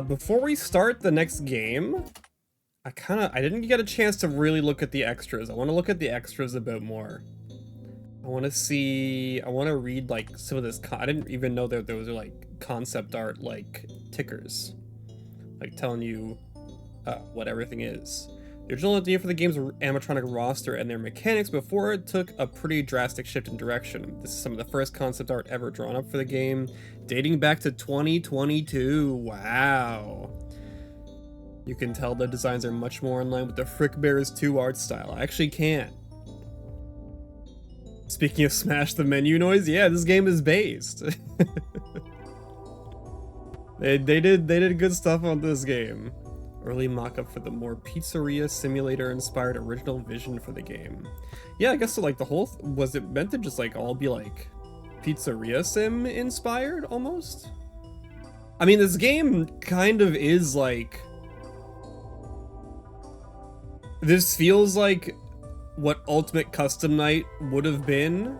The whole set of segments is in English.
Before we start the next game, I didn't get a chance to really look at the extras. I want to look at the extras a bit more. I want to read like some of this. I didn't even know that there was like concept art like tickers, like telling you what everything is. The original idea for the game's animatronic roster and their mechanics before it took a pretty drastic shift in direction. This is some of the first concept art ever drawn up for the game, dating back to 2022. Wow. You can tell the designs are much more in line with the FRICKBEARS 2 art style. I actually can't. Speaking of smash the menu noise, yeah, this game is based. They did good stuff on this game. Early mock-up for the more pizzeria simulator inspired original vision for the game. Yeah, I guess so, like the whole was it meant to just like all be like pizzeria sim inspired almost? I mean, this game kind of is like, this feels like what Ultimate Custom Night would have been,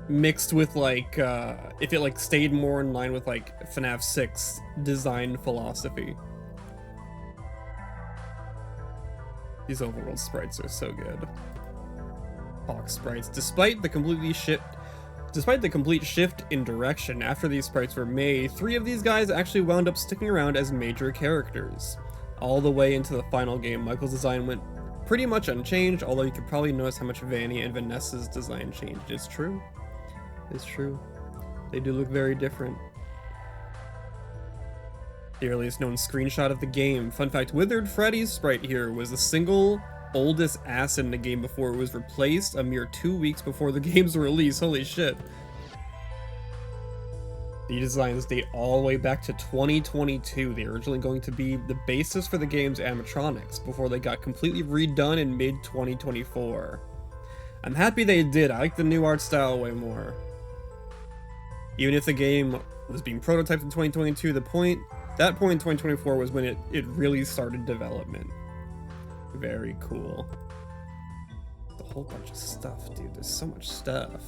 mixed with like if it like stayed more in line with like FNAF 6 design philosophy. These overworld sprites are so good. Hawk sprites. Despite the complete shift in direction after these sprites were made, 3 of these guys actually wound up sticking around as major characters. All the way into the final game, Michael's design went pretty much unchanged, although you could probably notice how much Vanny and Vanessa's design changed. It's true. It's true. They do look very different. The earliest known screenshot of the game. Fun fact, Withered Freddy's sprite here was the single oldest asset in the game before it was replaced a mere 2 weeks before the game's release. Holy shit. The designs date all the way back to 2022. They were originally going to be the basis for the game's animatronics before they got completely redone in mid-2024. I'm happy they did. I like the new art style way more. Even if the game was being prototyped in 2022, that point in 2024 was when it really started development. Very cool. A whole bunch of stuff, dude. There's so much stuff.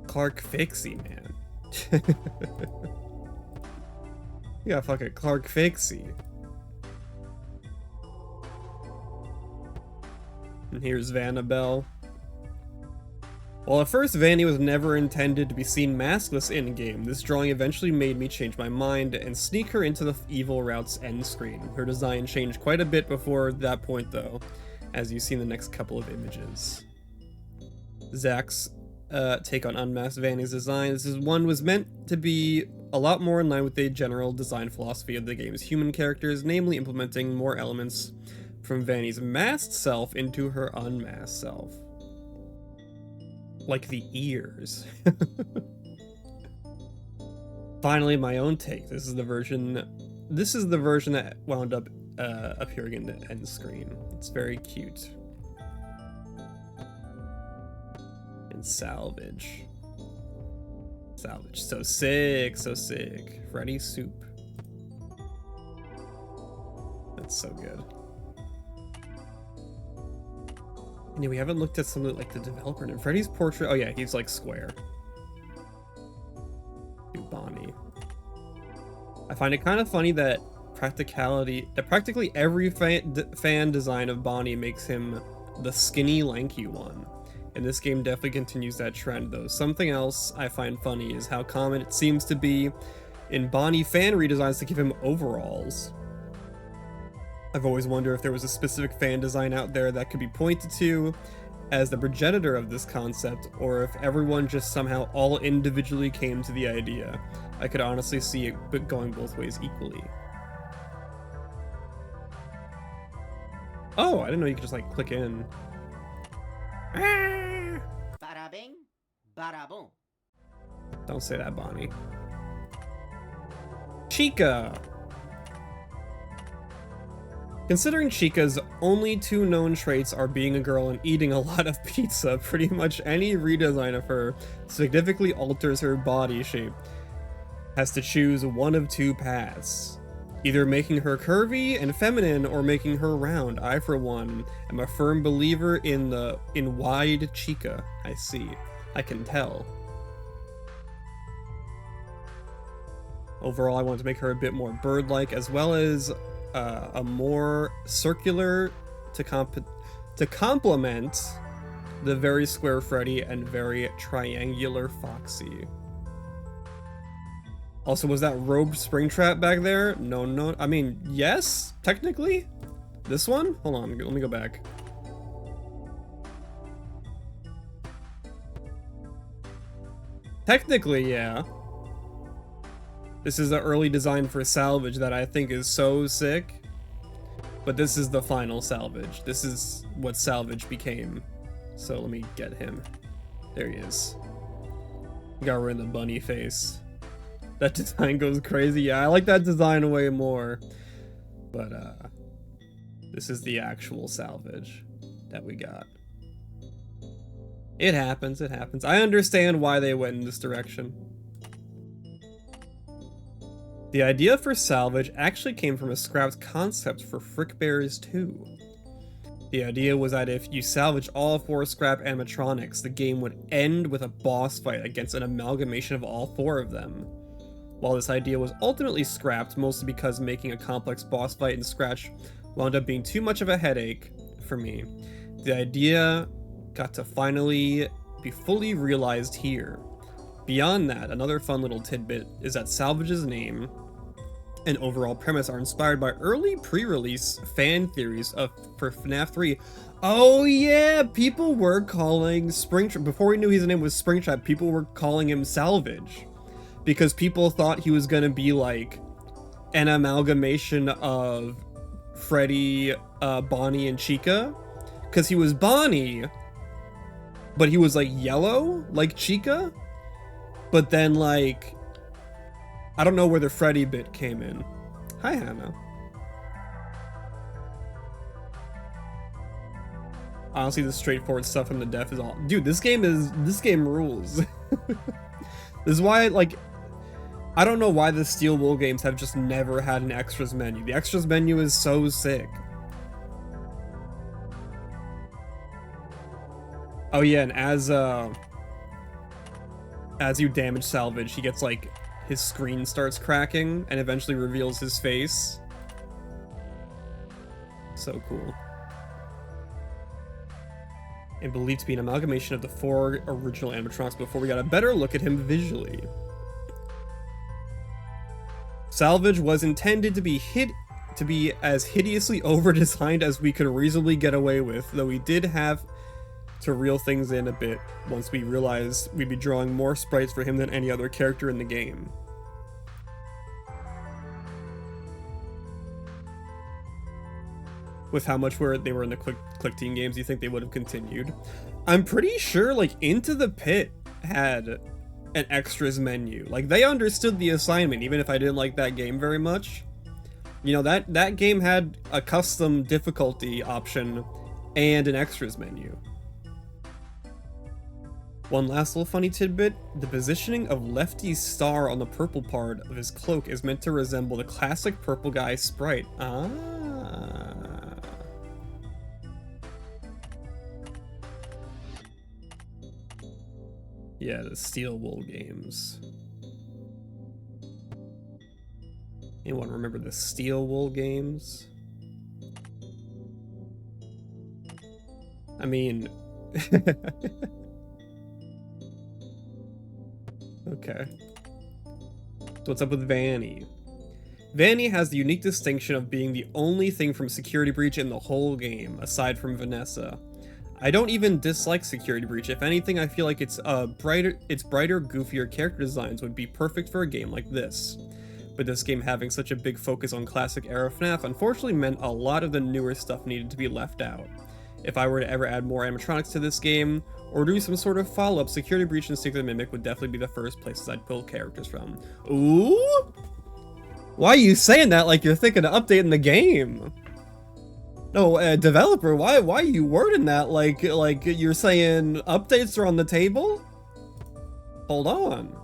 Clark Fixie, man. You got fucking Clark Fixie. And here's Vanabelle. While at first Vanny was never intended to be seen maskless in-game, this drawing eventually made me change my mind and sneak her into the evil route's end screen. Her design changed quite a bit before that point though, as you see in the next couple of images. Zach's take on Unmasked Vanny's design. This one was meant to be a lot more in line with the general design philosophy of the game's human characters, namely implementing more elements from Vanny's masked self into her unmasked self. Like the ears. Finally, my own take. This is the version that wound up appearing in the end screen. It's very cute. And salvage. Salvage. So sick, so sick. Freddy soup. That's so good. Yeah, we haven't looked at some of the developer and Freddy's portrait. Oh yeah, he's like square. Do Bonnie. I find it kind of funny that practically every fan design of Bonnie makes him the skinny, lanky one. And this game definitely continues that trend though. Something else I find funny is how common it seems to be in Bonnie fan redesigns to give him overalls. I've always wondered if there was a specific fan design out there that could be pointed to as the progenitor of this concept, or if everyone just somehow all individually came to the idea. I could honestly see it going both ways equally. Oh, I didn't know you could just like click in. Bada bing, bada boom. Don't say that, Bonnie. Chica! Considering Chica's only 2 known traits are being a girl and eating a lot of pizza, pretty much any redesign of her significantly alters her body shape. Has to choose one of 2 paths. Either making her curvy and feminine or making her round. I, for one, am a firm believer in wide Chica. I see. I can tell. Overall, I wanted to make her a bit more bird-like, as well as a more circular to complement the very square Freddy and very triangular Foxy. Also, was that robed Springtrap back there? No. I mean, yes, technically. This one? Hold on, let me go back. Technically, yeah. This is the early design for Salvage that I think is so sick. But this is the final Salvage. This is what Salvage became. So let me get him. There he is. Got rid of the bunny face. That design goes crazy. Yeah, I like that design way more. But this is the actual Salvage that we got. It happens, it happens. I understand why they went in this direction. The idea for Salvage actually came from a scrapped concept for FRICKBEARS 2. The idea was that if you salvage all 4 scrap animatronics, the game would end with a boss fight against an amalgamation of all 4 of them. While this idea was ultimately scrapped, mostly because making a complex boss fight in Scratch wound up being too much of a headache for me, the idea got to finally be fully realized here. Beyond that, another fun little tidbit is that Salvage's name and overall premise are inspired by early pre-release fan theories for FNAF 3. Oh yeah, people were calling Springtrap, before we knew his name was Springtrap, people were calling him Salvage. Because people thought he was gonna be like an amalgamation of Freddy, Bonnie, and Chica. Because he was Bonnie, but he was like yellow, like Chica. But then like, I don't know where the Freddy bit came in. Hi, Hannah. Honestly, the straightforward stuff from the def is all. Dude, this game rules. This is why, like, I don't know why the Steel Wool games have just never had an extras menu. The extras menu is so sick. Oh yeah, and as you damage Salvage, he gets like, his screen starts cracking and eventually reveals his face. So cool. And believed to be an amalgamation of the 4 original animatronics before we got a better look at him visually. Salvage was intended to be as hideously over-designed as we could reasonably get away with, though we did have to reel things in a bit once we realized we'd be drawing more sprites for him than any other character in the game. With how much they were in the Click Team games, you think they would have continued? I'm pretty sure like Into the Pit had an extras menu. Like they understood the assignment, even if I didn't like that game very much. You know, that game had a custom difficulty option and an extras menu. One last little funny tidbit, the positioning of Lefty's star on the purple part of his cloak is meant to resemble the classic purple guy sprite. Ah. Yeah, the Steel Wool games. Anyone remember the Steel Wool games? I mean... Okay. So what's up with Vanny? Vanny has the unique distinction of being the only thing from Security Breach in the whole game, aside from Vanessa. I don't even dislike Security Breach. If anything, I feel like its brighter, goofier character designs would be perfect for a game like this. But this game having such a big focus on classic era FNAF unfortunately meant a lot of the newer stuff needed to be left out. If I were to ever add more animatronics to this game, or do some sort of follow-up, Security Breach and Stick the Mimic would definitely be the first places I'd pull characters from. Ooh? Why are you saying that like you're thinking of updating the game? No, developer, why are you wording that like you're saying updates are on the table? Hold on.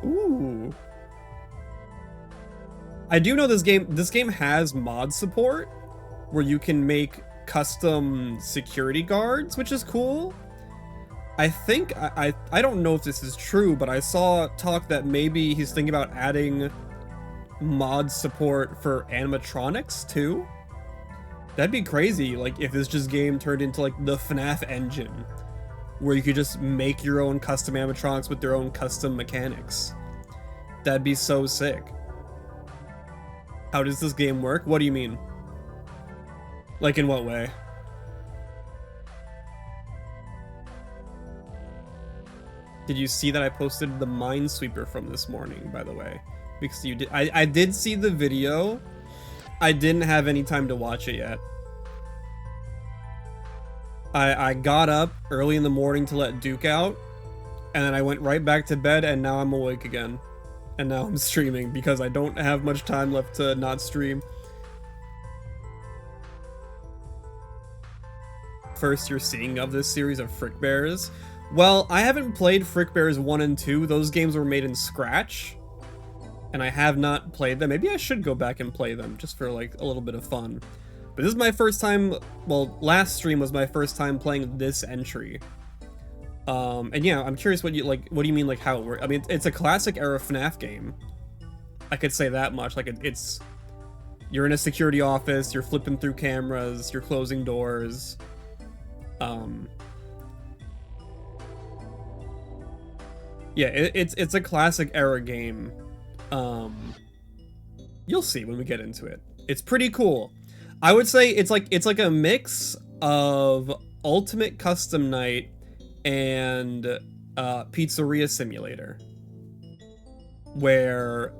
Ooh. I do know this game has mod support where you can make custom security guards, which is cool. I think I don't know if this is true, but I saw talk that maybe he's thinking about adding mod support for animatronics too. That'd be crazy, like if this just game turned into like the FNAF engine, where you could just make your own custom animatronics with their own custom mechanics. That'd be so sick. How does this game work? What do you mean? Like in what way? Did you see that I posted the Minesweeper from this morning, by the way? Because you did. I did see the video. I didn't have any time to watch it yet. I got up early in the morning to let Duke out, and then I went right back to bed, and now I'm awake again. And now I'm streaming because I don't have much time left to not stream. First you're seeing of this series of FRICKBEARS. Well, I haven't played FRICKBEARS 1 and 2. Those games were made in Scratch, and I have not played them. Maybe I should go back and play them just for like a little bit of fun. But this is my first time, well, last stream was my first time playing this entry. And yeah, I'm curious what do you mean like how it works? I mean, it's a classic era FNAF game. I could say that much. Like it's, you're in a security office, you're flipping through cameras, you're closing doors. Yeah, it's a classic era game. You'll see when we get into it. It's pretty cool. I would say it's like a mix of Ultimate Custom Night and Pizzeria Simulator, where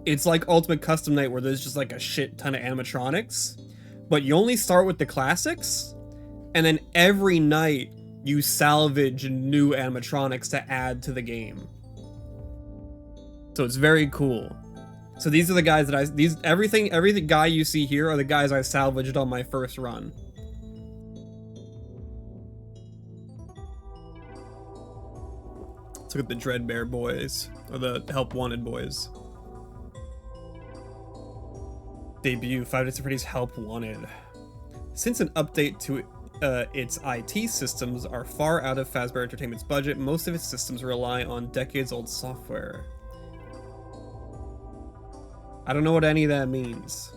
it's like Ultimate Custom Night where there's just like a shit ton of animatronics, but you only start with the classics, and then every night you salvage new animatronics to add to the game. So it's very cool. So these are the guys that every guy you see here are the guys I salvaged on my first run. Let's look at the Dreadbear boys, or the Help Wanted boys. Debut, 5 Nights at Freddy's Help Wanted. Since an update to its IT systems are far out of Fazbear Entertainment's budget, most of its systems rely on decades-old software. I don't know what any of that means.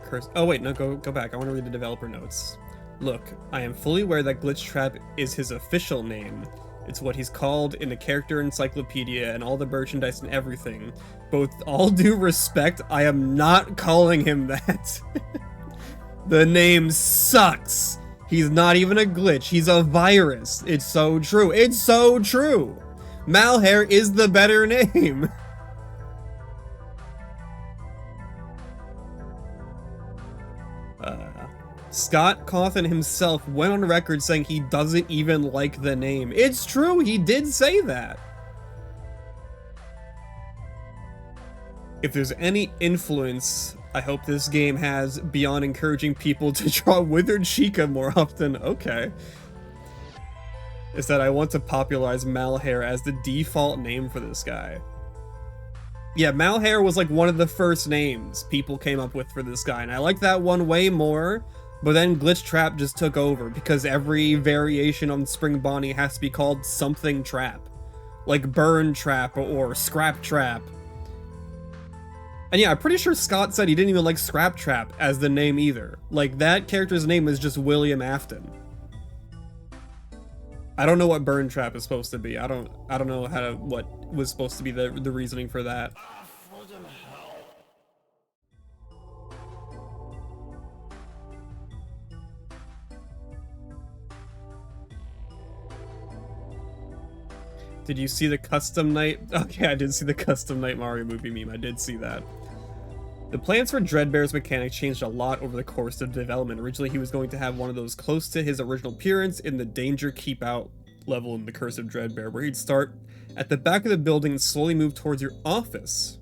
Curse. Oh wait, no, go back. I want to read the developer notes. Look, I am fully aware that Glitch Trap is his official name. It's what he's called in the character encyclopedia and all the merchandise and everything. But with all due respect, I am not calling him that. The name sucks. He's not even a glitch. He's a virus. It's so true. It's so true. Malhare is the better name. Scott Cawthon himself went on record saying he doesn't even like the name. It's true, he did say that. If there's any influence I hope this game has beyond encouraging people to draw Withered Chica more often, okay, is that I want to popularize Malhare as the default name for this guy. Yeah, Malhare was like one of the first names people came up with for this guy, and I like that one way more, but then Glitch Trap just took over because every variation on Spring Bonnie has to be called something Trap. Like Burn Trap or Scrap Trap. And yeah, I'm pretty sure Scott said he didn't even like Scrap Trap as the name either. Like, that character's name is just William Afton. I don't know what Burn Trap is supposed to be. I don't know what was supposed to be the reasoning for that. Did you see the Custom Night? Okay, I did see the Custom Night Mario movie meme. I did see that. The plans for Dreadbear's mechanic changed a lot over the course of development. Originally, he was going to have one of those close to his original appearance in the Danger Keep Out level in The Curse of Dreadbear, where he'd start at the back of the building and slowly move towards your office.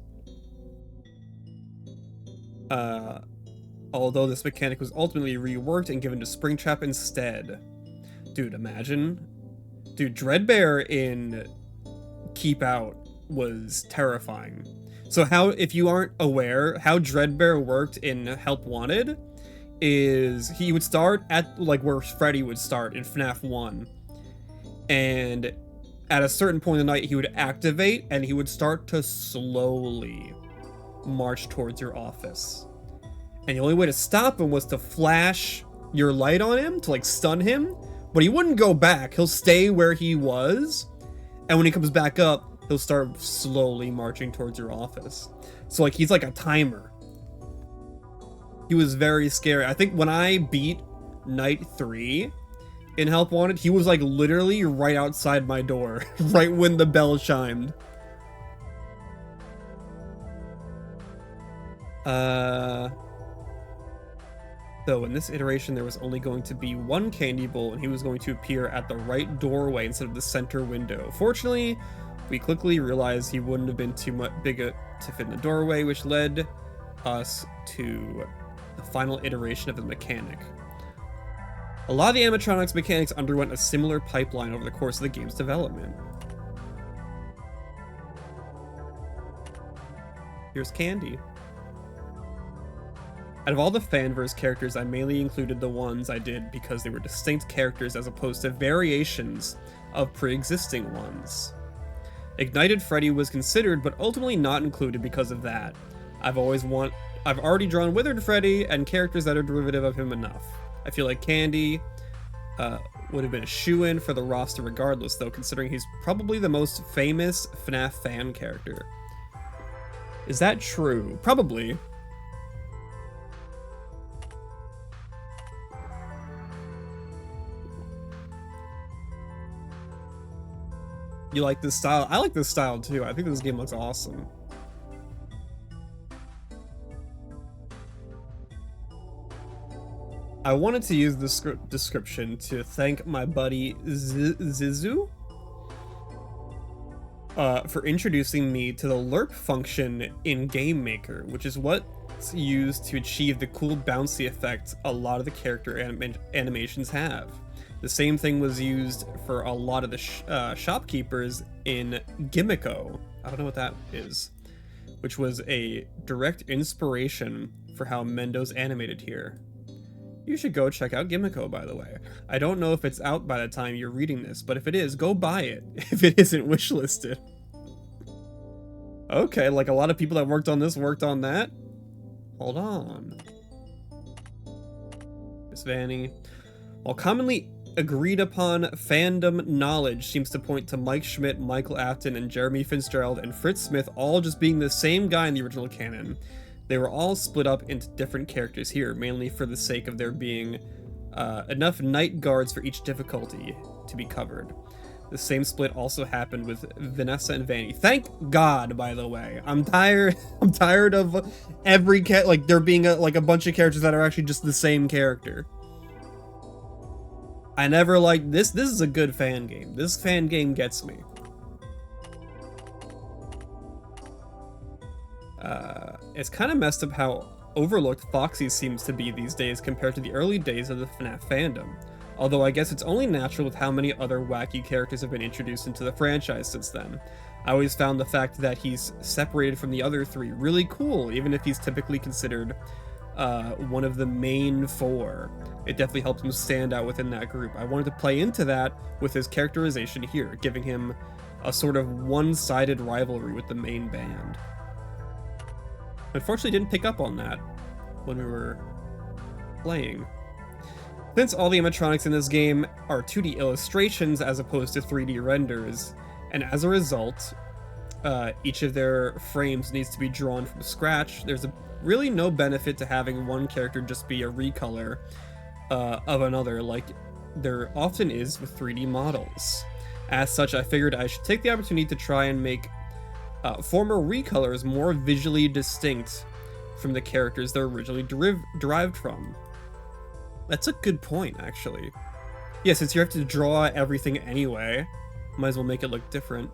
Although this mechanic was ultimately reworked and given to Springtrap instead. Dude, imagine. Dude, Dreadbear in Keep Out was terrifying. So how, if you aren't aware, how Dreadbear worked in Help Wanted is he would start at like where Freddy would start in FNAF 1. And at a certain point in the night, he would activate and he would start to slowly march towards your office. And the only way to stop him was to flash your light on him to like stun him, but he wouldn't go back. He'll stay where he was. And when he comes back up, he'll start slowly marching towards your office. So like he's like a timer. He was very scary. I think when I beat night 3 in Help Wanted, he was like literally right outside my door, right when the bell chimed. So in this iteration, there was only going to be one candy bowl, and he was going to appear at the right doorway instead of the center window. Fortunately, we quickly realized he wouldn't have been too much bigger to fit in the doorway, which led us to the final iteration of the mechanic. A lot of the animatronics mechanics underwent a similar pipeline over the course of the game's development. Here's Candy. Out of all the Fanverse characters, I mainly included the ones I did because they were distinct characters as opposed to variations of pre-existing ones. Ignited Freddy was considered, but ultimately not included because of that. I've already drawn Withered Freddy and characters that are derivative of him enough. I feel like Candy would have been a shoo-in for the roster regardless, though, considering he's probably the most famous FNAF fan character. Is that true? Probably. You like this style? I like this style too. I think this game looks awesome. I wanted to use this description to thank my buddy Zizu for introducing me to the lerp function in Game Maker, which is what's used to achieve the cool bouncy effect a lot of the character animations have. The same thing was used for a lot of the shopkeepers in Gimmicko. I don't know what that is, which was a direct inspiration for how Mendo's animated here. You should go check out Gimmicko, by the way. I don't know if it's out by the time you're reading this, but if it is, go buy it if it isn't wishlisted. Okay, like a lot of people that worked on this worked on that. Hold on. Miss Vanny. While commonly agreed upon fandom knowledge seems to point to Mike Schmidt, Michael Afton, and Jeremy Fitzgerald and Fritz Smith all just being the same guy in the original canon. They were all split up into different characters here, mainly for the sake of there being enough night guards for each difficulty to be covered. The same split also happened with Vanessa and Vanny. Thank God, by the way. I'm tired of every like there being a bunch of characters that are actually just the same character. I never liked this. This is a good fan game. This fan game gets me. It's kind of messed up how overlooked Foxy seems to be these days compared to the early days of the FNAF fandom. Although I guess it's only natural with how many other wacky characters have been introduced into the franchise since then. I always found the fact that he's separated from the other three really cool, even if he's typically considered one of the main four. It definitely helped him stand out within that group. I wanted to play into that with his characterization here, giving him a sort of one-sided rivalry with the main band. Unfortunately, didn't pick up on that when we were playing. Since all the animatronics in this game are 2D illustrations as opposed to 3D renders, and as a result, each of their frames needs to be drawn from scratch, there's really no benefit to having one character just be a recolor of another like there often is with 3D models. As such, I figured I should take the opportunity to try and make former recolors more visually distinct from the characters they're originally derived from. That's a good point, actually. Yeah, since you have to draw everything anyway, might as well make it look different.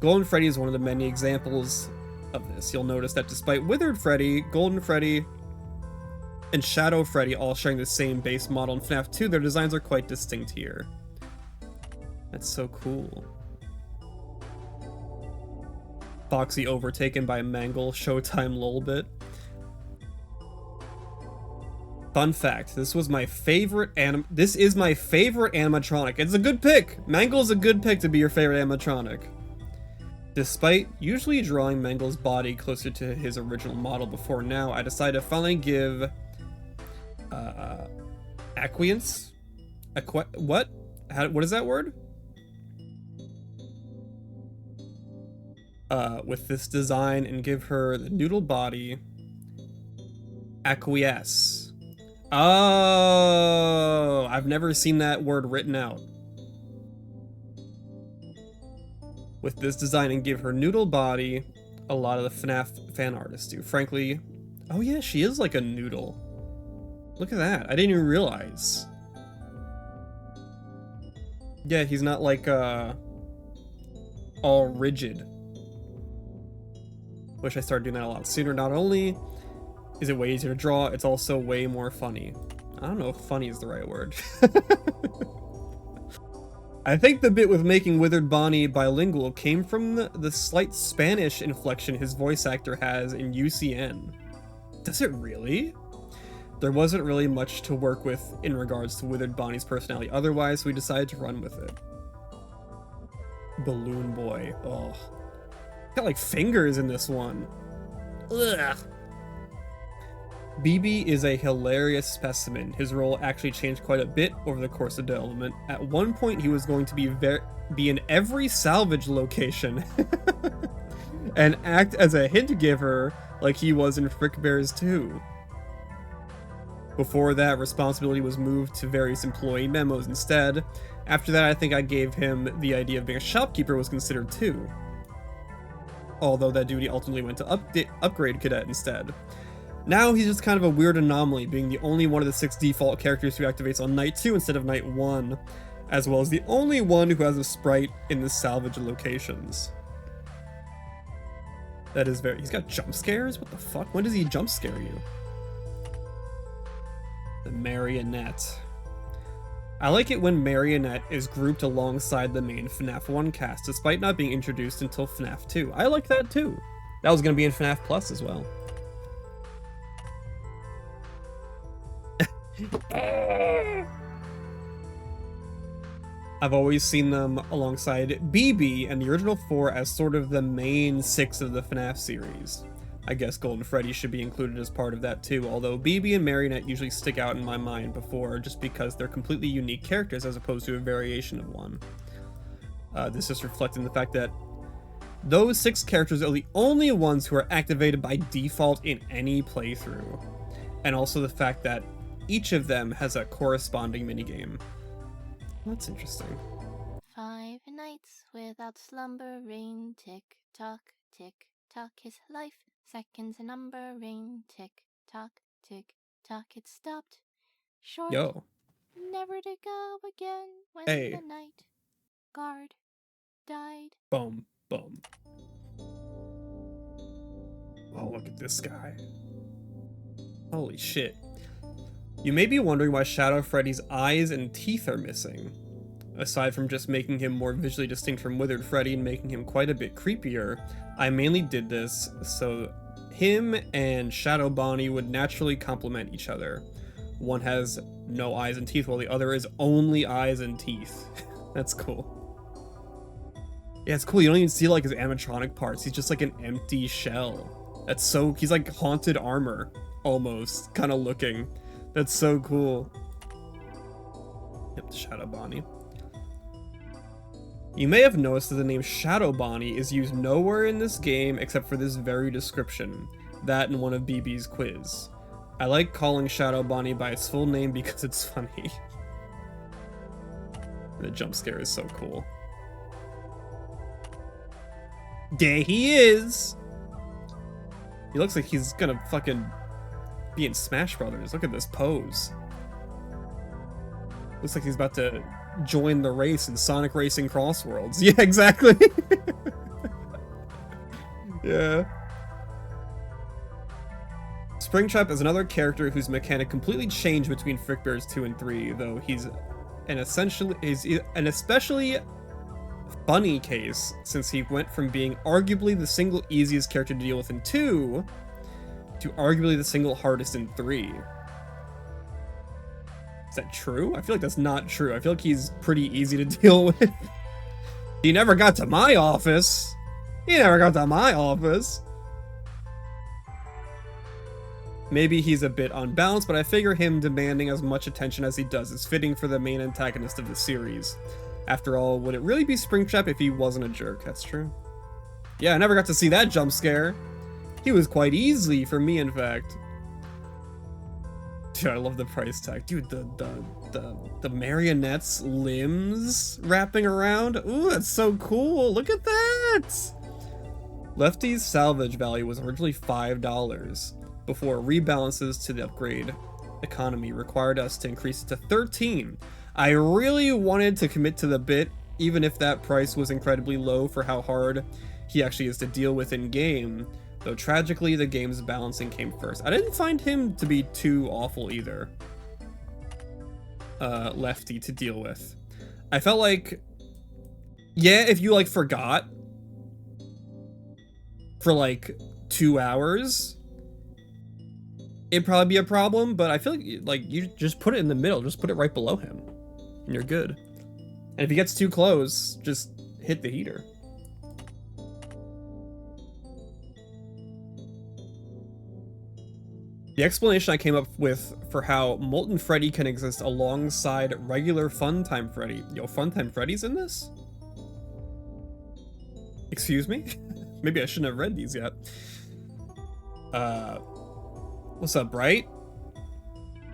Golden Freddy is one of the many examples of this. You'll notice that despite Withered Freddy, Golden Freddy, and Shadow Freddy all sharing the same base model in FNAF 2, their designs are quite distinct here. That's so cool. Foxy overtaken by Mangle, Showtime Lolbit. Fun fact, this is my favorite animatronic. It's a good pick. Mangle's a good pick to be your favorite animatronic. Despite usually drawing Mangel's body closer to his original model before now, I decided to finally give acquiescence. What is that word? With this design and give her the noodle body. Acquiesce. Oh, I've never seen that word written out. With this design and give her noodle body, a lot of the FNAF fan artists do. Frankly, oh yeah, she is like a noodle. Look at that, I didn't even realize. Yeah, he's not like all rigid. Wish I started doing that a lot sooner. Not only is it way easier to draw, it's also way more funny. I don't know if funny is the right word. I think the bit with making Withered Bonnie bilingual came from the slight Spanish inflection his voice actor has in UCN. Does it really? There wasn't really much to work with in regards to Withered Bonnie's personality otherwise, so we decided to run with it. Balloon Boy. Oh. Got like fingers in this one. Ugh. BB is a hilarious specimen. His role actually changed quite a bit over the course of development. At one point, he was going to be in every salvage location and act as a hint giver like he was in FRICKBEARS 2. Before that, responsibility was moved to various employee memos instead. After that, I think I gave him the idea of being a shopkeeper was considered too. Although that duty ultimately went to upgrade cadet instead. Now he's just kind of a weird anomaly, being the only one of the 6 default characters who activates on night 2 instead of night 1, as well as the only one who has a sprite in the salvage locations. That is he's got jump scares? What the fuck? When does he jump scare you? The Marionette. I like it when Marionette is grouped alongside the main FNAF 1 cast, despite not being introduced until FNAF 2. I like that too. That was going to be in FNAF Plus as well. I've always seen them alongside BB and the original 4 as sort of the main 6 of the FNAF series. I guess Golden Freddy should be included as part of that too, although BB and Marionette usually stick out in my mind before just because they're completely unique characters as opposed to a variation of one. This is reflecting the fact that those 6 characters are the only ones who are activated by default in any playthrough, and also the fact that each of them has a corresponding minigame. That's interesting. 5 nights without slumbering, tick-tock, tick-tock, his life, seconds numbering, tick-tock, tick-tock, it stopped, short, Yo. never to go again when Hey. the night guard died. Boom, boom. Oh, look at this guy. Holy shit. You may be wondering why Shadow Freddy's eyes and teeth are missing. Aside from just making him more visually distinct from Withered Freddy and making him quite a bit creepier, I mainly did this so him and Shadow Bonnie would naturally complement each other. One has no eyes and teeth while the other is only eyes and teeth. That's cool. Yeah, it's cool. You don't even see like his animatronic parts. He's just like an empty shell. That's so, he's like haunted armor almost kind of looking. That's so cool. Yep, Shadow Bonnie. You may have noticed that the name Shadow Bonnie is used nowhere in this game except for this very description, that in one of BB's quiz. I like calling Shadow Bonnie by its full name because it's funny. The jump scare is so cool. There he is! He looks like he's gonna fucking be in Smash Brothers. Look at this pose. Looks like he's about to join the race in Sonic Racing Cross Worlds. Yeah, exactly. Yeah. Springtrap is another character whose mechanic completely changed between FRICKBEARS 2 and 3, though he's an especially funny case since he went from being arguably the single easiest character to deal with in 2 to arguably the single hardest in 3. Is that true? I feel like that's not true. I feel like he's pretty easy to deal with. He never got to my office. He never got to my office. Maybe he's a bit unbalanced, but I figure him demanding as much attention as he does is fitting for the main antagonist of the series. After all, would it really be Springtrap if he wasn't a jerk? That's true. Yeah, I never got to see that jump scare. He was quite easy for me, in fact. Dude, I love the price tag. Dude, the marionette's limbs wrapping around. Ooh, that's so cool. Look at that. Lefty's salvage value was originally $5 before rebalances to the upgrade economy required us to increase it to 13. I really wanted to commit to the bit, even if that price was incredibly low for how hard he actually is to deal with in game. Though tragically, the game's balancing came first. I didn't find him to be too awful either. Lefty to deal with. I felt like, yeah, if you like forgot for like 2 hours, it'd probably be a problem, but I feel like you just put it in the middle, just put it right below him, and you're good. And if he gets too close, just hit the heater. The explanation I came up with for how Molten Freddy can exist alongside regular Funtime Freddy. Yo, Funtime Freddy's in this? Excuse me? Maybe I shouldn't have read these yet. What's up, Bright?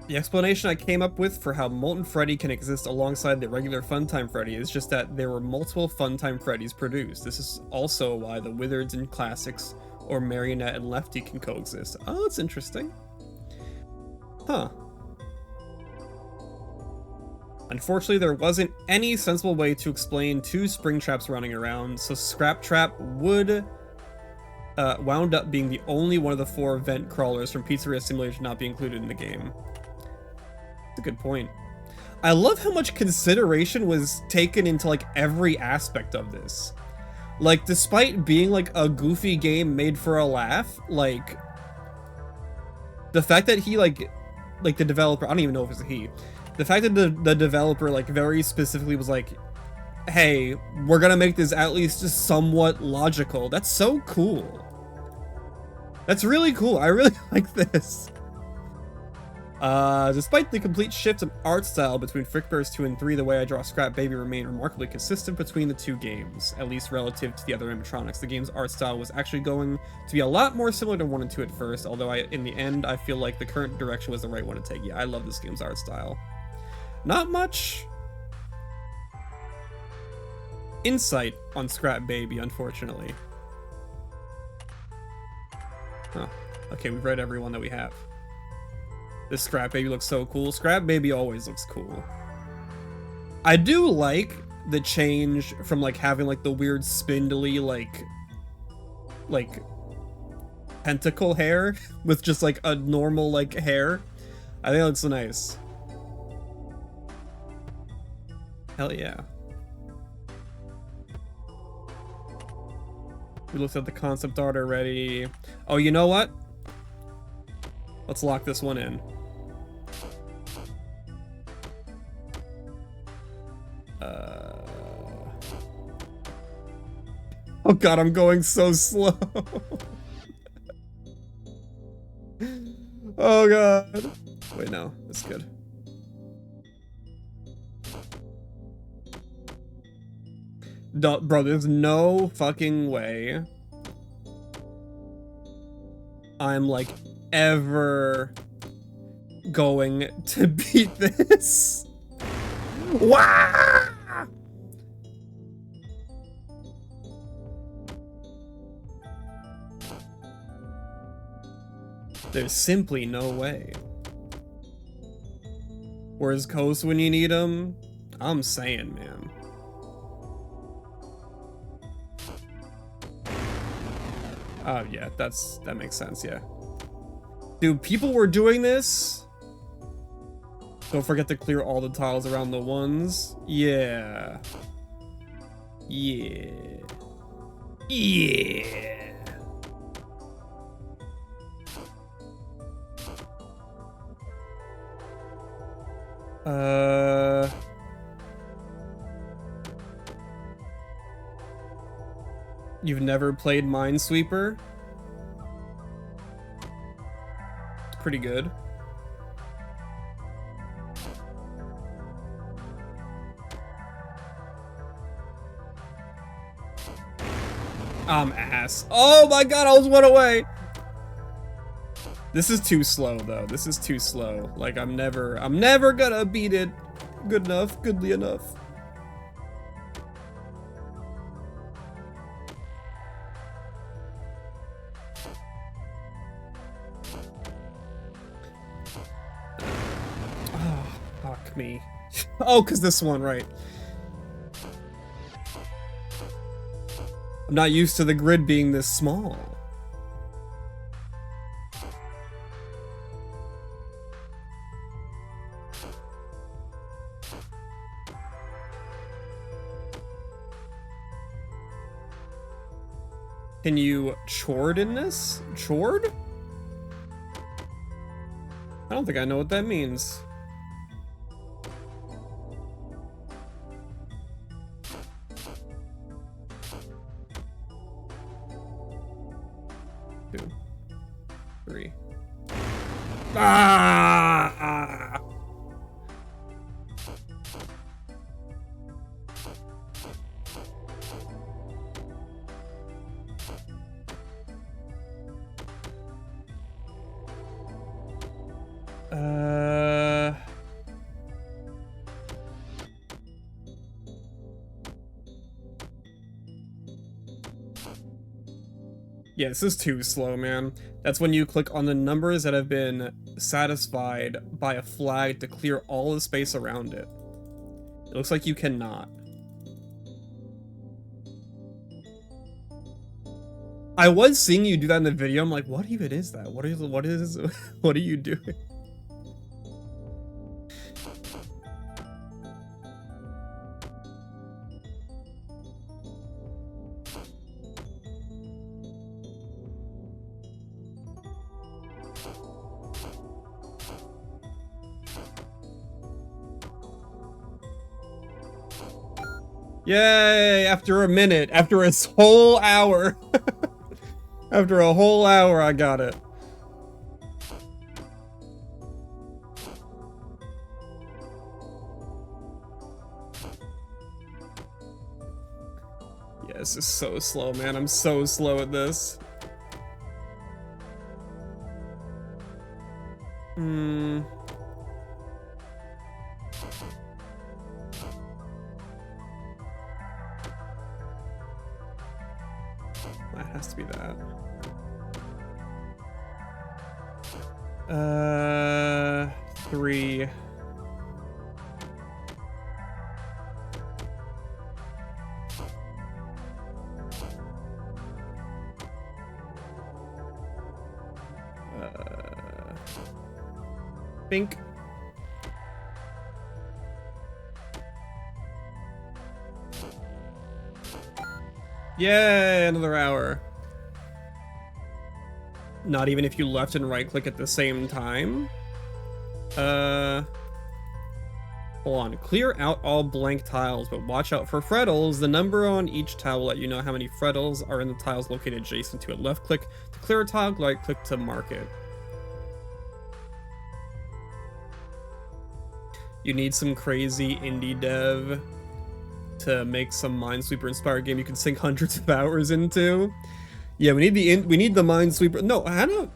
The explanation I came up with for how Molten Freddy can exist alongside the regular Funtime Freddy is just that there were multiple Funtime Freddys produced. This is also why the Wizards and Classics or Marionette and Lefty can coexist. Oh, that's interesting. Huh. Unfortunately, there wasn't any sensible way to explain 2 Springtraps running around, so Scraptrap would wound up being the only one of the 4 vent crawlers from Pizzeria Simulator not be included in the game. That's a good point. I love how much consideration was taken into like every aspect of this. Like, despite being like a goofy game made for a laugh, like the fact that he like the developer, I don't even know if it's a he, the fact that the developer like very specifically was like, hey, we're gonna make this at least just somewhat logical. That's so cool. That's really cool. I really like this. Despite the complete shift in art style between FRICKBEARS 2 and 3, the way I draw Scrap Baby remained remarkably consistent between the 2 games, at least relative to the other animatronics. The game's art style was actually going to be a lot more similar to 1 and 2 at first, although in the end, I feel like the current direction was the right one to take. Yeah, I love this game's art style. Not much insight on Scrap Baby, unfortunately. Huh. Okay, we've read every one that we have. This Scrap Baby looks so cool. Scrap Baby always looks cool. I do like the change from like having like the weird spindly like tentacle hair with just like a normal like hair. I think it looks nice. Hell yeah. We looked at the concept art already. Oh, you know what? Let's lock this one in. Oh god, I'm going so slow. Oh god. Wait, no, that's good. Bro, there's no fucking way I'm like ever going to beat this. Wow! There's simply no way. Where's Coast when you need him? I'm saying, man. Oh yeah, that makes sense, yeah. Dude, people were doing this. Don't forget to clear all the tiles around the ones. Yeah. Yeah. Yeah. You've never played Minesweeper? It's pretty good. I'm ass. Oh my god, I was one away! This is too slow though. This is too slow. Like I'm never gonna beat it goodly enough. Oh, fuck me. Oh, cause this one, right. I'm not used to the grid being this small. Can you chord in this? Chord? I don't think I know what that means. Two, three. Ah! Yeah, this is too slow, man. That's when you click on the numbers that have been satisfied by a flag to clear all the space around it. It looks like you cannot. I was seeing you do that in the video. I'm like, what even is that? What are you doing? Yay! After a minute, after a whole hour. After a whole hour, I got it. Yeah, this is so slow, man. I'm so slow at this. That has to be that. 3. Think. Yay, another hour. Not even if you left and right click at the same time. Hold on. Clear out all blank tiles, but watch out for frettles. The number on each tile will let you know how many frettles are in the tiles located adjacent to it. Left click to clear a tile, right click to mark it. You need some crazy indie dev to make some Minesweeper inspired game you can sink hundreds of hours into. Yeah, we need the Minesweeper. No, Hannah,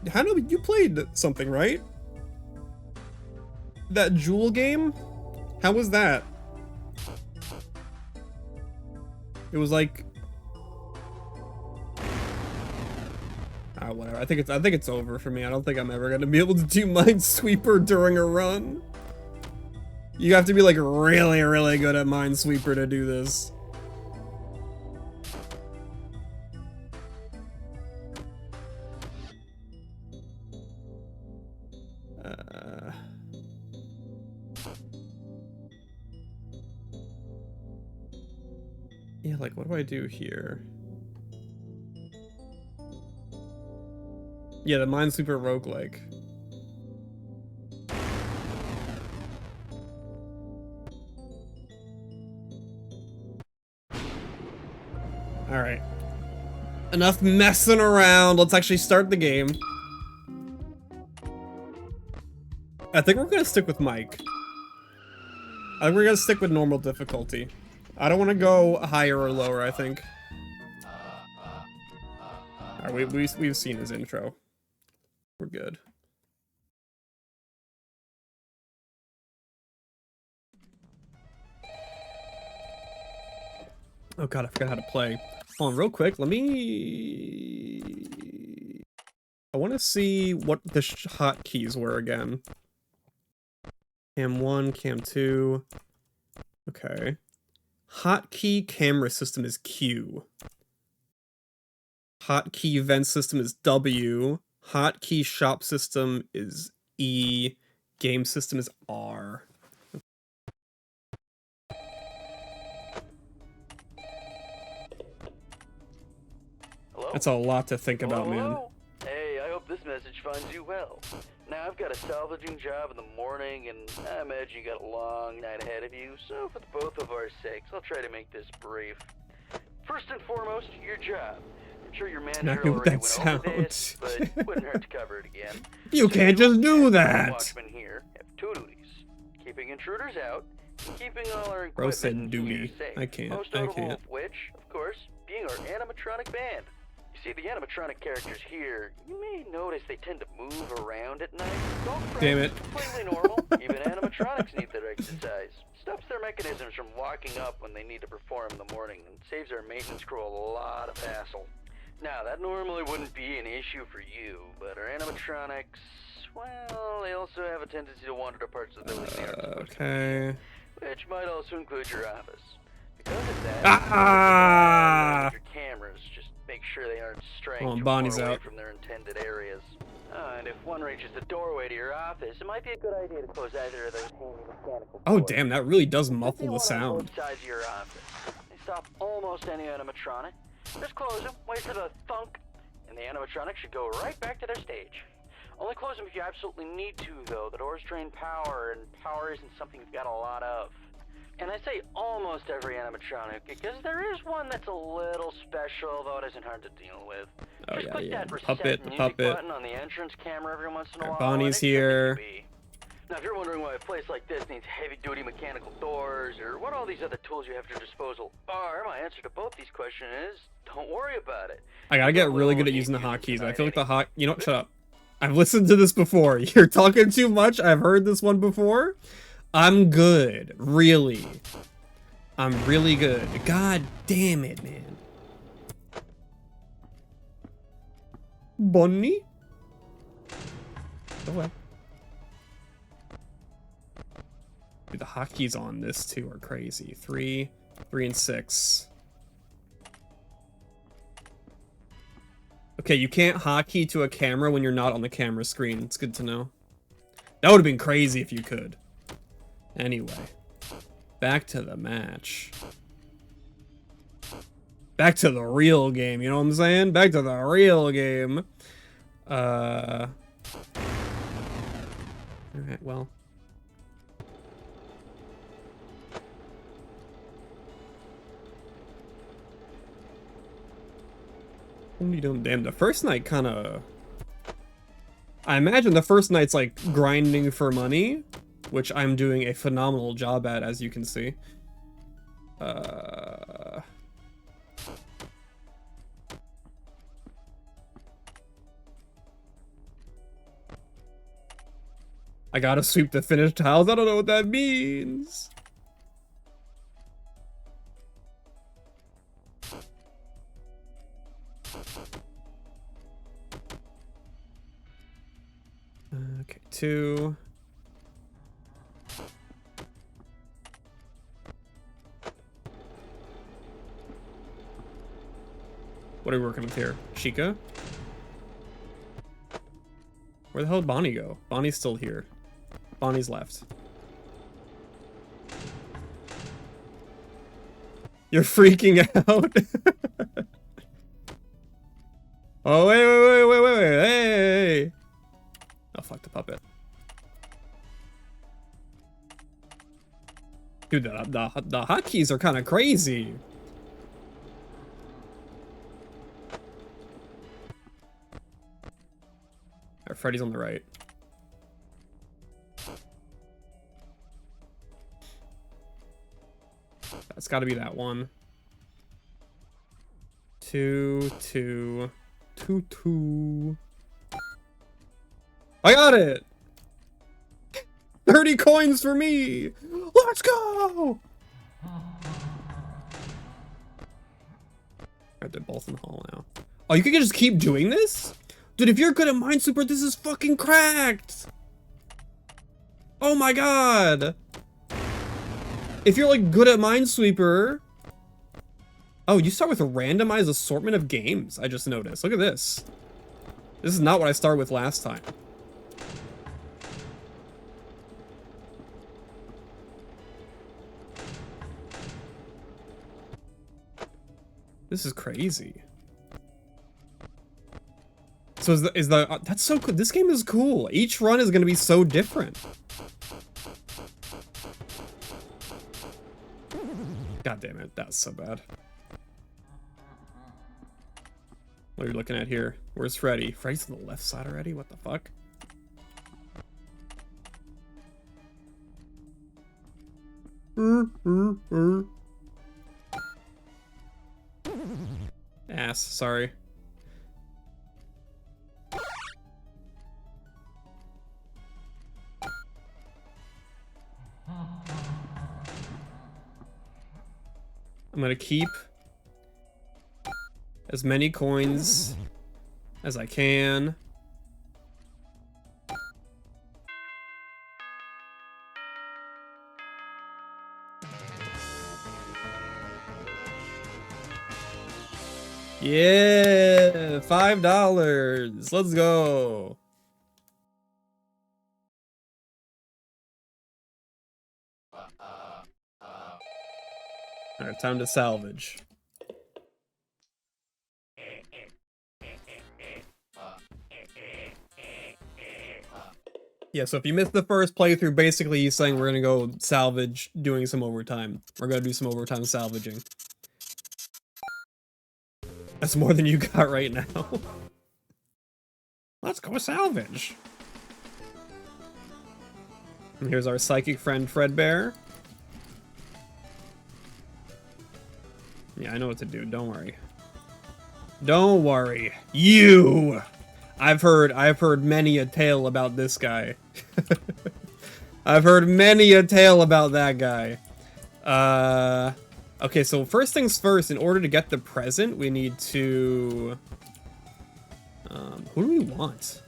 you played something, right? That Jewel game? How was that? It was like, whatever. I think it's over for me. I don't think I'm ever gonna be able to do Minesweeper during a run. You have to be like really, really good at Minesweeper to do this. Yeah, like what do I do here? Yeah, the Minesweeper roguelike. Alright. Enough messing around. Let's actually start the game. I think we're gonna stick with Mike. I think we're gonna stick with normal difficulty. I don't want to go higher or lower, I think. Alright, we've seen his intro. We're good. Oh god, I forgot how to play. Hold on, real quick, let me... I want to see what the hotkeys were again. Cam 1, Cam 2... Okay. Hotkey camera system is Q. Hotkey vent system is W. Hotkey shop system is E. Game system is R. Hello? That's a lot to think about, man. Hello? Hey, I hope this message finds you well. Now, I've got a salvaging job in the morning, and I imagine you got a long night ahead of you, so for the both of our sakes, I'll try to make this brief. First and foremost, your job. I'm sure your manager already went over this, but it wouldn't hurt to cover it again. You can't just do that! Watchmen here have two duties. Keeping intruders out, and keeping all our Bro equipment said and duty. gear safe. I can't. Most notable of which, of course, being our animatronic band. You see, the animatronic characters here, you may notice they tend to move around at night. Don't fret, Damn it. it's completely normal. Even animatronics need their exercise. Stops their mechanisms from locking up when they need to perform in the morning and saves our maintenance crew a lot of hassle. Now, that normally wouldn't be an issue for you, but our animatronics, well, they also have a tendency to wander to parts of the building they aren't supposed to Okay. be, which might also include your office. Because of that, your cameras, just make sure they aren't straying too Bonnie's far away out. from their intended areas. And if one reaches the doorway to your office, it might be a good idea to close either of those handy mechanical Oh doors. damn, that really does Put muffle the one on sound. both sides of your office. They stop almost any animatronic. Just close them, wait for the thunk, and the animatronic should go right back to their stage. Only close them if you absolutely need to, though. The doors drain power, and power isn't something you've got a lot of. And I say almost every animatronic, because there is one that's a little special, though it isn't hard to deal with. Oh Just yeah, click yeah. that The reset puppet, the music puppet. button on the entrance camera every once in a Alright, while. Bonnie's and it shouldn't here. be. Now, if you're wondering why a place like this needs heavy-duty mechanical doors, or what all these other tools you have at your disposal are, my answer to both these questions is, don't worry about it. I gotta get really good at using the hotkeys. I feel like the hot... You know what? Shut up. I've listened to this before. You're talking too much. I've heard this one before. I'm good. Really. I'm really good. God damn it, man. Bonnie? Go away. Dude, the hotkeys on this too are crazy. 3, 3, and 6. Okay, you can't hotkey to a camera when you're not on the camera screen. It's good to know. That would have been crazy if you could. Anyway. Back to the match. Back to the real game, you know what I'm saying? Back to the real game. Alright, well. What are you doing? Damn, the first night kinda... I imagine the first night's like grinding for money, which I'm doing a phenomenal job at, as you can see. I gotta sweep the finished tiles. I don't know what that means. Okay, 2. What are we working with here? Chica? Where the hell did Bonnie go? Bonnie's still here. Bonnie's left. You're freaking out. Oh, wait, hey! Oh, fuck the puppet. Dude, the hotkeys are kind of crazy. Alright, Freddy's on the right. That's gotta be that one. 2, 2, 2, 2. I got it! 30 coins for me! Let's go! Alright, they're both in the hall now. Oh, you can just keep doing this? Dude, if you're good at Minesweeper, this is fucking cracked! Oh my god! If you're like good at Minesweeper... Oh, you start with a randomized assortment of games, I just noticed. Look at this. This is not what I started with last time. This is crazy. So that's so cool. This game is cool. Each run is gonna be so different. God damn it, that was so bad. What are you looking at here? Where's Freddy? Freddy's on the left side already? What the fuck? Ass, sorry. I'm gonna keep as many coins as I can. Yeah, $5. Let's go. All right, time to salvage. Yeah, so if you missed the first playthrough, basically he's saying we're gonna go salvage doing some overtime. We're gonna do some overtime salvaging. That's more than you got right now. Let's go salvage. And here's our psychic friend FRICKBEARS. Yeah, I know what to do. Don't worry. Don't worry. You! I've heard many a tale about this guy. I've heard many a tale about that guy. Okay, so first things first, in order to get the present, we need to... who do we want,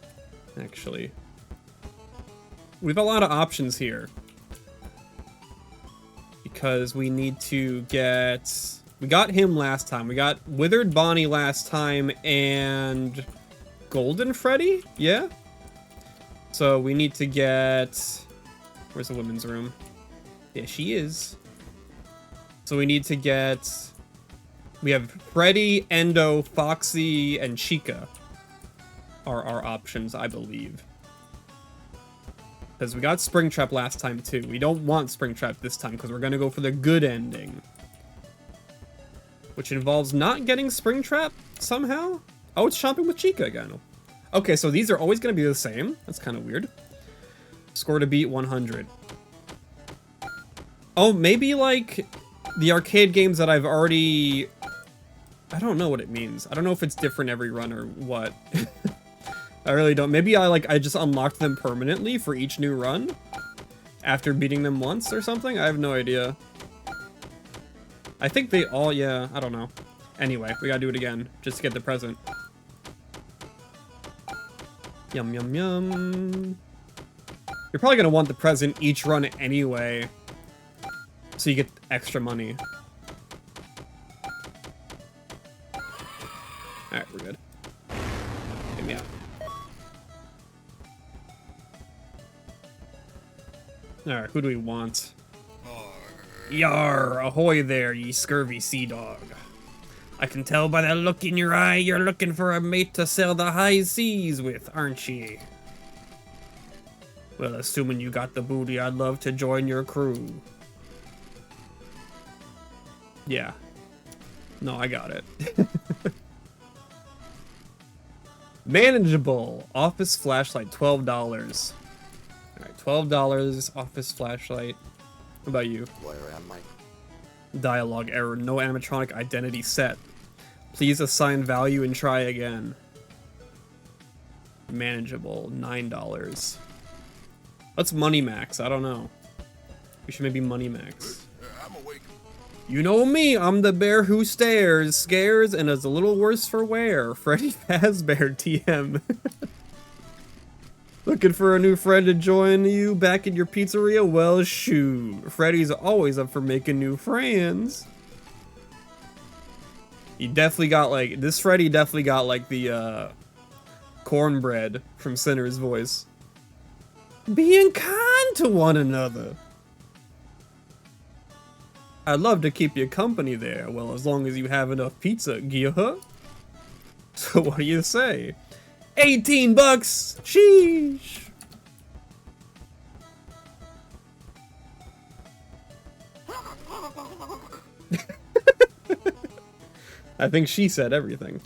actually? We have a lot of options here. Because we need to get... We got him last time. We got Withered Bonnie last time, and... Golden Freddy? Yeah? So we need to get... Where's the women's room? Yeah, she is. So we need to get... We have Freddy, Endo, Foxy, and Chica are our options, I believe. Because we got Springtrap last time, too. We don't want Springtrap this time, because we're going to go for the good ending. Which involves not getting Springtrap, somehow? Oh, it's shopping with Chica again. Okay, so these are always going to be the same. That's kind of weird. Score to beat 100. Oh, maybe, like... The arcade games that I've already... I don't know what it means. I don't know if it's different every run or what. I really don't. Maybe I just unlocked them permanently for each new run after beating them once or something. I have no idea. I think they all... Yeah, I don't know. Anyway, we gotta do it again just to get the present. Yum, yum, yum. You're probably gonna want the present each run anyway, so you get extra money. Alright, we're good. Get me out. Alright, who do we want? Yar! Ahoy there, ye scurvy sea dog. I can tell by that look in your eye you're looking for a mate to sail the high seas with, aren't ye? Well, assuming you got the booty, I'd love to join your crew. Yeah. No, I got it. Manageable. Office flashlight, $12. Alright, $12. Office flashlight. What about you? Where am I? Dialogue error. No animatronic identity set. Please assign value and try again. Manageable. $9. Let's money max. I don't know. We should maybe money max. I'm awake. You know me. I'm the bear who stares, scares, and is a little worse for wear. Freddy Fazbear TM. Looking for a new friend to join you back in your pizzeria? Well, shoot. Freddy's always up for making new friends. He definitely got like, this Freddy definitely got like the cornbread from Sinner's voice. Being kind to one another. I'd love to keep you company there. Well, as long as you have enough pizza, huh? So what do you say? 18 bucks! Sheesh! I think she said everything.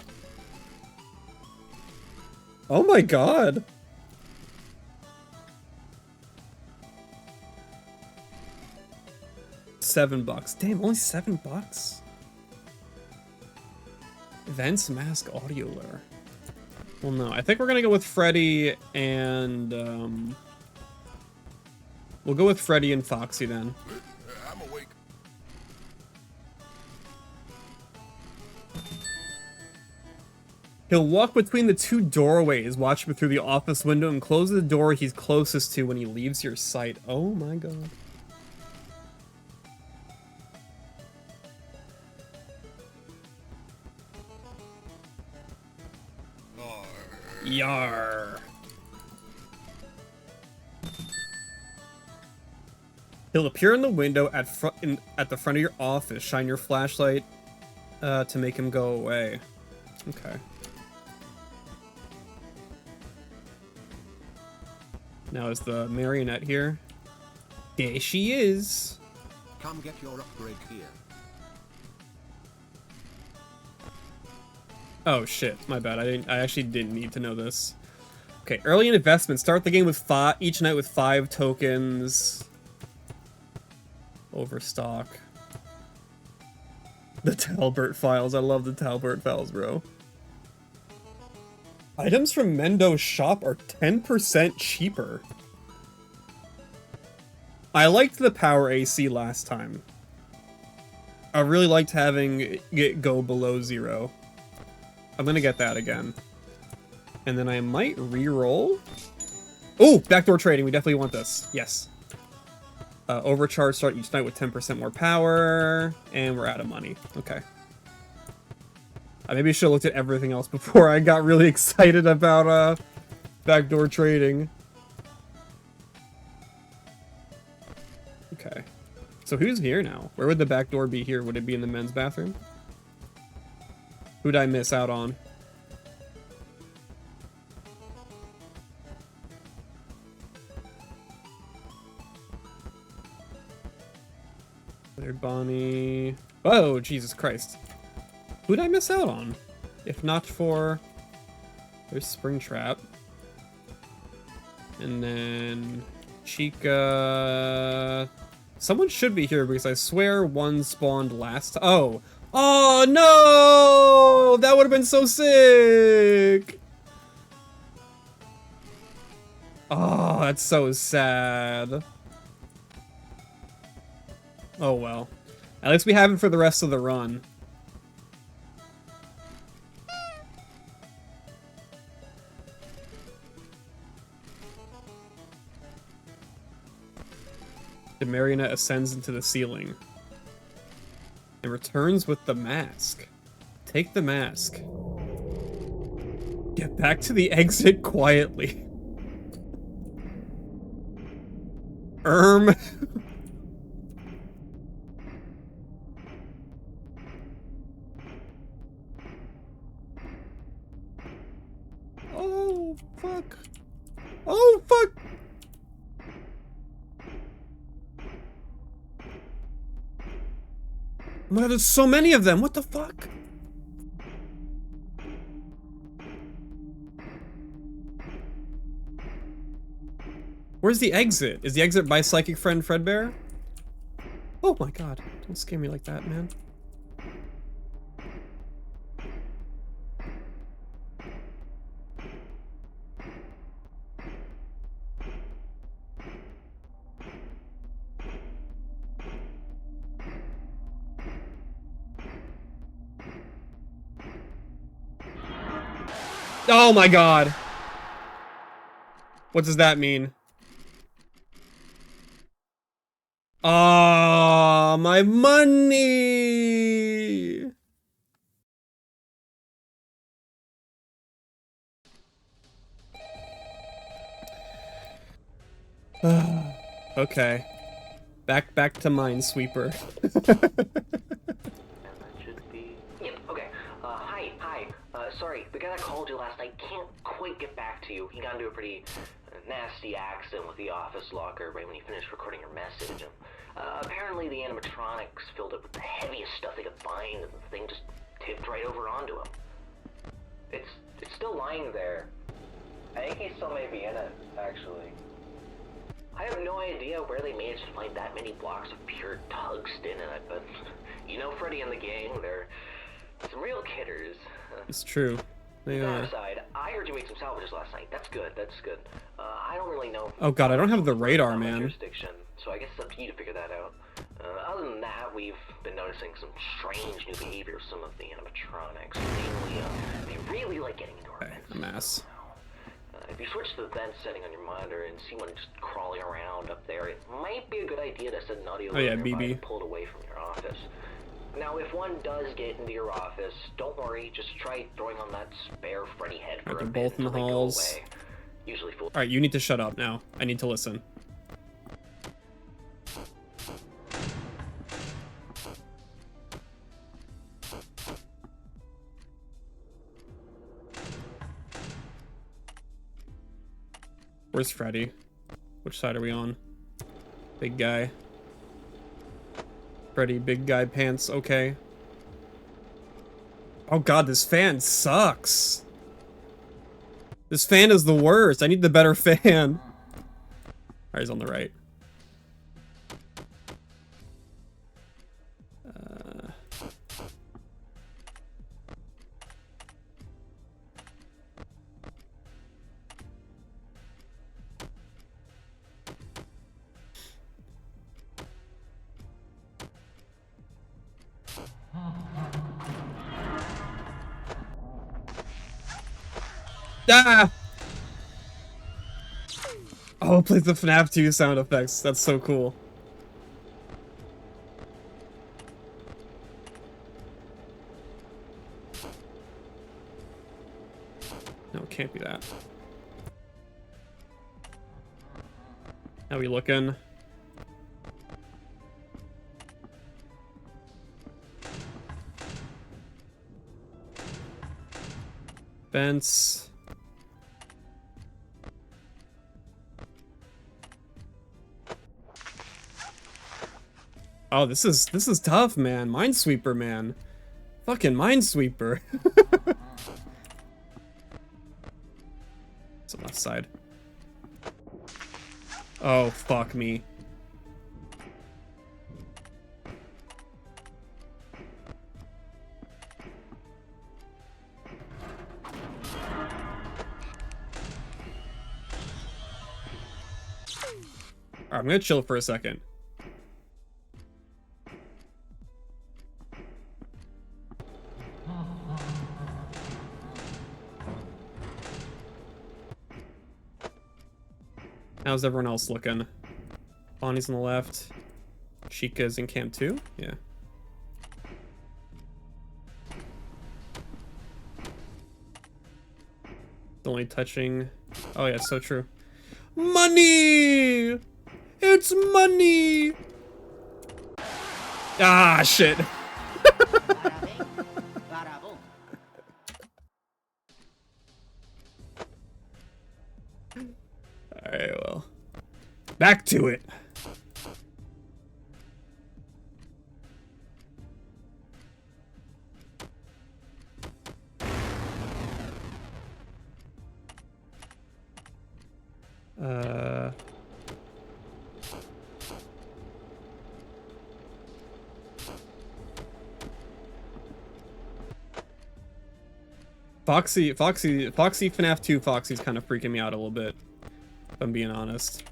Oh my god! $7. Damn, only $7? Events mask audio lure. Well, no, I think we're gonna go with Freddy and we'll go with Freddy and Foxy then. I'm awake. He'll walk between the two doorways, watch him through the office window, and close the door he's closest to when he leaves your sight. Oh my god. Yar. He'll appear in the window at the front of your office. Shine your flashlight to make him go away. Okay. Now is the marionette here? There she is. Come get your upgrade here. Oh shit, my bad. I actually didn't need to know this. Okay, early investment. Start the game with each night with 5 tokens. Overstock. The Talbert files. I love the Talbert files, bro. Items from Mendo's shop are 10% cheaper. I liked the power AC last time. I really liked having it go below 0. I'm gonna get that again. And then I might re-roll. Oh, backdoor trading. We definitely want this. Yes. Overcharge start each night with 10% more power. And we're out of money. Okay. Maybe I should have looked at everything else before I got really excited about backdoor trading. Okay. So who's here now? Where would the back door be here? Would it be in the men's bathroom? Who'd I miss out on? There, Bonnie. Oh, Jesus Christ. Who'd I miss out on? If not for... There's Springtrap. And then... Chica... Someone should be here because I swear one spawned last time. Oh! Oh no! That would have been so sick! Oh, that's so sad. Oh well. At least we have it for the rest of the run. The marionette ascends into the ceiling and returns with the mask. Take the mask. Get back to the exit quietly. Oh fuck. Oh fuck. Oh my god, there's so many of them. What the fuck? Where's the exit? Is the exit by psychic friend Fredbear? Oh my god. Don't scare me like that, man. Oh my god. What does that mean? Ah, my money. Okay. Back to Minesweeper. Yep, okay. Hi. Sorry, the guy that called you last night can't quite get back to you. He got into a pretty nasty accident with the office locker right when he finished recording your message. Apparently the animatronics filled it with the heaviest stuff they could find, and the thing just tipped right over onto him. It's still lying there. I think he still may be in it, actually. I have no idea where they managed to find that many blocks of pure tungsten in it, but you know Freddy and the gang, they're some real kidders. It's true. They are. Aside, I heard you made some salvages last night. That's good. I don't really know. Oh god, I don't have the radar, man. Jurisdiction, so I guess it's up to you to figure that out. Other than that, we've been noticing some strange new behavior of some of the animatronics. Namely, they really like getting into our vents. A mess. If you switch to the vent setting on your monitor and see one just crawling around up there, it might be a good idea to set an audio BB. and pull it away from your office. Now, if one does get into your office, don't worry, just try throwing on that spare Freddy head for a bit both in the until they go halls. away. Usually full. Alright, you need to shut up now. I need to listen. Where's Freddy? Which side are we on? Big guy. Freddy, big guy pants, okay. Oh god, this fan sucks. This fan is the worst. I need the better fan. Alright, he's on the right. Ah! Oh, it plays the FNAF 2 sound effects. That's so cool. No, it can't be that. How we looking? Vents. Oh, this is tough, man. Minesweeper, man. Fucking Minesweeper. It's the left side. Oh, fuck me. Alright, I'm gonna chill for a second. How's everyone else looking? Bonnie's on the left. Chica's in camp 2? Yeah. Only touching... Oh yeah, so true. Money! It's money! Ah, shit. Bada bing, bada boom. Alright, well. Back to it. Foxy FNAF 2 Foxy's kind of freaking me out a little bit, if I'm being honest.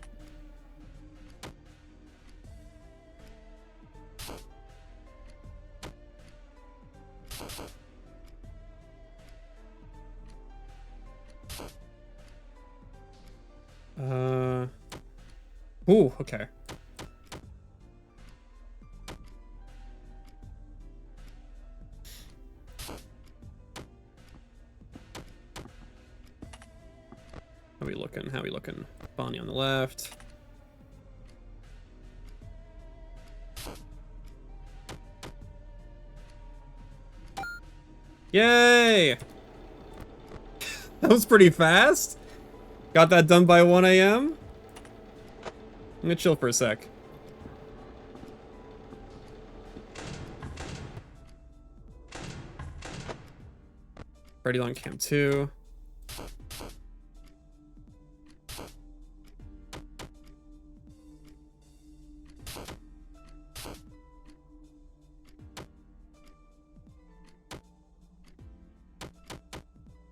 Ooh, okay. How we looking? How we looking? Bonnie on the left. Yay! That was pretty fast. Got that done by 1 a.m. I'm gonna chill for a sec. Freddy on Cam 2.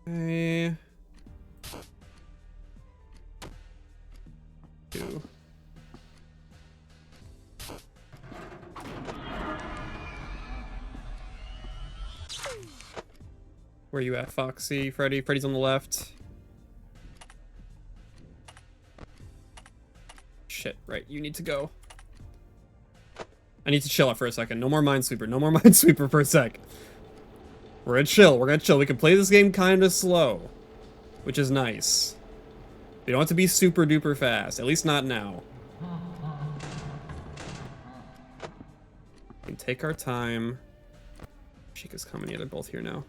Okay. 2. Where you at, Foxy? Freddy? Freddy's on the left. Shit, right. You need to go. I need to chill out for a second. No more Minesweeper. No more Minesweeper for a sec. We're gonna chill. We're gonna chill. We can play this game kind of slow, which is nice. We don't have to be super duper fast. At least not now. We can take our time. Chica's coming. Yeah, they're both here now.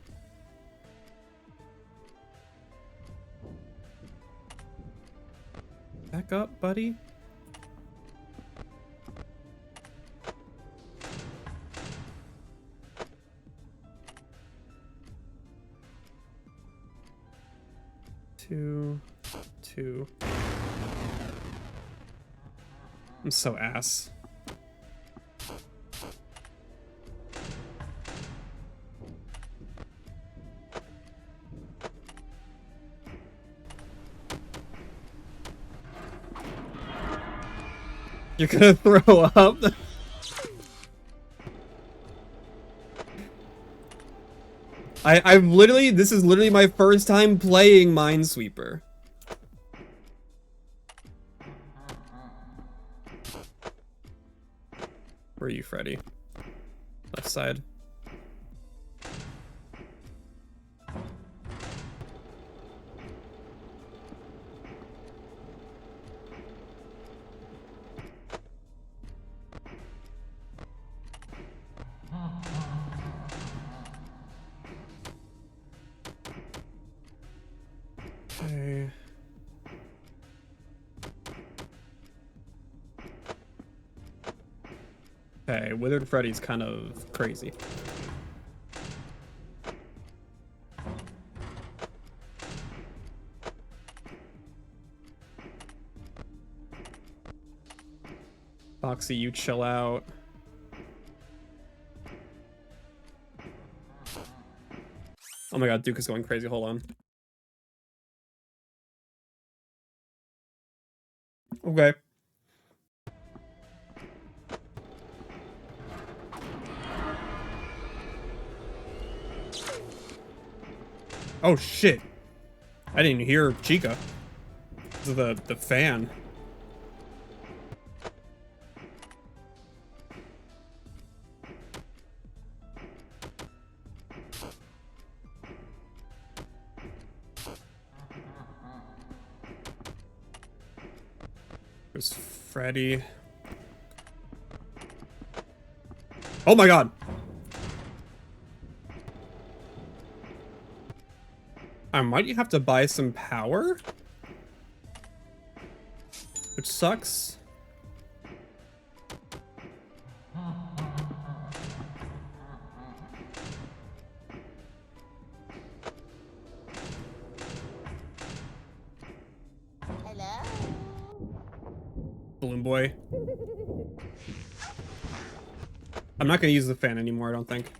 Back up, buddy. Two. I'm so ass. You're gonna throw up? I'm literally, this is literally my first time playing Minesweeper. Where are you, Freddy? Left side. Okay. Okay, Withered Freddy's kind of crazy. Foxy, you chill out. Oh my god, Duke is going crazy. Hold on. Okay. Oh shit. I didn't hear Chica. This is the fan. There's Freddy. Oh my god. I might have to buy some power, which sucks. Hello? Balloon Boy. I'm not gonna use the fan anymore, I don't think.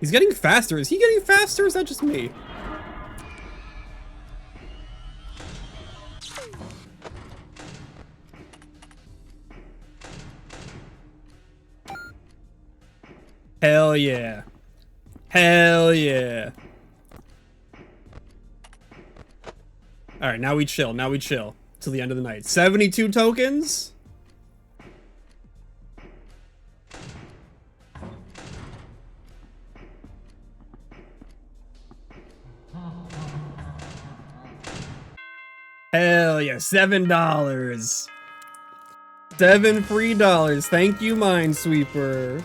He's getting faster. Is he getting faster? Or is that just me? Hell yeah. Hell yeah. Alright, now we chill. Now we chill. Till the end of the night. 72 tokens? Hell yeah, $7. 7 free dollars. Thank you, Minesweeper.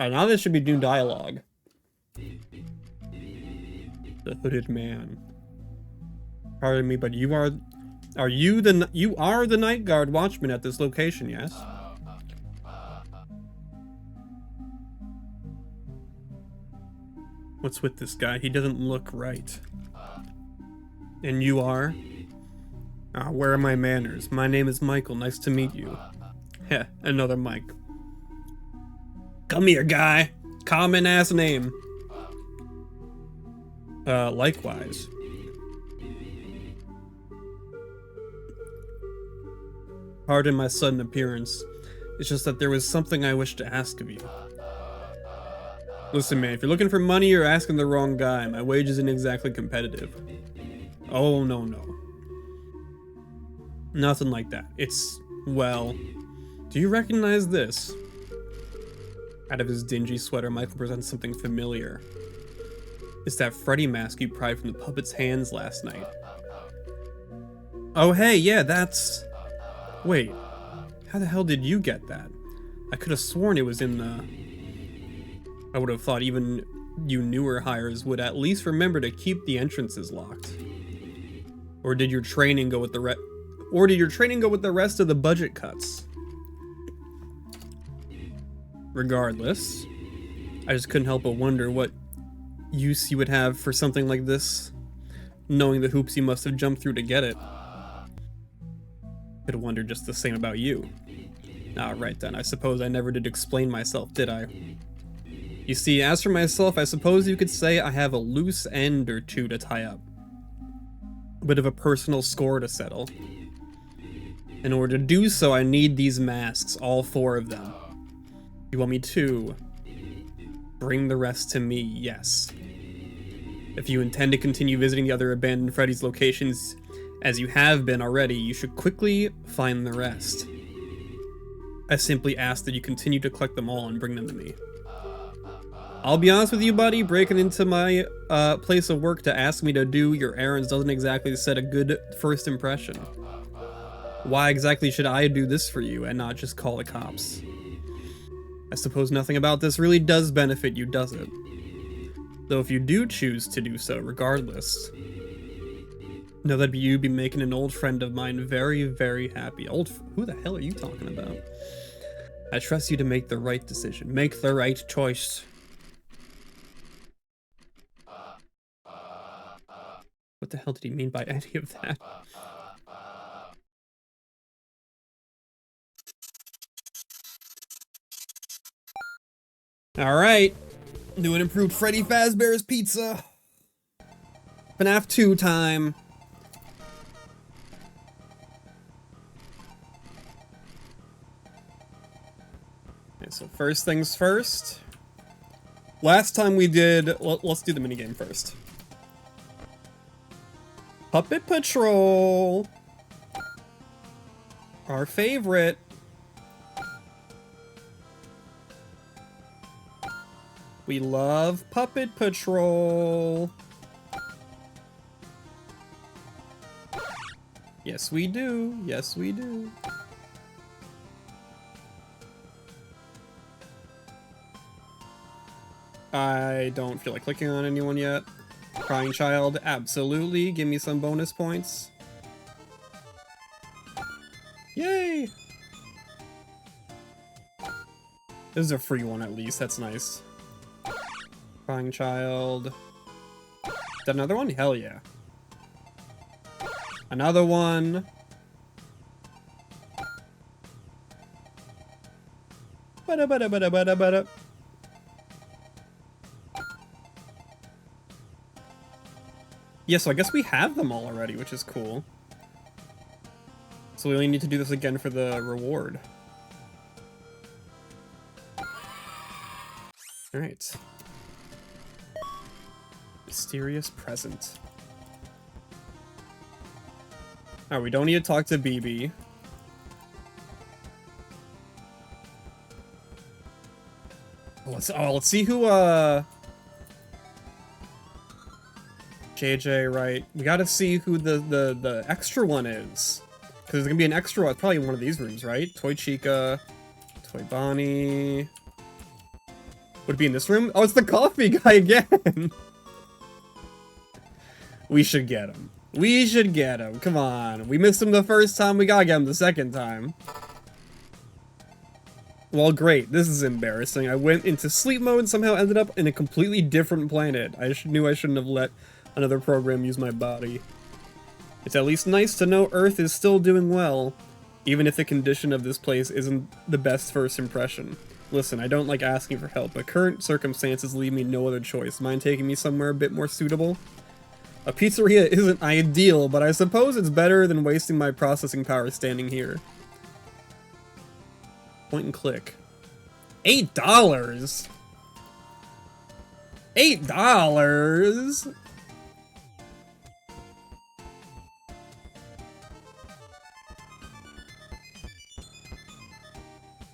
Alright, now this should be new dialogue. The hooded man. Pardon me, but you are the night guard watchman at this location, yes? What's with this guy? He doesn't look right. And you are? Ah, where are my manners? My name is Michael. Nice to meet you. Heh, another Mike. Come here, guy. Common ass name. Likewise. Pardon my sudden appearance. It's just that there was something I wish to ask of you. Listen, man, if you're looking for money, you're asking the wrong guy. My wage isn't exactly competitive. Oh, no, no. Nothing like that. It's, well, do you recognize this? Out of his dingy sweater, Michael presents something familiar. It's that Freddy mask you pried from the puppet's hands last night. Oh, hey, yeah, that's... Wait, how the hell did you get that? I could have sworn it was in the... I would have thought even you newer hires would at least remember to keep the entrances locked. Or did your training go with the rest of the budget cuts? Regardless, I just couldn't help but wonder what use you would have for something like this, knowing the hoops you must have jumped through to get it. Could have wondered just the same about you. Ah, right then, I suppose I never did explain myself, did I? You see, as for myself, I suppose you could say I have a loose end or two to tie up. A bit of a personal score to settle. In order to do so, I need these masks, all 4 of them. You want me to bring the rest to me? Yes. If you intend to continue visiting the other abandoned Freddy's locations, as you have been already, you should quickly find the rest. I simply ask that you continue to collect them all and bring them to me. I'll be honest with you, buddy, breaking into my place of work to ask me to do your errands doesn't exactly set a good first impression. Why exactly should I do this for you and not just call the cops? I suppose nothing about this really does benefit you, does it? Though if you do choose to do so, regardless, know that you'd be making an old friend of mine very, very happy. Who the hell are you talking about? I trust you to make the right decision. Make the right choice. What the hell did he mean by any of that? Alright. New and improved Freddy Fazbear's Pizza. FNAF 2 time. Okay, so first things first. Last time we did... let's do the minigame first. Puppet Patrol! Our favorite. We love Puppet Patrol. Yes, we do. Yes, we do. I don't feel like clicking on anyone yet. Crying Child, absolutely. Give me some bonus points. Yay! This is a free one at least, that's nice. Crying Child. Is that another one? Hell yeah. Another one. Bada bada bada bada bada. Yeah, so I guess we have them all already, which is cool. So we only need to do this again for the reward. Alright. Mysterious present. Alright, we don't need to talk to BB. Let's see who, JJ, right? We gotta see who the extra one is. Because there's gonna be an extra one, probably in one of these rooms, right? Toy Chica, Toy Bonnie. Would it be in this room? Oh, it's the coffee guy again! We should get him. We should get him. Come on. We missed him the first time, we gotta get him the second time. Well, great. This is embarrassing. I went into sleep mode and somehow ended up in a completely different planet. I knew I shouldn't have let another program use my body. It's at least nice to know Earth is still doing well, even if the condition of this place isn't the best first impression. Listen, I don't like asking for help, but current circumstances leave me no other choice. Mind taking me somewhere a bit more suitable? A pizzeria isn't ideal, but I suppose it's better than wasting my processing power standing here. Point and click. $8? $8?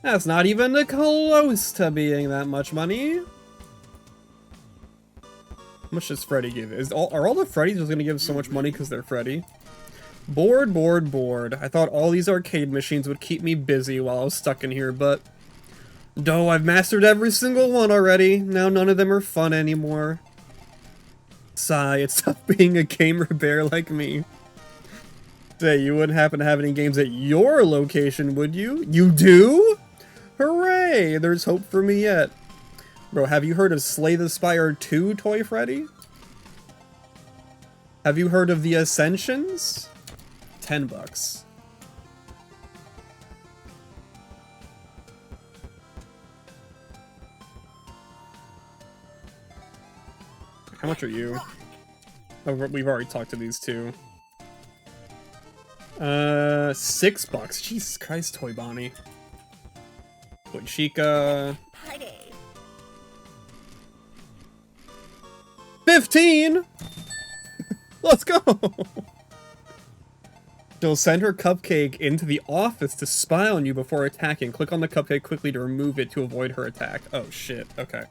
That's not even close to being that much money. How much does Freddy give? Are all the Freddys just gonna give so much money because they're Freddy? Bored, bored, bored. I thought all these arcade machines would keep me busy while I was stuck in here, but... Though I've mastered every single one already, now none of them are fun anymore. Sigh, it's tough being a gamer bear like me. Say, you wouldn't happen to have any games at your location, would you? You do? Hooray! There's hope for me yet. Bro, have you heard of Slay the Spire 2, Toy Freddy? Have you heard of the Ascensions? $10. How much are you? Oh, we've already talked to these two. $6. Jesus Christ, Toy Bonnie. Toy Chica. 15! Let's go! She'll send her cupcake into the office to spy on you before attacking. Click on the cupcake quickly to remove it to avoid her attack. Oh shit, okay.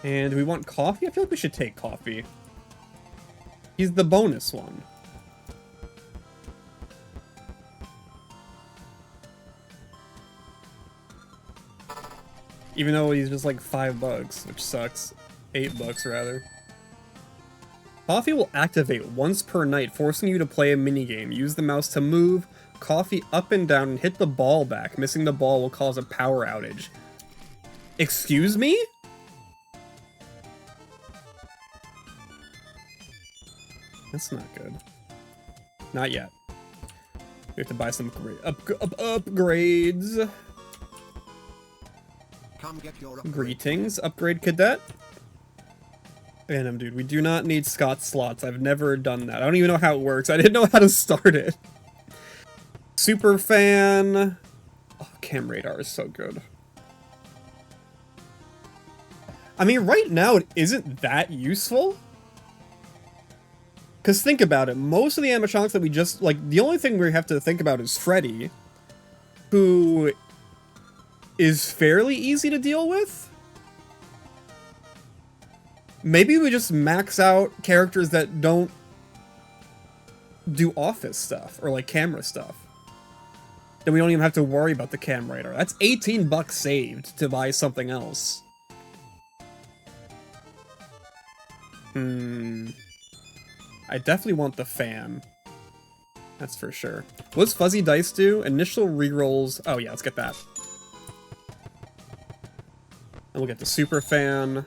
And do we want coffee? I feel like we should take coffee. He's the bonus one. Even though he's just like $5, which sucks. $8 rather. Coffee will activate once per night, forcing you to play a minigame. Use the mouse to move coffee up and down and hit the ball back. Missing the ball will cause a power outage. Excuse me? That's not good. Not yet. We have to buy some upgrades. Come get your upgrade. Greetings, upgrade cadet. Phantom, dude, we do not need Scott slots. I've never done that. I don't even know how it works. I didn't know how to start it. Super fan. Oh, cam radar is so good. I mean, right now it isn't that useful. Because think about it, most of the animatronics that we just, like, the only thing we have to think about is Freddy, who is fairly easy to deal with. Maybe we just max out characters that don't do office stuff, or like camera stuff. Then we don't even have to worry about the cam radar. That's $18 saved to buy something else. I definitely want the fan. That's for sure. What's Fuzzy Dice do? Initial rerolls. Oh yeah, let's get that. And we'll get the super fan.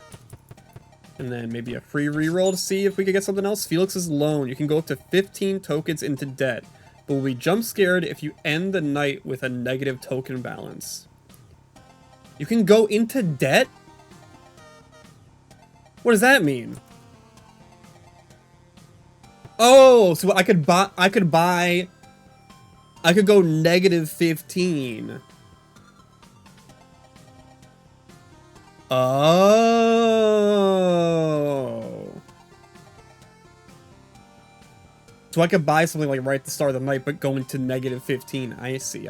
And then maybe a free reroll to see if we could get something else. Felix's loan. You can go up to 15 tokens into debt, but will be jump scared if you end the night with a negative token balance. You can go into debt? What does that mean? Oh, so I could go negative 15. Oh. So I could buy something like right at the start of the night, but go into negative 15. I see.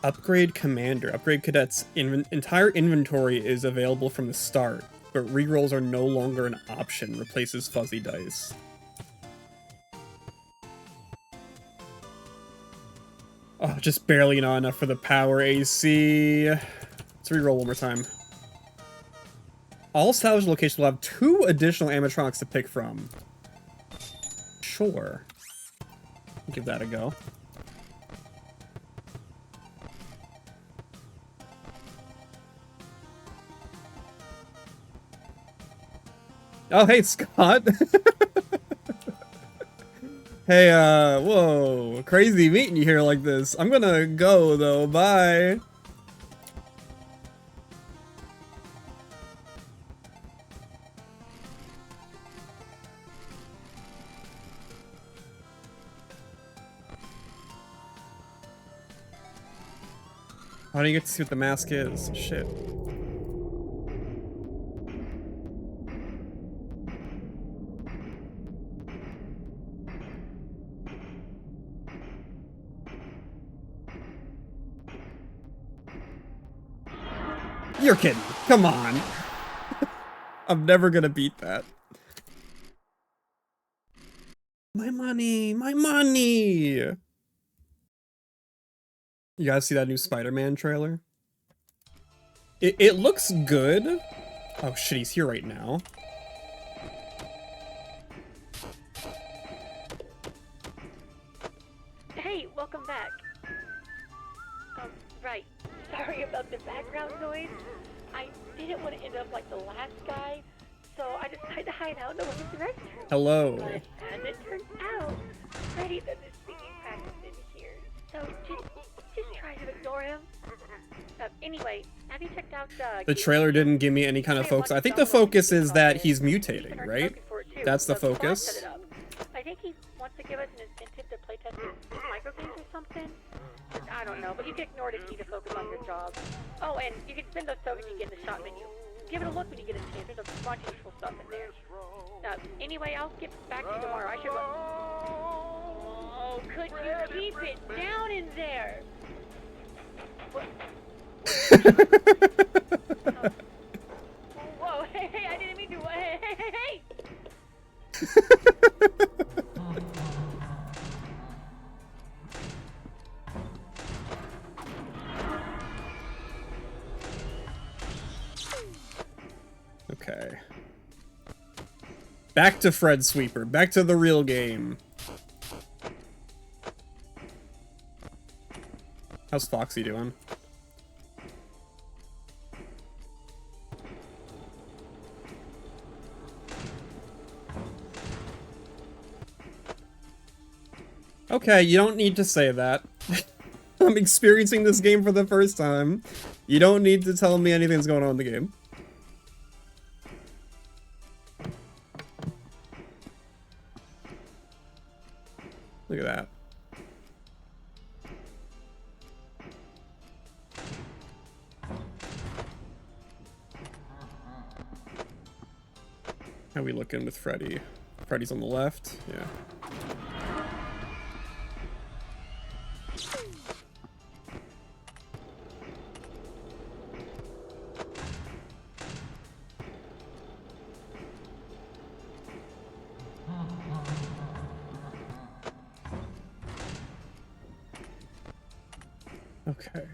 Upgrade Commander. Upgrade Cadet's entire inventory is available from the start, but rerolls are no longer an option. Replaces fuzzy dice. Oh, just barely not enough for the power AC. Let's reroll one more time. All salvage locations will have 2 additional animatronics to pick from. Sure. Give that a go. Oh, hey, Scott. Hey, whoa. Crazy meeting you here like this. I'm gonna go, though. Bye. How do you get to see what the mask is? Shit. You're kidding. Come on. I'm never gonna beat that. My money! My money! You guys see that new Spider-Man trailer? It looks good. Oh shit, he's here right now. Hey, welcome back. Right. Sorry about the background noise. I didn't want to end up like the last guy, so I decided to hide out in the women's restroom. Hello. But as it turns out, Freddy does his speaking practice in here, so just try to ignore him. Anyway, have you checked out the trailer didn't give me any kind of focus. I think the focus is that he's mutating, right? That's the focus. I think he wants to give us an incentive to playtest his microgames or something. I don't know, but you can ignore it if you need to focus on your job. Oh, and you can spend those tokens you get in the shop menu. Give it a look when you get a chance. There's a bunch of useful stuff in there. Anyway, I'll get back to you tomorrow. I should go. Oh, could you keep it down in there? What? Whoa, hey, I didn't mean to. Hey. Okay. Back to Fred Sweeper. Back to the real game. How's Foxy doing? Okay, you don't need to say that. I'm experiencing this game for the first time. You don't need to tell me anything's going on in the game. Look at that. How we looking with Freddy? Freddy's on the left. Yeah. Okay.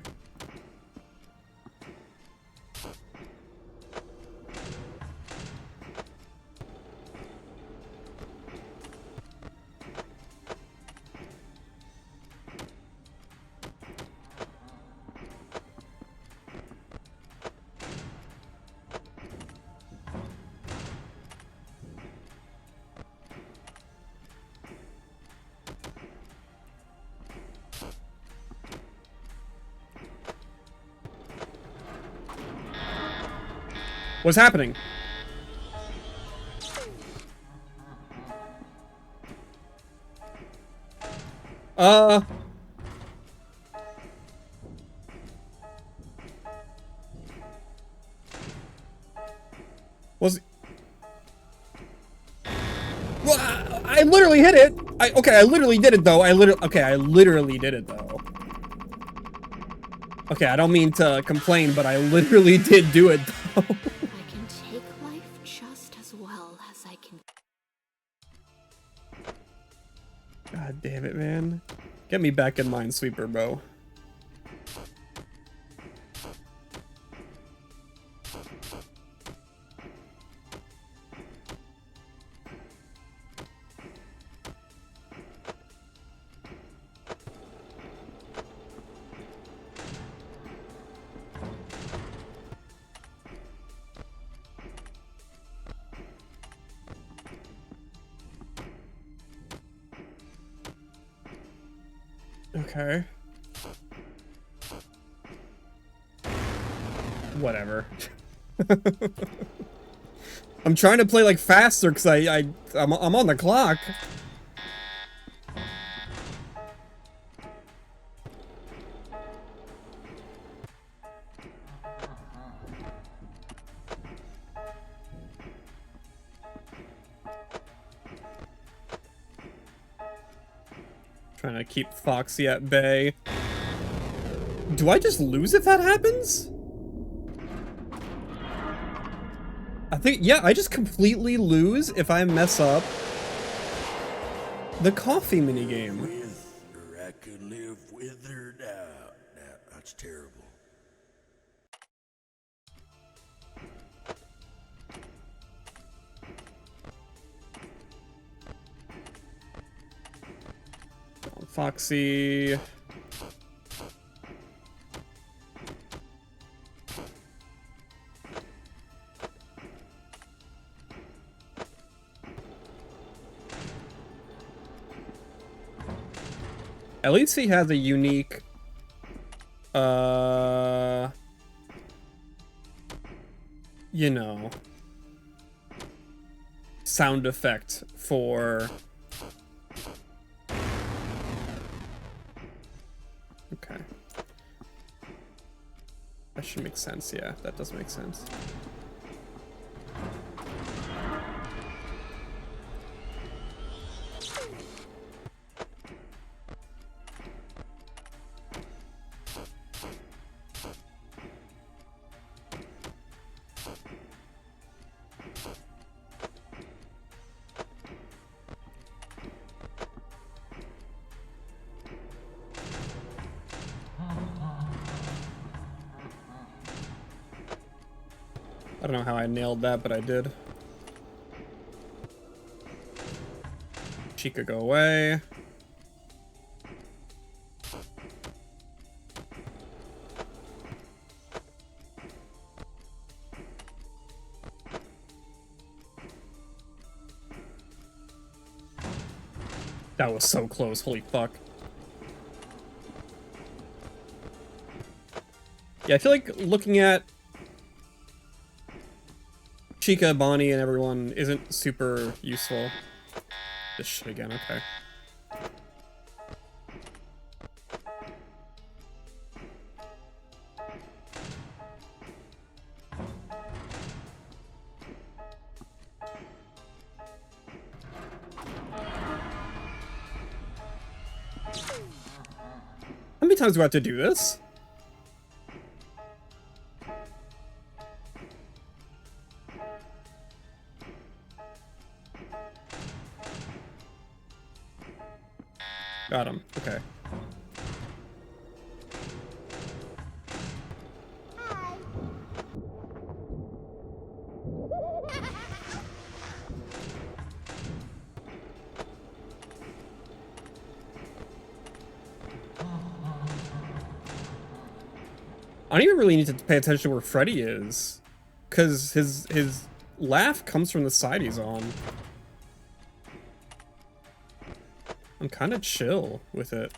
What's happening? Was... I literally hit it! Okay, I literally did it, though. I literally did it, though. Okay, I don't mean to complain, but I literally did do it, though. I can take life just as well as I can. God damn it, man. Get me back in Minesweeper, bro. Okay. Whatever. I'm trying to play like faster because I'm on the clock. Trying to keep Foxy at bay. Do I just lose if that happens? I think, yeah, I just completely lose if I mess up the coffee minigame. With her, I could live with her now. That's terrible. Foxy. At least he has a unique, you know, sound effect for... Okay. That should make sense, yeah, that does make sense. I don't know how I nailed that, but I did. Chica, go away. That was so close, holy fuck. Yeah, I feel like looking at Chica, Bonnie, and everyone isn't super useful. This shit again, okay. How many times do I have to do this? Got him. Okay. I don't even really need to pay attention to where Freddy is, because his laugh comes from the side he's on. I'm kind of chill with it.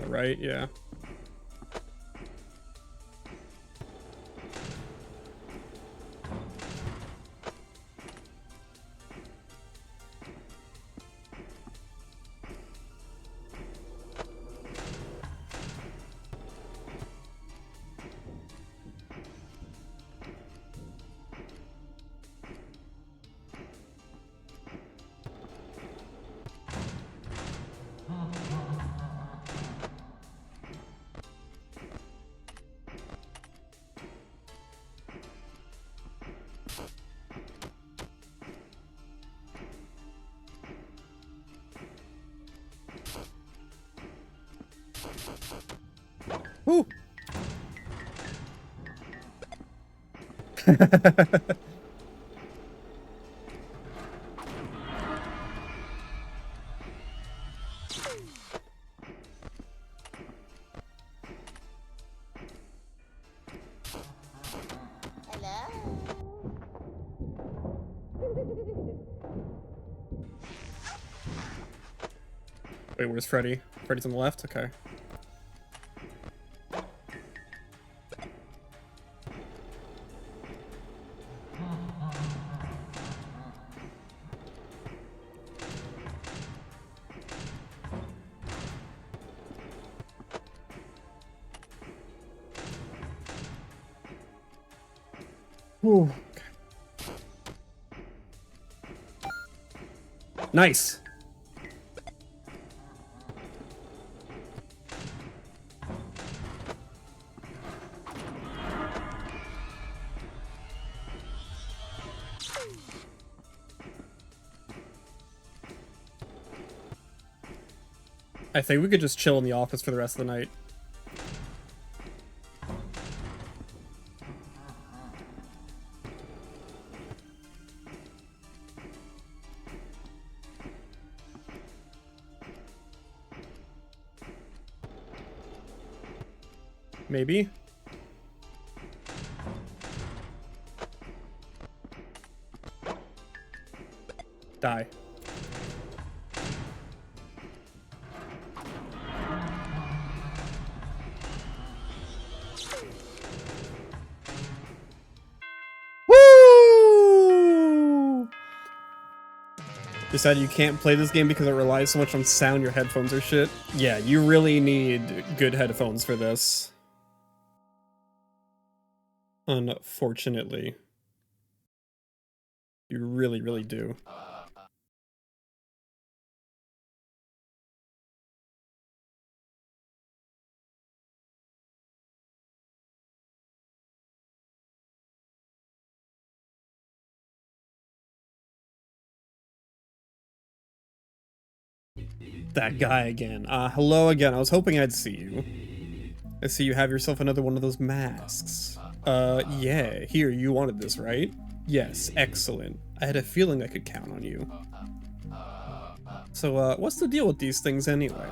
the right, yeah. Woo! Wait, where's Freddy? Freddy's on the left? Okay. Ooh. Nice. I think we could just chill in the office for the rest of the night. Maybe. Die. Woo! Decided you can't play this game because it relies so much on sound, your headphones are shit. Yeah, you really need good headphones for this. Unfortunately. You really, really do. That guy again. Hello again. I was hoping I'd see you. I see you have yourself another one of those masks. Yeah. Here, you wanted this, right? Yes, excellent. I had a feeling I could count on you. So, what's the deal with these things anyway?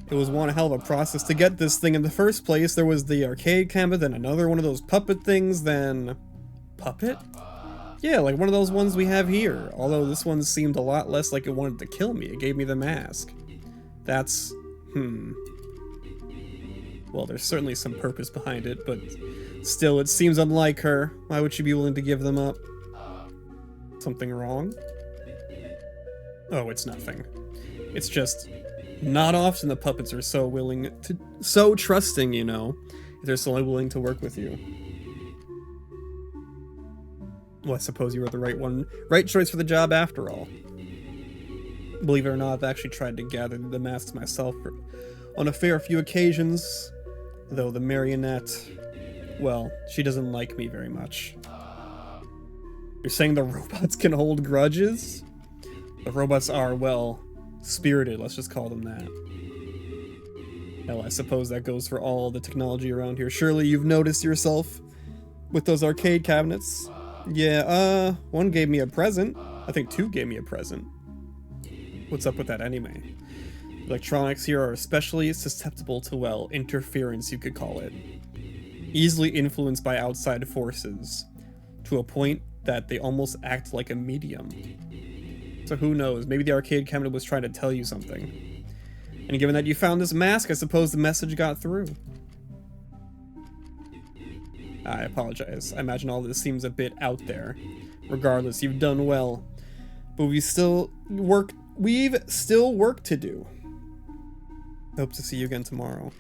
It was one hell of a process to get this thing in the first place. There was the arcade camera, then another one of those puppet things, then... Puppet? Yeah, like one of those ones we have here. Although this one seemed a lot less like it wanted to kill me. It gave me the mask. That's... Well, there's certainly some purpose behind it, but still, it seems unlike her. Why would she be willing to give them up? Something wrong? Oh, it's nothing. It's just not often the puppets are so willing to... so trusting, you know, if they're so willing to work with you. Well, I suppose you were the right choice for the job after all. Believe it or not, I've actually tried to gather the masks myself on a fair few occasions, though the marionette, well, she doesn't like me very much. You're saying the robots can hold grudges? The robots are, well, spirited, let's just call them that. Hell, I suppose that goes for all the technology around here. Surely you've noticed yourself with those arcade cabinets? Yeah, one gave me a present. I think two gave me a present. What's up with that anyway? Electronics here are especially susceptible to, well, interference, you could call it. Easily influenced by outside forces, to a point that they almost act like a medium. So who knows, maybe the arcade cabinet was trying to tell you something. And given that you found this mask, I suppose the message got through. I apologize. I imagine all this seems a bit out there. Regardless, you've done well. But we've still work to do. Hope to see you again tomorrow.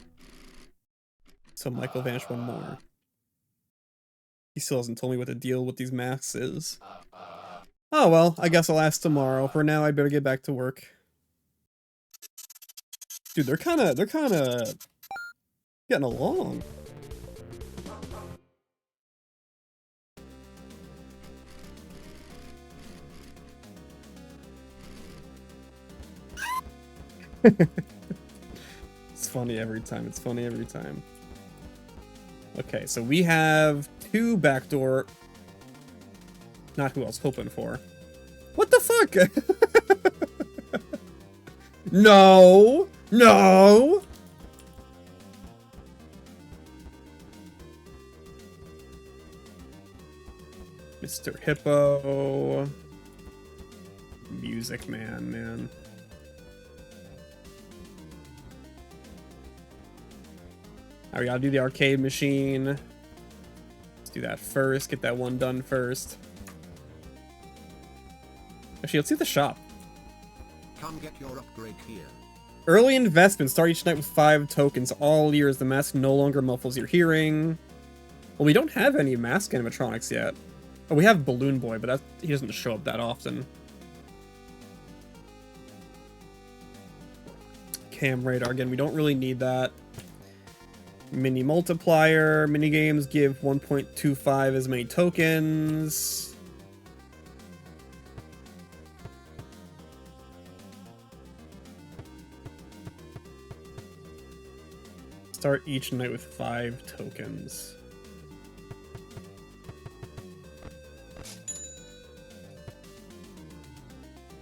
So Michael vanished one more. He still hasn't told me what the deal with these masks is. Oh well, I guess I'll ask tomorrow. For now, I better get back to work. Dude, they're kinda getting along. It's funny every time. It's funny every time. Okay, so we have 2 backdoor. Not who I was hoping for. What the fuck? No! No! Mr. Hippo. Music man. Alright, we gotta do the arcade machine. Let's do that first. Get that one done first. Actually, let's do the shop. Come get your upgrade here. Early investment. Start each night with 5 tokens. All ears. The mask no longer muffles your hearing. Well, we don't have any mask animatronics yet. Oh, we have Balloon Boy, but he doesn't show up that often. Cam radar. Again, we don't really need that. Mini multiplier. Mini games give 1.25 as many tokens. Start each night with 5 tokens.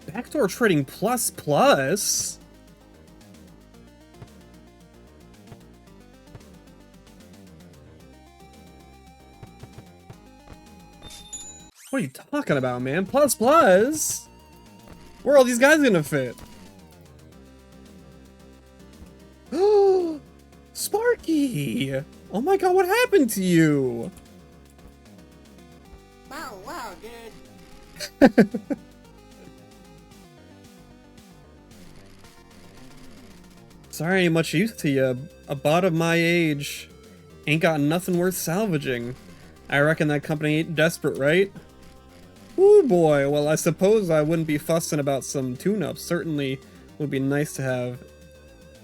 Backdoor trading plus. What are you talking about, man? Plus. Where are all these guys gonna fit? Sparky! Oh my god, what happened to you? Wow, dude. Sorry I ain't much use to you. A bot of my age ain't got nothing worth salvaging. I reckon that company ain't desperate, right? Ooh boy, well I suppose I wouldn't be fussing about some tune-ups. Certainly would be nice to have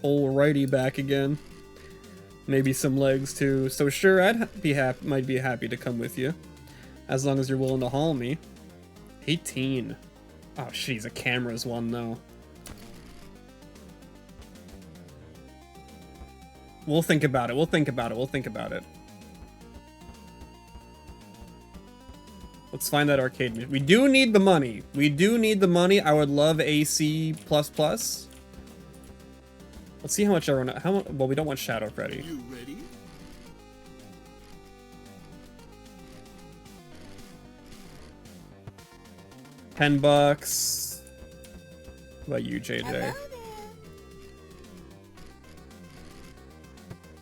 old righty back again. Maybe some legs too. So sure, might be happy to come with you. As long as you're willing to haul me. 18. Oh shit, he's a cameras one though. We'll think about it. Let's find that arcade. We do need the money. I would love AC++. Let's see how much everyone. Well, we don't want Shadow Freddy. You ready? $10. What about you, JJ?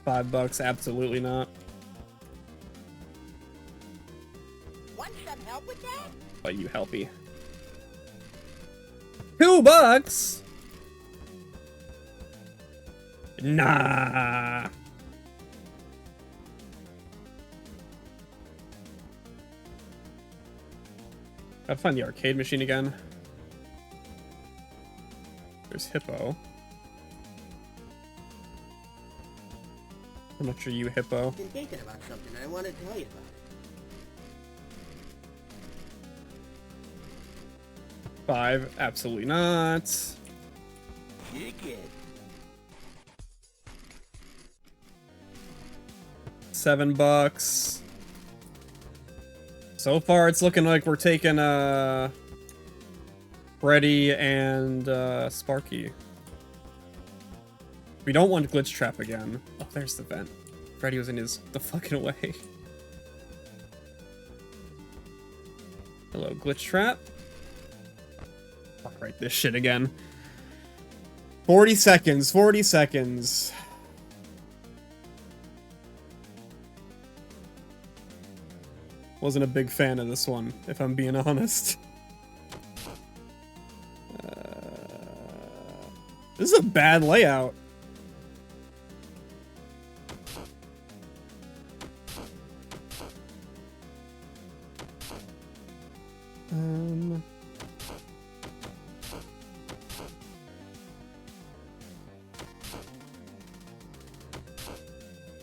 $5? Absolutely not. Want some help with that? What about you, Helpy? $2? Nah. Gotta find the arcade machine again. There's Hippo. How much are you, Hippo? I've been thinking about something I want to tell you about. $5? Absolutely not. Kick it. $7. So far, it's looking like we're taking Freddy and Sparky. We don't want Glitch Trap again. Oh, there's the vent. Freddy was in the fucking way. Hello, Glitch Trap. Fuck right this shit again. 40 seconds, 40 seconds. Wasn't a big fan of this one, if I'm being honest. This is a bad layout.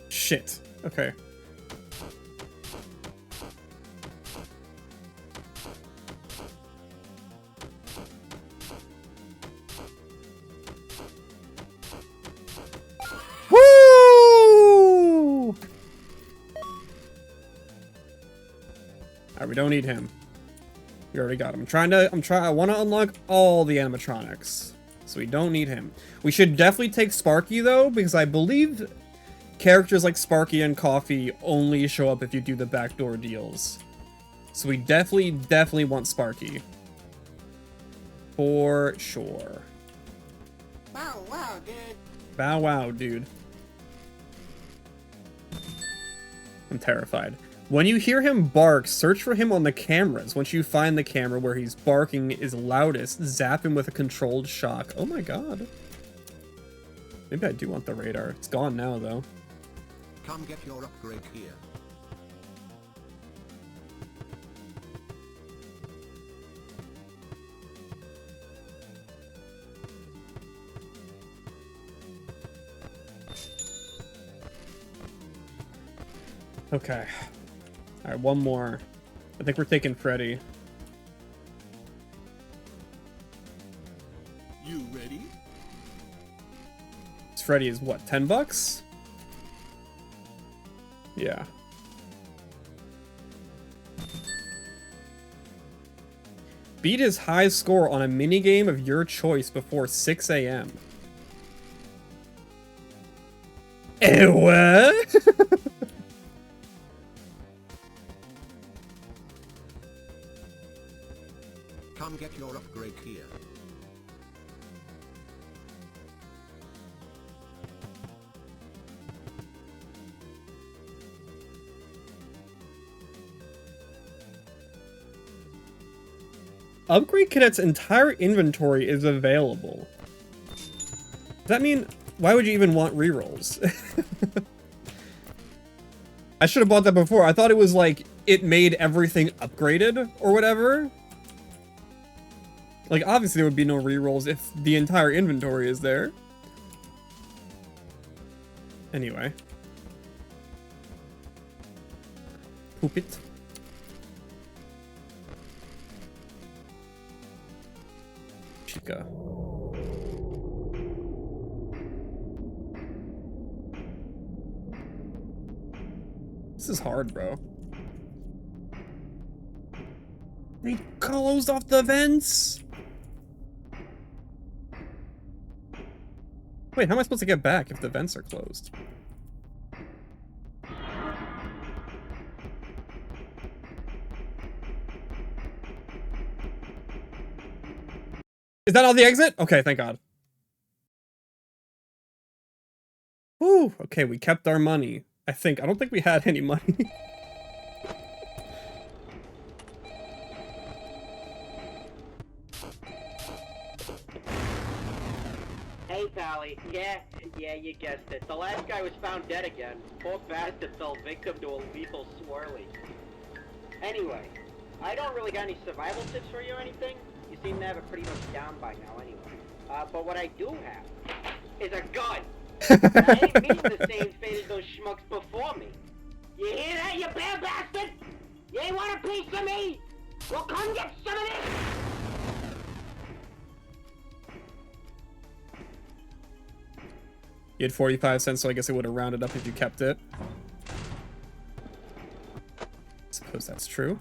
Shit. Okay. Woo! Alright, we don't need him. We already got him. I want to unlock all the animatronics. So we don't need him. We should definitely take Sparky though, because I believe characters like Sparky and Coffee only show up if you do the backdoor deals. So we definitely want Sparky. For sure. Bow wow, dude. Bow wow, dude. I'm terrified. When you hear him bark, search for him on the cameras. Once you find the camera where he's barking is loudest, zap him with a controlled shock. Oh my god. Maybe I do want the radar. It's gone now, though. Come get your upgrade here. Okay. Alright, one more. I think we're taking Freddy. You ready? This Freddy is what, 10 bucks? Yeah. Beat his high score on a minigame of your choice before 6 a.m. What? Come get your upgrade here. Upgrade Cadet's entire inventory is available. Does that mean, why would you even want rerolls? I should have bought that before. I thought it was like, it made everything upgraded or whatever. Like, obviously there would be no rerolls if the entire inventory is there. Anyway. Poop it. Chica. This is hard, bro. They closed off the vents? Wait, how am I supposed to get back if the vents are closed? Is that all the exit? Okay, thank God. Whew, okay, we kept our money. I think. I don't think we had any money. Hey, Pally. Yeah, you guessed it. The last guy was found dead again. Poor bastard fell victim to a lethal swirly. Anyway, I don't really got any survival tips for you or anything. You seem to have it pretty much down by now anyway. But what I do have is a gun. I ain't meeting the same fate as those schmucks before me. You hear that, you bad bastard? You ain't want a piece of me? Well, come get some of this! You had 45 cents, so I guess it would have rounded up if you kept it. Suppose that's true.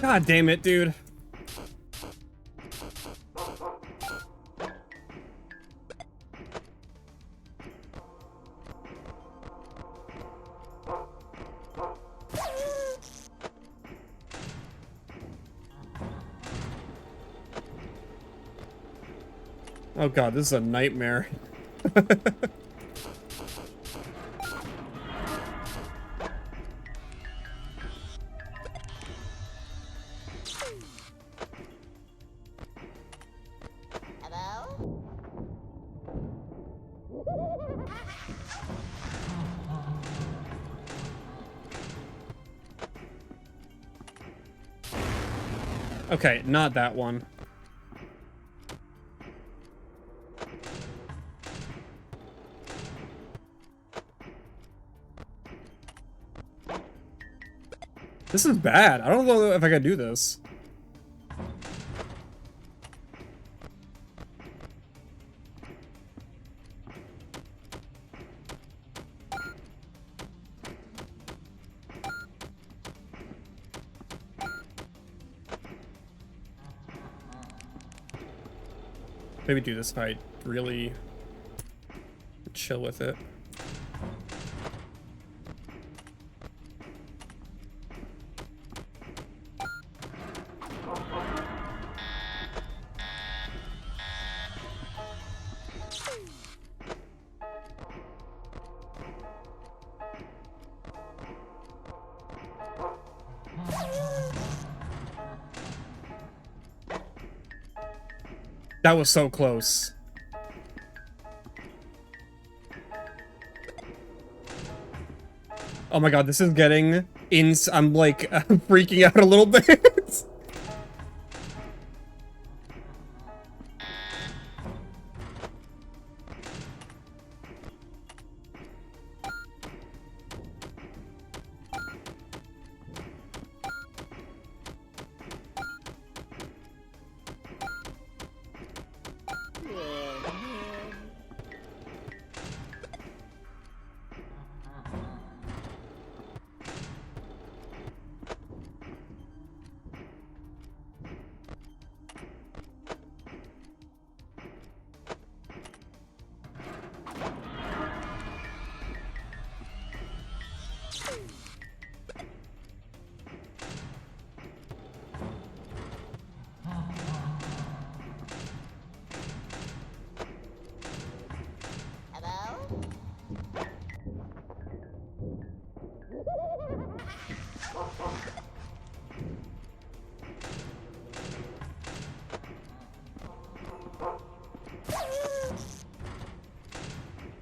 God damn it, dude. Oh god, this is a nightmare. Okay, not that one. This is bad. I don't know if I can do this. Maybe do this if I really chill with it. That was so close. Oh my god, this is getting I'm like freaking out a little bit.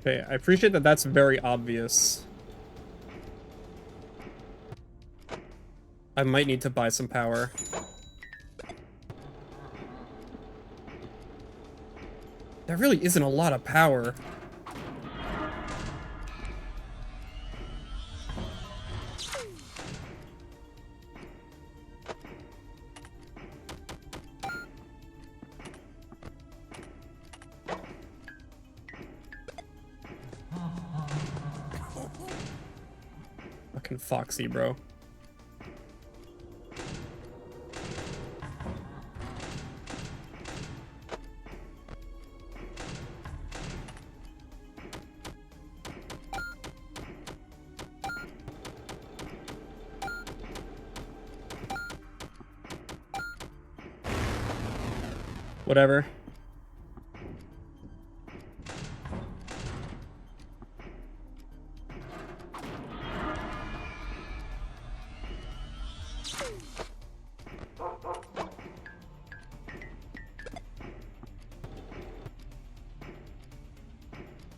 Okay, I appreciate that that's very obvious. I might need to buy some power. There really isn't a lot of power. Fucking Foxy, bro. Whatever.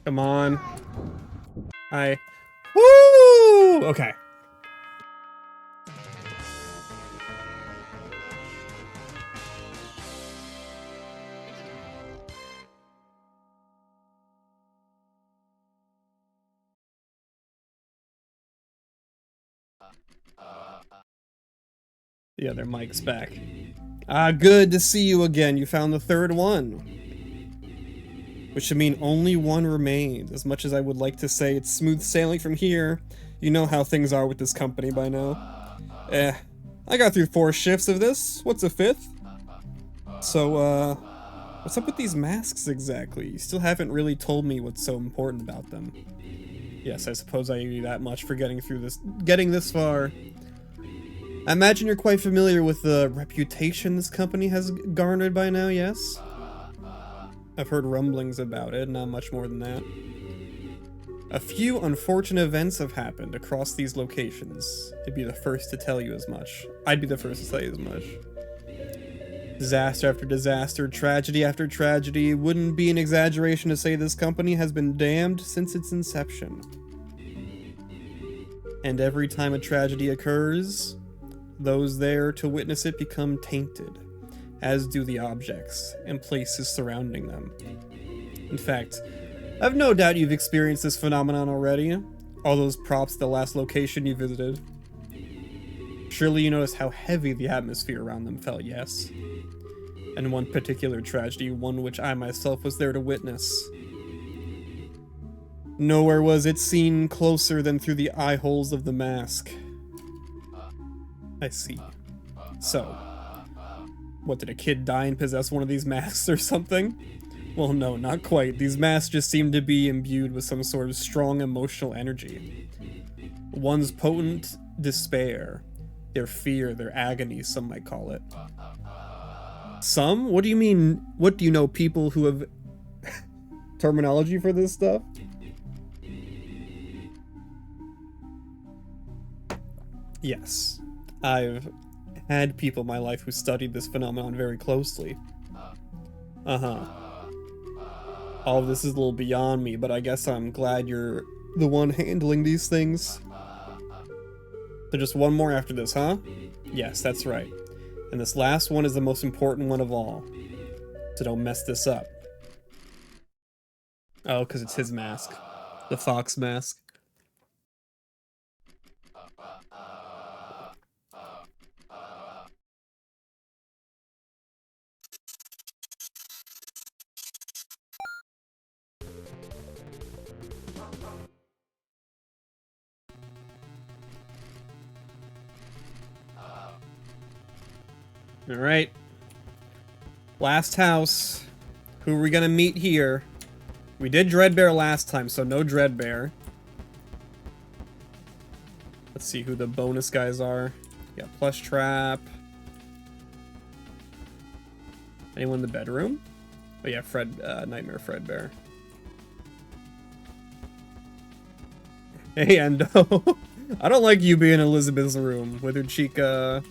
Come on. Hi. Woo! Okay. The other mic's back. Ah, good to see you again. You found the third one. Which should mean only one remains. As much as I would like to say it's smooth sailing from here, you know how things are with this company by now. I got through 4 shifts of this. What's a 5th? So, what's up with these masks exactly? You still haven't really told me what's so important about them. Yes, I suppose I owe you that much for getting this far. I imagine you're quite familiar with the reputation this company has garnered by now, yes? I've heard rumblings about it, not much more than that. A few unfortunate events have happened across these locations. I'd be the first to tell you as much. Disaster after disaster, tragedy after tragedy. Wouldn't be an exaggeration to say this company has been damned since its inception. And every time a tragedy occurs, those there to witness it become tainted, as do the objects and places surrounding them. In fact, I've no doubt you've experienced this phenomenon already. All those props at the last location you visited. Surely you noticed how heavy the atmosphere around them felt, yes? And one particular tragedy, one which I myself was there to witness. Nowhere was it seen closer than through the eye holes of the mask. I see. So, what, did a kid die and possess one of these masks or something? Well, no, not quite. These masks just seem to be imbued with some sort of strong emotional energy. One's potent despair, their fear, their agony, some might call it. Some? What do you mean? What do you know, people who have terminology for this stuff? Yes. I've had people in my life who studied this phenomenon very closely. Uh-huh. All of this is a little beyond me, but I guess I'm glad you're the one handling these things. So just one more after this, huh? Yes, that's right. And this last one is the most important one of all. So don't mess this up. Oh, because it's his mask. The fox mask. Alright. Last house. Who are we gonna meet here? We did Dreadbear last time, so no Dreadbear. Let's see who the bonus guys are. Yeah, Plush Trap. Anyone in the bedroom? Oh yeah, Nightmare Fredbear. Hey, Endo. I don't like you being in Elizabeth's room with her chica.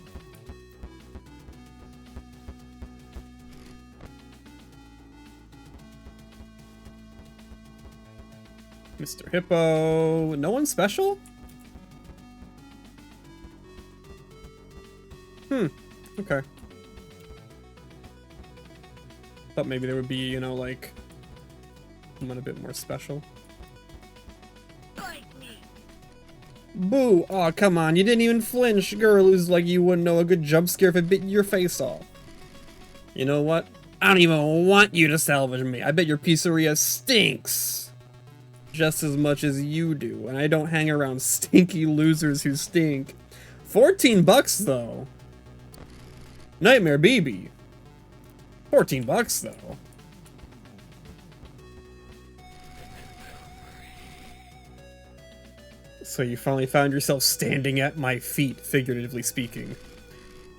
Mr. Hippo. No one special? Okay. Thought maybe there would be, you know, like, someone a bit more special. Boo! Aw, oh, come on, you didn't even flinch. Girl, it was like you wouldn't know a good jump scare if it bit your face off. You know what? I don't even want you to salvage me. I bet your pizzeria stinks. Just as much as you do, and I don't hang around stinky losers who stink. 14 bucks, though. Nightmare BB. 14 bucks, though. So you finally found yourself standing at my feet, figuratively speaking.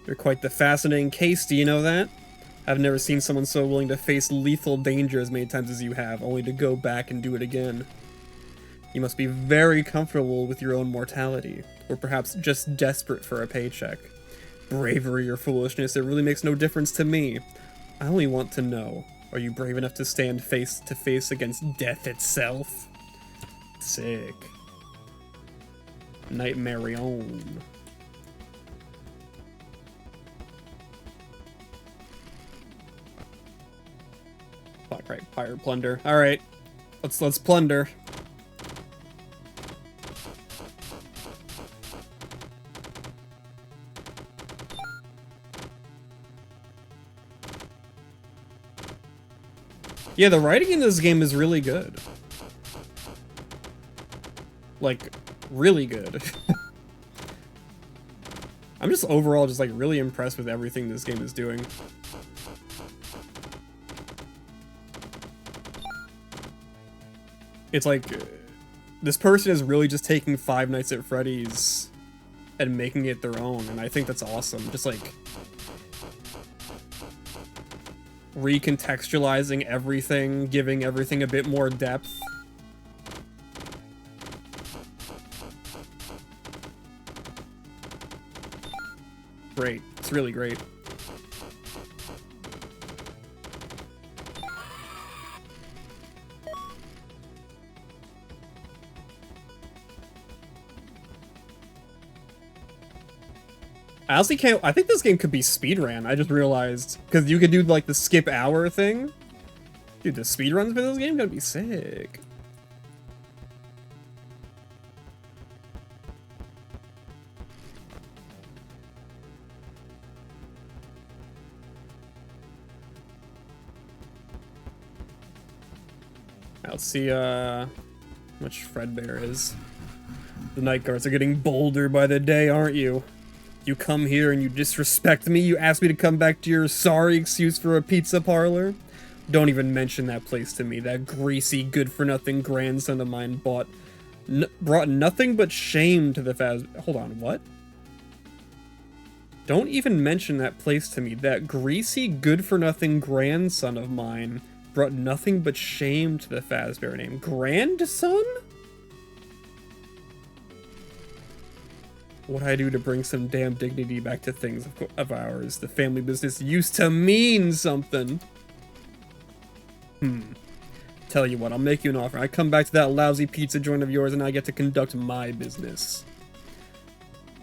You're quite the fascinating case, do you know that? I've never seen someone so willing to face lethal danger as many times as you have, only to go back and do it again. You must be very comfortable with your own mortality, or perhaps just desperate for a paycheck. Bravery or foolishness, it really makes no difference to me. I only want to know, are you brave enough to stand face to face against death itself? Sick. Nightmarion. Fuck right, pirate plunder. Alright. Let's plunder. Yeah, the writing in this game is really good. Like, really good. I'm just overall just like really impressed with everything this game is doing. It's like this person is really just taking Five Nights at Freddy's and making it their own, and I think that's awesome. Just like recontextualizing everything, giving everything a bit more depth. Great. It's really great. I honestly can't. I think this game could be speedrun. I just realized because you could do like the skip hour thing. Dude, the speedruns for this game gotta be sick. Let's see how much Fredbear is. The night guards are getting bolder by the day, aren't you? You come here and you disrespect me. You ask me to come back to your sorry excuse for a pizza parlor. Don't even mention that place to me. That greasy, good-for-nothing grandson of mine brought nothing but shame to the Hold on, what? Don't even mention that place to me. That greasy, good-for-nothing grandson of mine brought nothing but shame to the Fazbear name. Grandson? What'd I do to bring some damn dignity back to things of ours? The family business used to mean something. Tell you what, I'll make you an offer. I come back to that lousy pizza joint of yours and I get to conduct my business.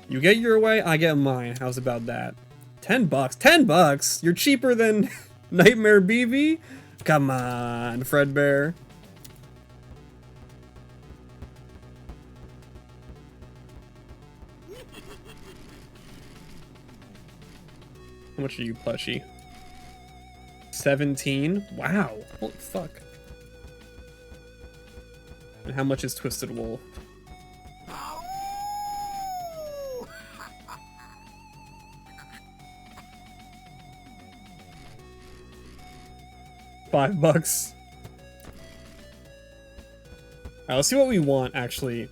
You get your way, I get mine. How's about that? $10? $10? You're cheaper than Nightmare BB? Come on, Fredbear. How much are you, plushie? 17? Wow. Holy fuck. And how much is Twisted Wool? $5. Alright, let's see what we want, actually.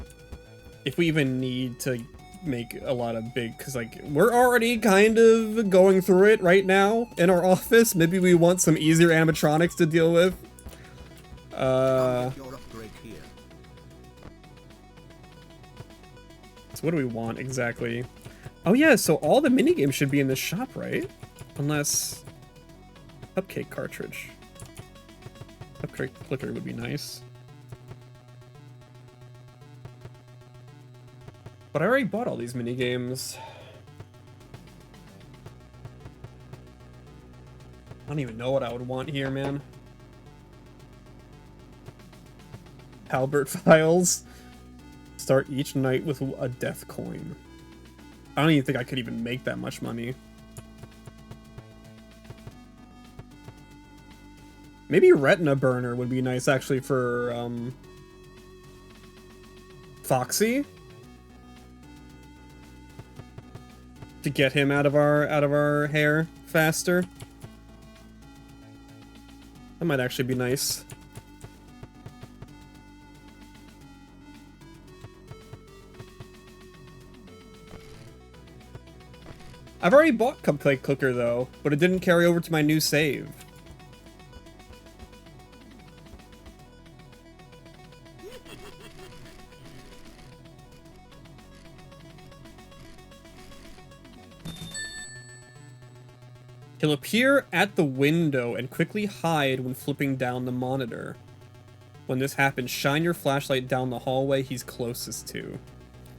If we even need to make a lot of big, because like we're already kind of going through it right now in our office. Maybe we want some easier animatronics to deal with. So what do we want exactly? Oh yeah, so all the minigames should be in the shop, right? Unless Cupcake cartridge. Cupcake clicker would be nice. But I already bought all these minigames. I don't even know what I would want here, man. Halbert files. Start each night with a death coin. I don't even think I could even make that much money. Maybe Retina Burner would be nice actually for Foxy. To get him out of our hair faster. That might actually be nice. I've already bought Cupcake Clicker though, but it didn't carry over to my new save. He'll appear at the window and quickly hide when flipping down the monitor. When this happens, shine your flashlight down the hallway he's closest to.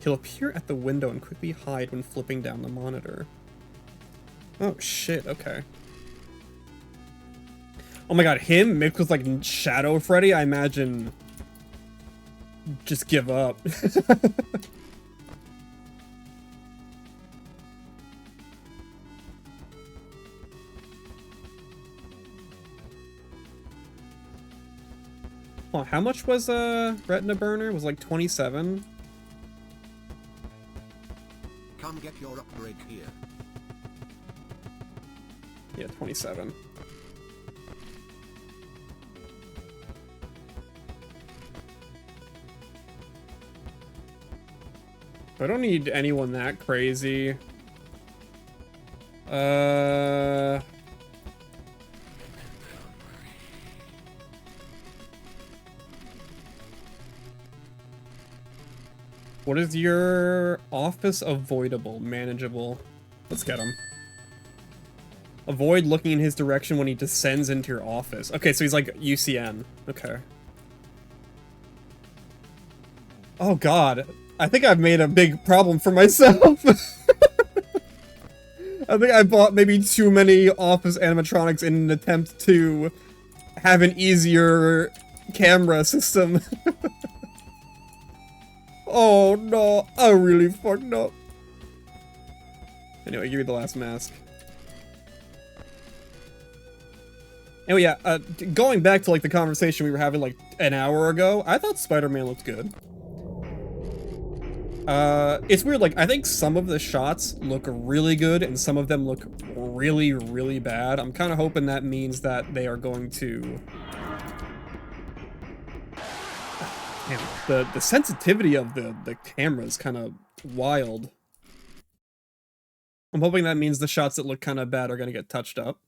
He'll appear at the window and quickly hide when flipping down the monitor. Oh shit, okay. Oh my god, him mixed with like Shadow Freddy, I imagine just give up. Oh, how much was Retina Burner? It was like 27. Come get your upgrade here. Yeah, 27. I don't need anyone that crazy. What is your office avoidable? Manageable. Let's get him. Avoid looking in his direction when he descends into your office. Okay, so he's like UCN. Okay. Oh god. I think I've made a big problem for myself. I think I bought maybe too many office animatronics in an attempt to have an easier camera system. Oh no, I really fucked up. Anyway, give me the last mask. Anyway, yeah, going back to like the conversation we were having like an hour ago, I thought Spider-Man looked good. It's weird, like, I think some of the shots look really good and some of them look really, really bad. I'm kind of hoping that means that they are going to... Damn, the sensitivity of the camera is kind of wild. I'm hoping that means the shots that look kind of bad are going to get touched up.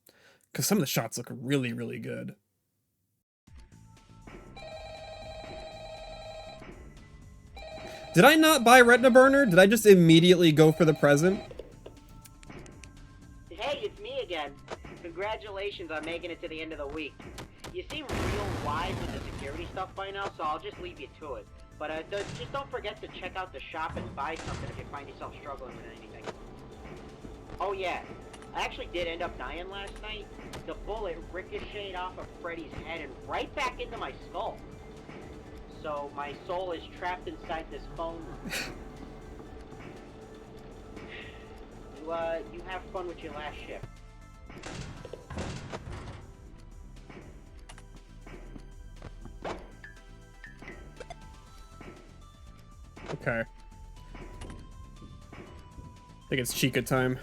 Because some of the shots look really, really good. Did I not buy Retina Burner? Did I just immediately go for the present? Hey, it's me again. Congratulations on making it to the end of the week. You seem real wise with the security stuff by now, so I'll just leave you to it. But just don't forget to check out the shop and buy something if you find yourself struggling with anything. Oh yeah, I actually did end up dying last night. The bullet ricocheted off of Freddy's head and right back into my skull. So my soul is trapped inside this phone room. You have fun with your last shift. Okay. I think it's Chica time.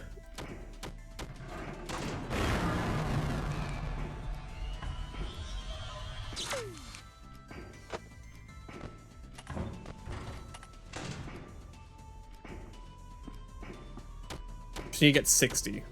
Just need to get 60.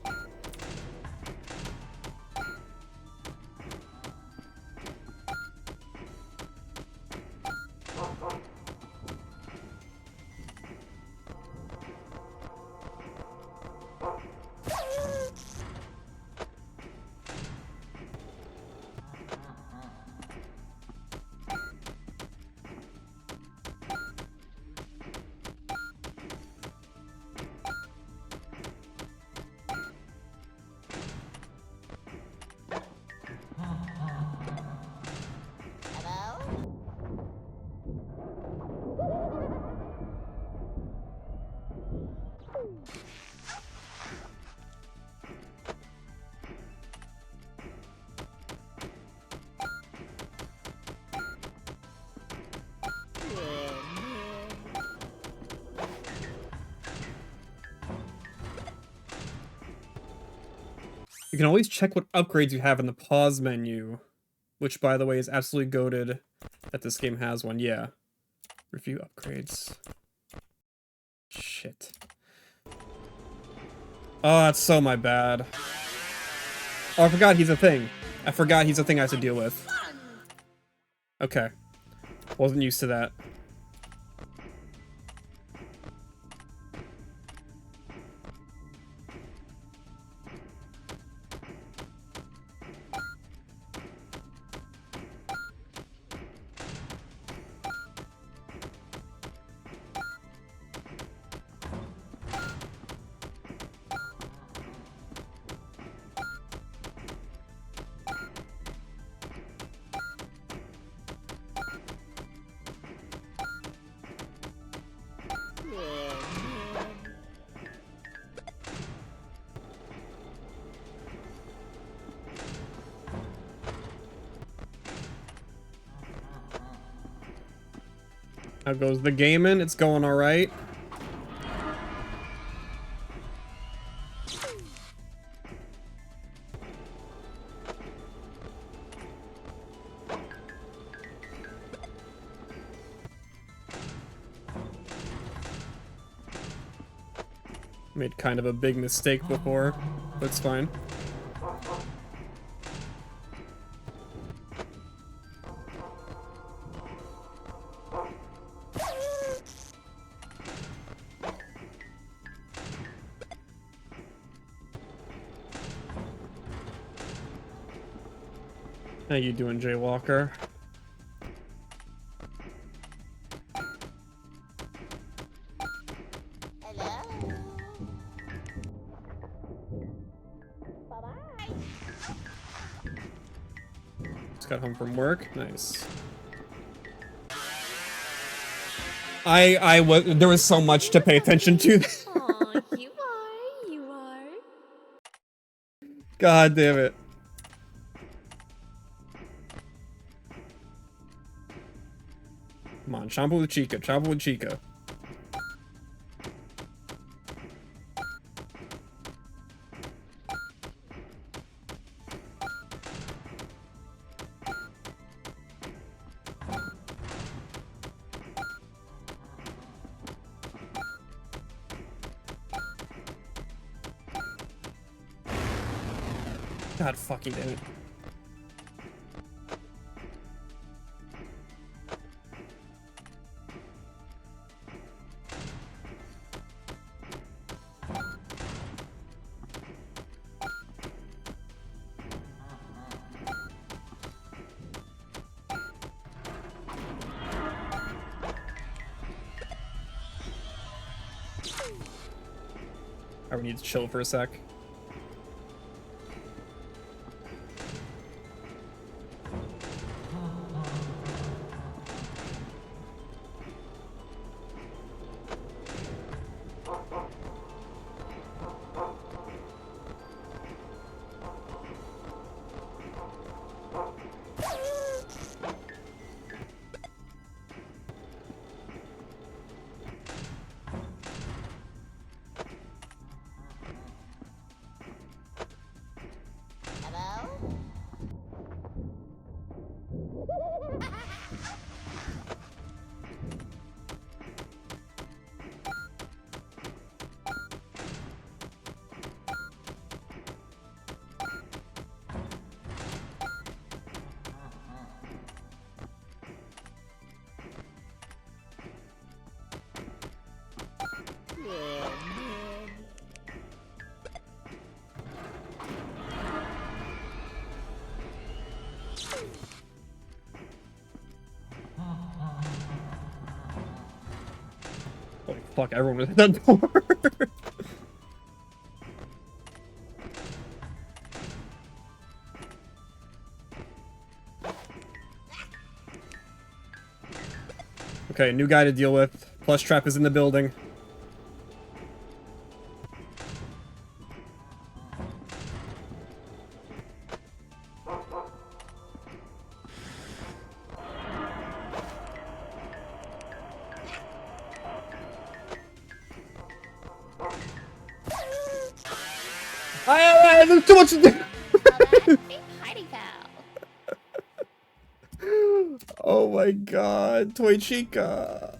You can always check what upgrades you have in the pause menu, which, by the way, is absolutely goated that this game has one. Yeah. Review upgrades. Shit. Oh, that's so my bad. Oh, I forgot he's a thing. I forgot he's a thing I have to deal with. Okay. Wasn't used to that. How goes the gaming? It's going alright. Made kind of a big mistake before, but it's fine. How you doing, Jaywalker? Hello. Bye-bye. Just got home from work. Nice. There was so much to pay attention to. Aw, you are. God damn it. Come on, chomp it with Chica, chomp it with Chica. God fucking damn it. We need to chill for a sec. Holy fuck, everyone was at that door. Okay, new guy to deal with. Plush Trap is in the building. There's too much to do. Hiding pal. Oh my god, Toy Chica.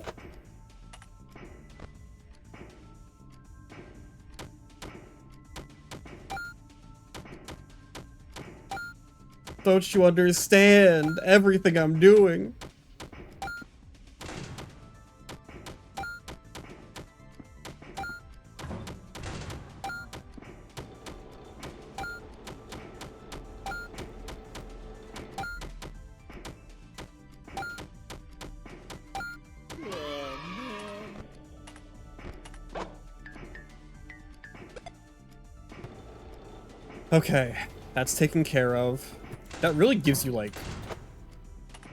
Don't you understand everything I'm doing? Okay, that's taken care of. That really gives you, like,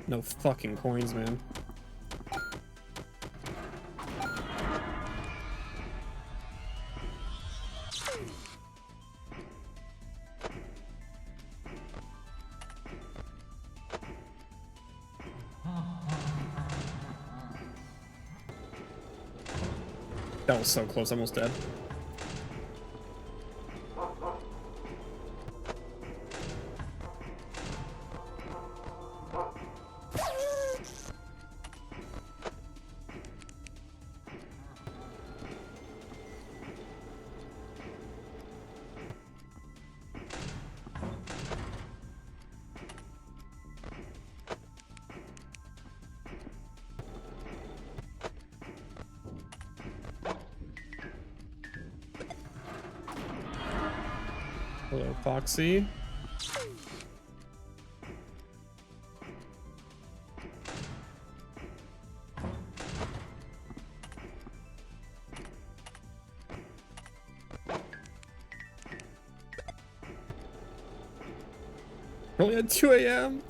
no fucking coins, man. That was so close, almost dead. Hello, Foxy. Early at 2 a.m.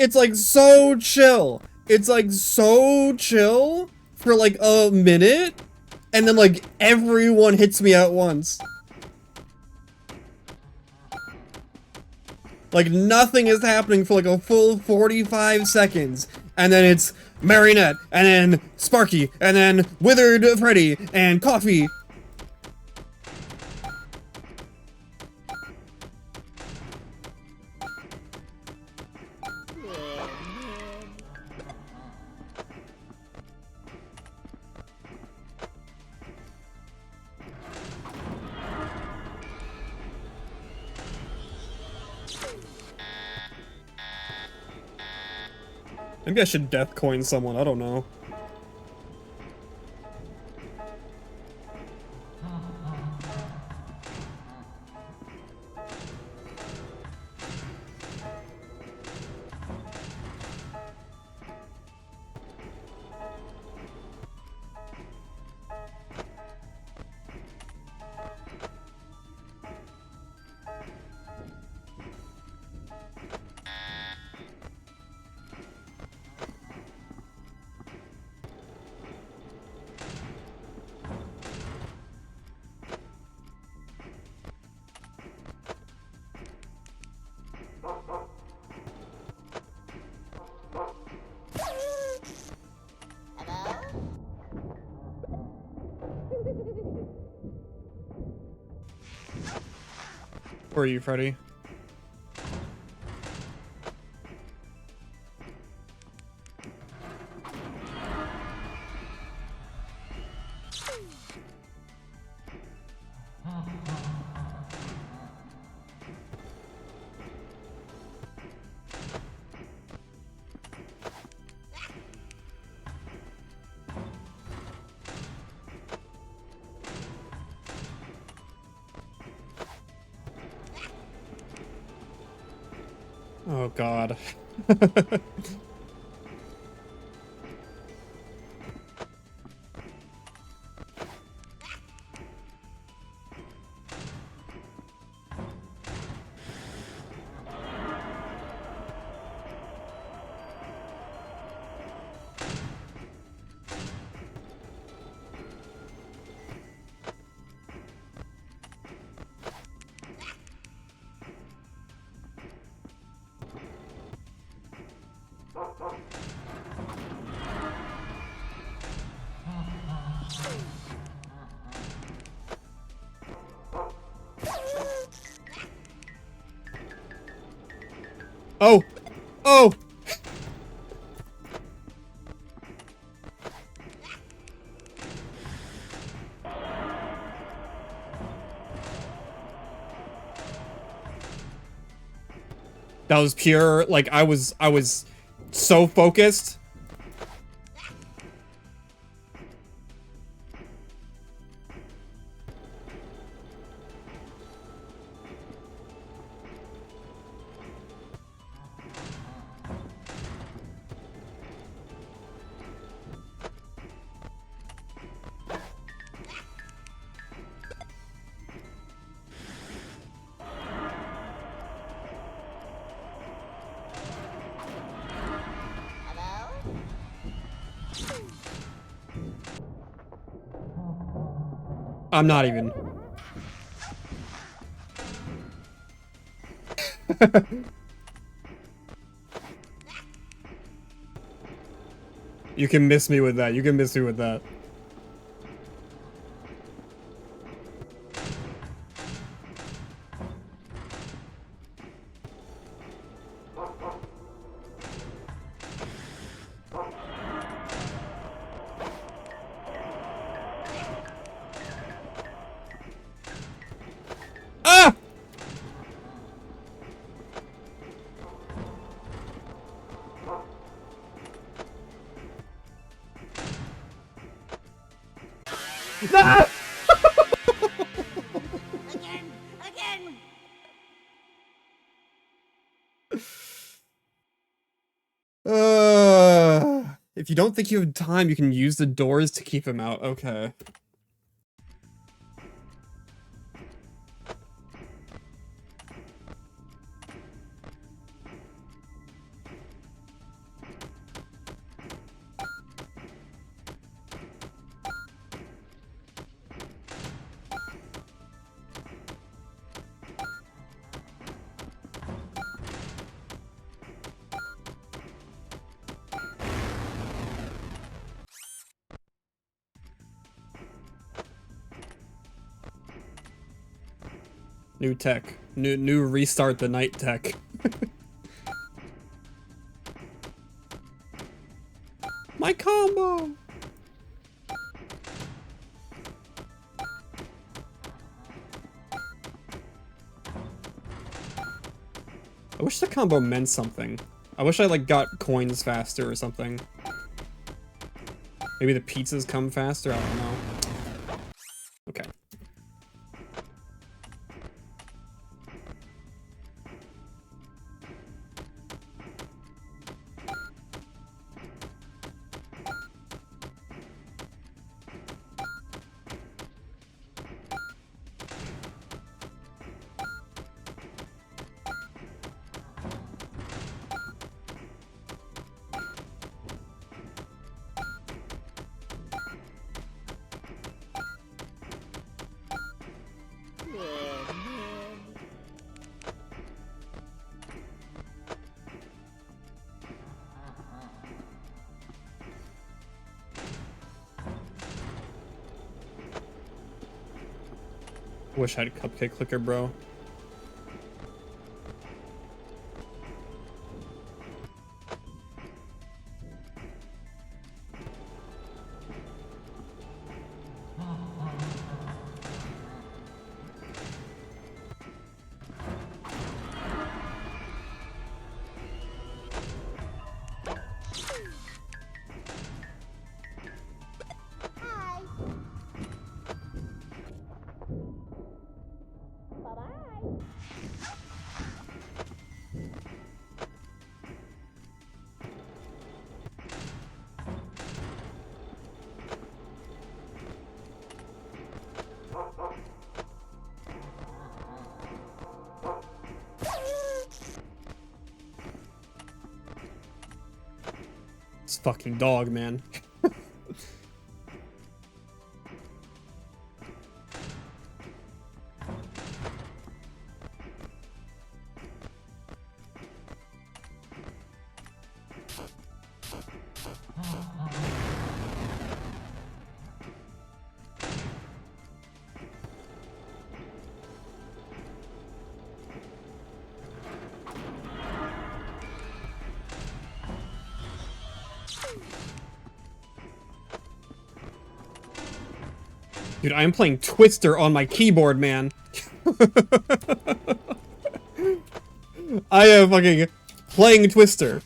It's like so chill. It's like so chill for like a minute, and then like everyone hits me at once. Like nothing is happening for like a full 45 seconds, and then it's Marionette, and then Sparky, and then Withered Freddy, and Coffee. Maybe I should death coin someone, I don't know. Where are you, Freddy? Oh God. Oh! Oh! That was pure, like, I was so focused. I'm not even. You can miss me with that. You can miss me with that. Ah! Ah! Again! Again! If you don't think you have time, you can use the doors to keep him out. Okay. New tech. New restart the night tech. My combo! I wish the combo meant something. I wish I like got coins faster or something. Maybe the pizzas come faster, I don't know. Okay. Wish I had a cupcake clicker, bro. This fucking dog, man. Dude, I am playing Twister on my keyboard, man. I am fucking playing Twister.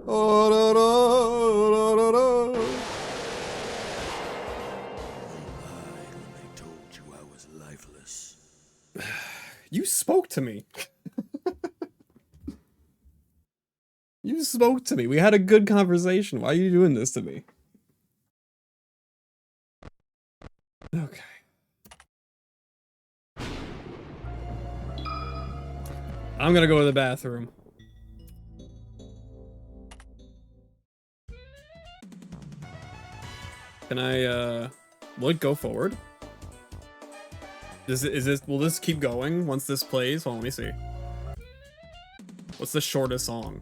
Oh, da, da, da, da, da. Lied when they told you I was lifeless. You spoke to me. You spoke to me. We had a good conversation. Why are you doing this to me? Okay. I'm gonna go to the bathroom. Can I, will it go forward? Will this keep going once this plays? Hold on, let me see. What's the shortest song?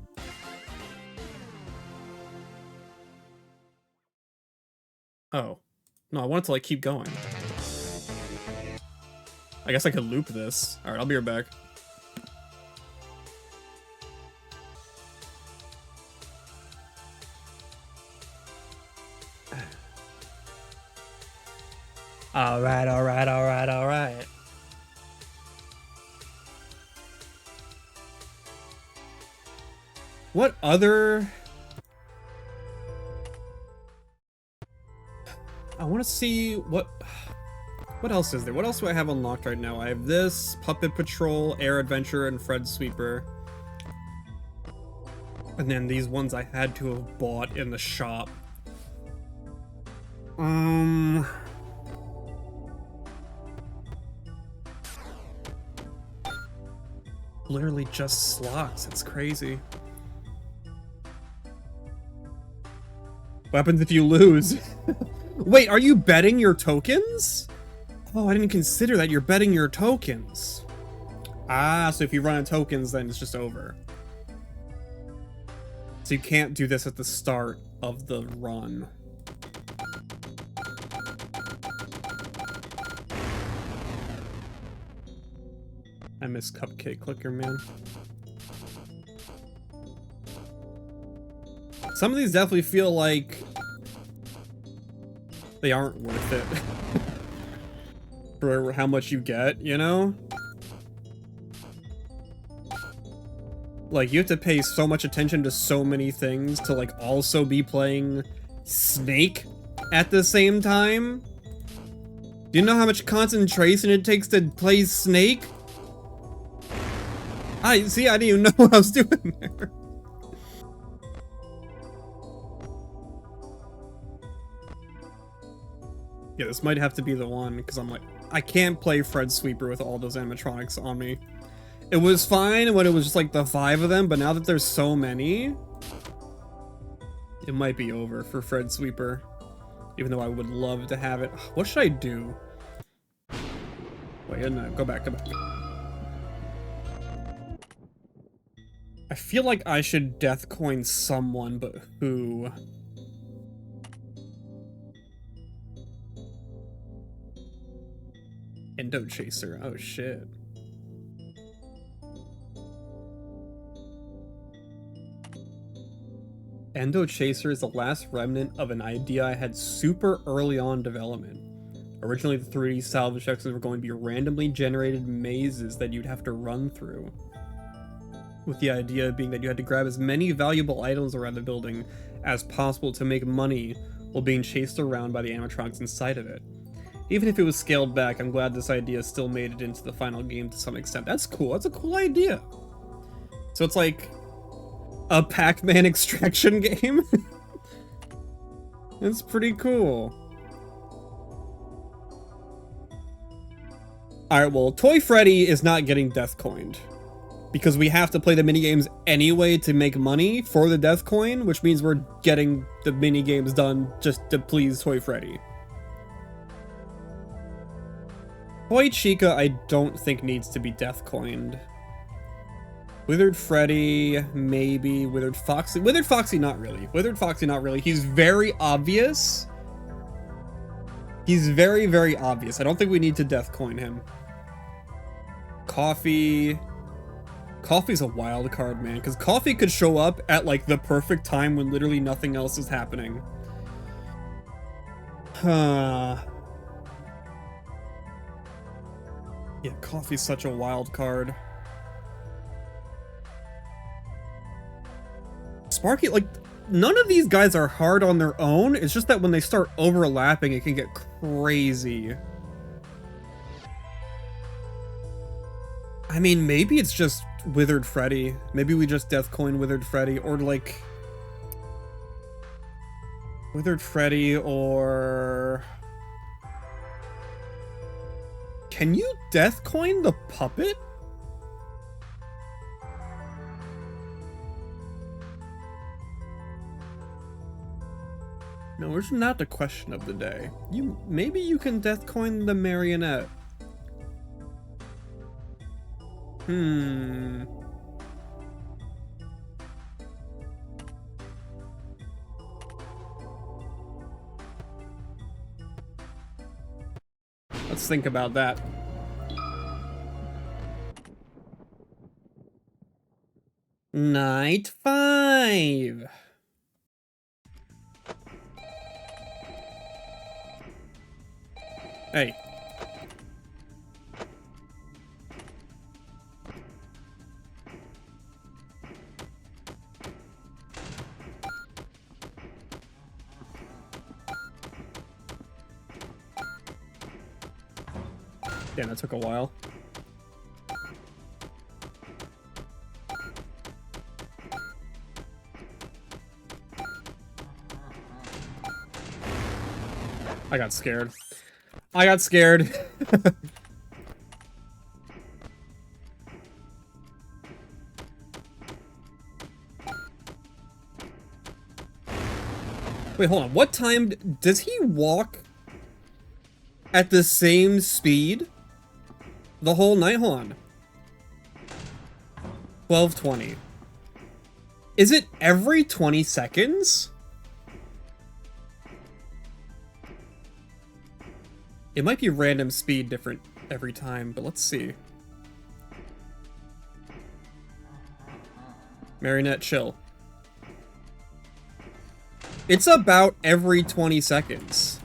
Oh. No, I want it to, like, keep going. I guess I could loop this. Alright, I'll be right back. Alright, alright, alright, alright. What other... I want to see what else is there? What else do I have unlocked right now? I have this, Puppet Patrol, Air Adventure, and Fred Sweeper. And then these ones I had to have bought in the shop. Literally just slots. It's crazy. What happens if you lose? Wait, are you betting your tokens? Oh, I didn't consider that. You're betting your tokens. Ah, so if you run out of tokens, then it's just over. So you can't do this at the start of the run. I miss Cupcake Clicker, man. Some of these definitely feel like they aren't worth it for how much you get, you know? Like, you have to pay so much attention to so many things to, like, also be playing Snake at the same time? Do you know how much concentration it takes to play Snake? I didn't even know what I was doing there. Yeah, this might have to be the one, because I'm like, I can't play Fred Sweeper with all those animatronics on me. It was fine when it was just like the 5 of them, but now that there's so many, it might be over for Fred Sweeper. Even though I would love to have it. What should I do? Wait, no, go back. I feel like I should death coin someone, but who? Endo Chaser. Oh shit. Endo Chaser is the last remnant of an idea I had super early on development. Originally, the 3D salvage sections were going to be randomly generated mazes that you'd have to run through, with the idea being that you had to grab as many valuable items around the building as possible to make money while being chased around by the animatronics inside of it. Even if it was scaled back, I'm glad this idea still made it into the final game to some extent. That's cool. That's a cool idea. So it's like a Pac-Man extraction game? It's pretty cool. Alright, well, Toy Freddy is not getting death coined, because we have to play the minigames anyway to make money for the death coin, which means we're getting the minigames done just to please Toy Freddy. Toy Chica, I don't think needs to be death coined. Withered Freddy, maybe. Withered Foxy. Withered Foxy, not really. Withered Foxy, not really. He's very obvious. He's very, very obvious. I don't think we need to death coin him. Coffee. Coffee's a wild card, man, because Coffee could show up at, like, the perfect time when literally nothing else is happening. Yeah, Coffee's such a wild card. Sparky, like, none of these guys are hard on their own. It's just that when they start overlapping, it can get crazy. I mean, maybe it's just Withered Freddy. Maybe we just Deathcoin Withered Freddy, or like... Withered Freddy, or... Can you Deathcoin the puppet? No, it's not the question of the day. Maybe you can Deathcoin the marionette. Let's think about that. Night 5. Hey. Damn, that took a while. I got scared. I got scared. Wait, hold on. What time does he walk at the same speed the whole night? Hold on. 12:20. Is it every 20 seconds? It might be random speed different every time, but let's see. Marionette, chill. It's about every 20 seconds.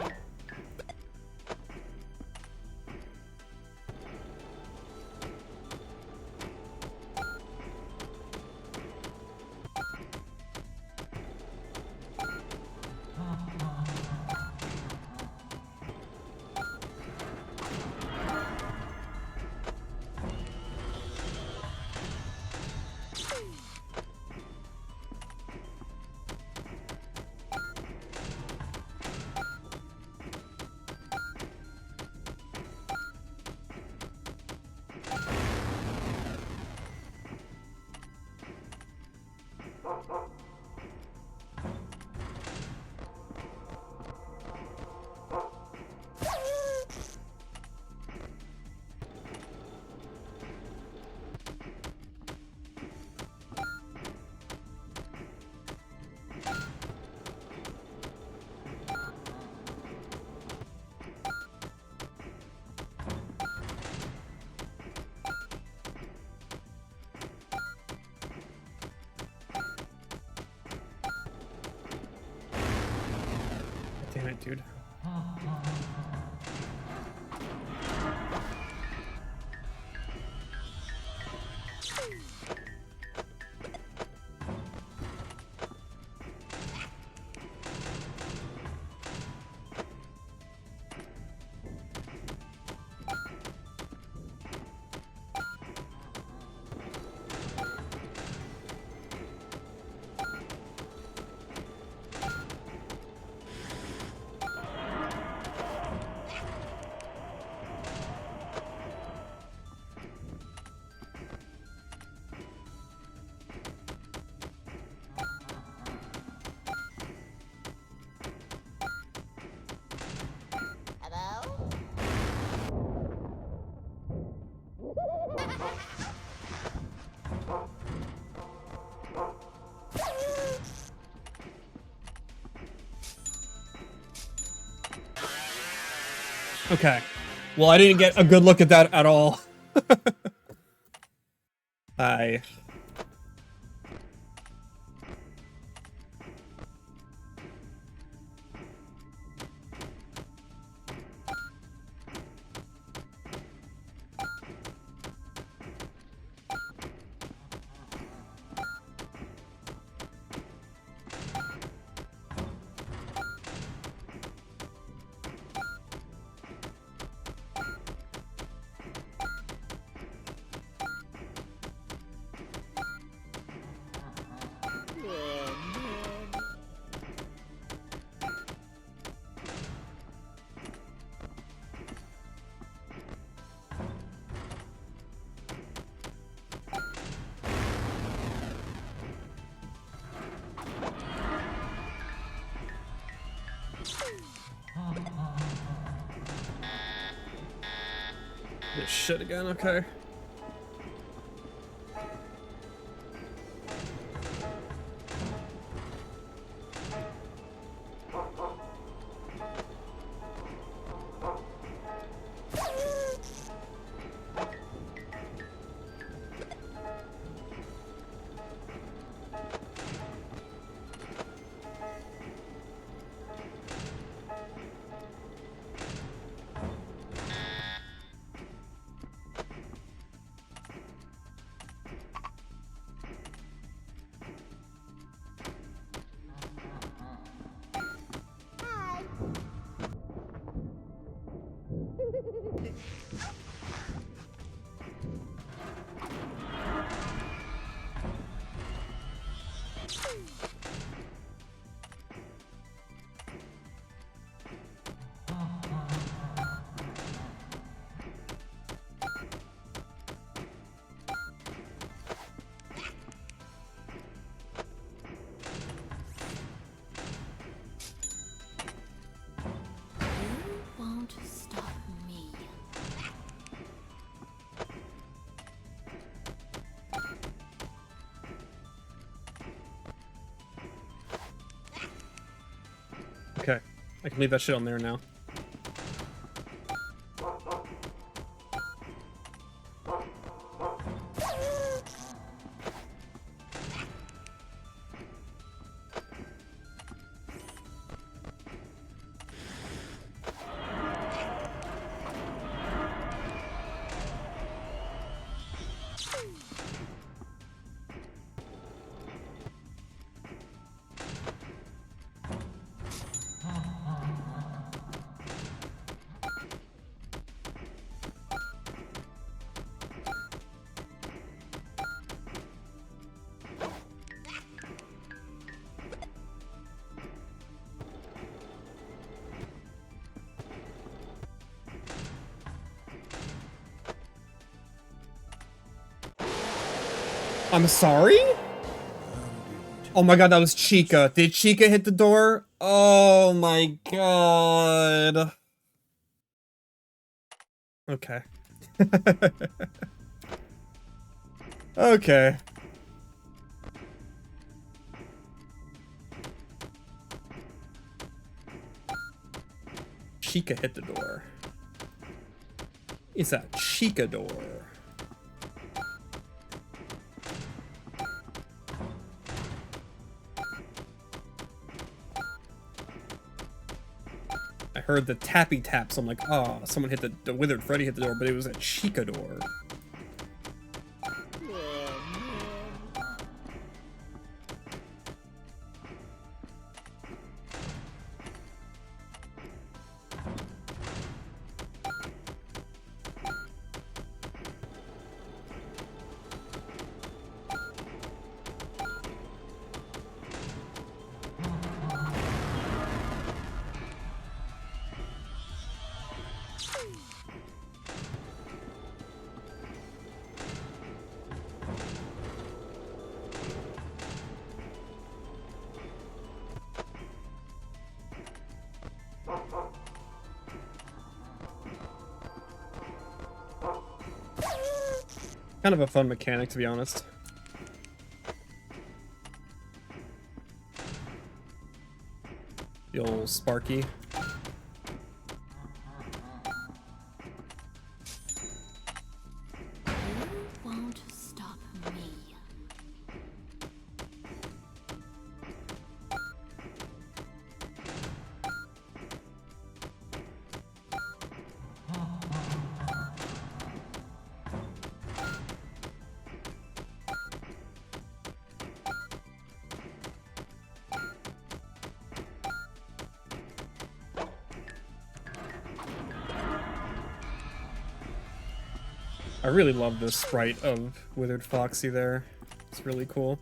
Damn it, dude. Okay. Well, I didn't get a good look at that at all. Hi. This shit again, okay. Won't stop me. Okay, I can leave that shit on there now. I'm sorry? Oh my god, that was Chica. Did Chica hit the door? Oh my god. Okay. Okay. Chica hit the door. It's a Chica door. I heard the tappy taps. I'm like, oh, someone hit the Withered Freddy hit the door, but it was a Chica door. Kind of a fun mechanic, to be honest. The old Sparky. You won't stop me. I really love this sprite of Withered Foxy there. It's really cool.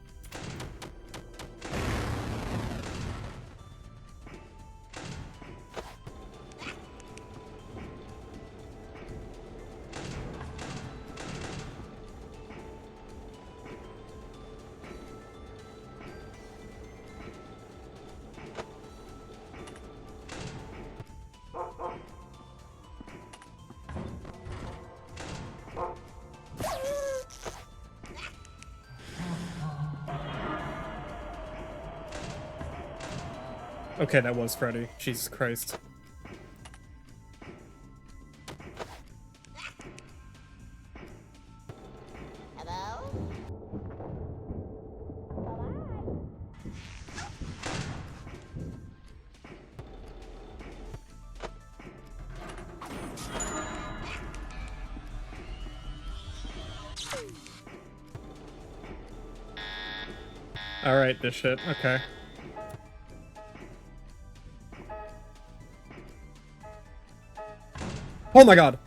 Okay, that was Freddy. Jesus Christ. Hello? Alright, this shit. Okay. Oh my god!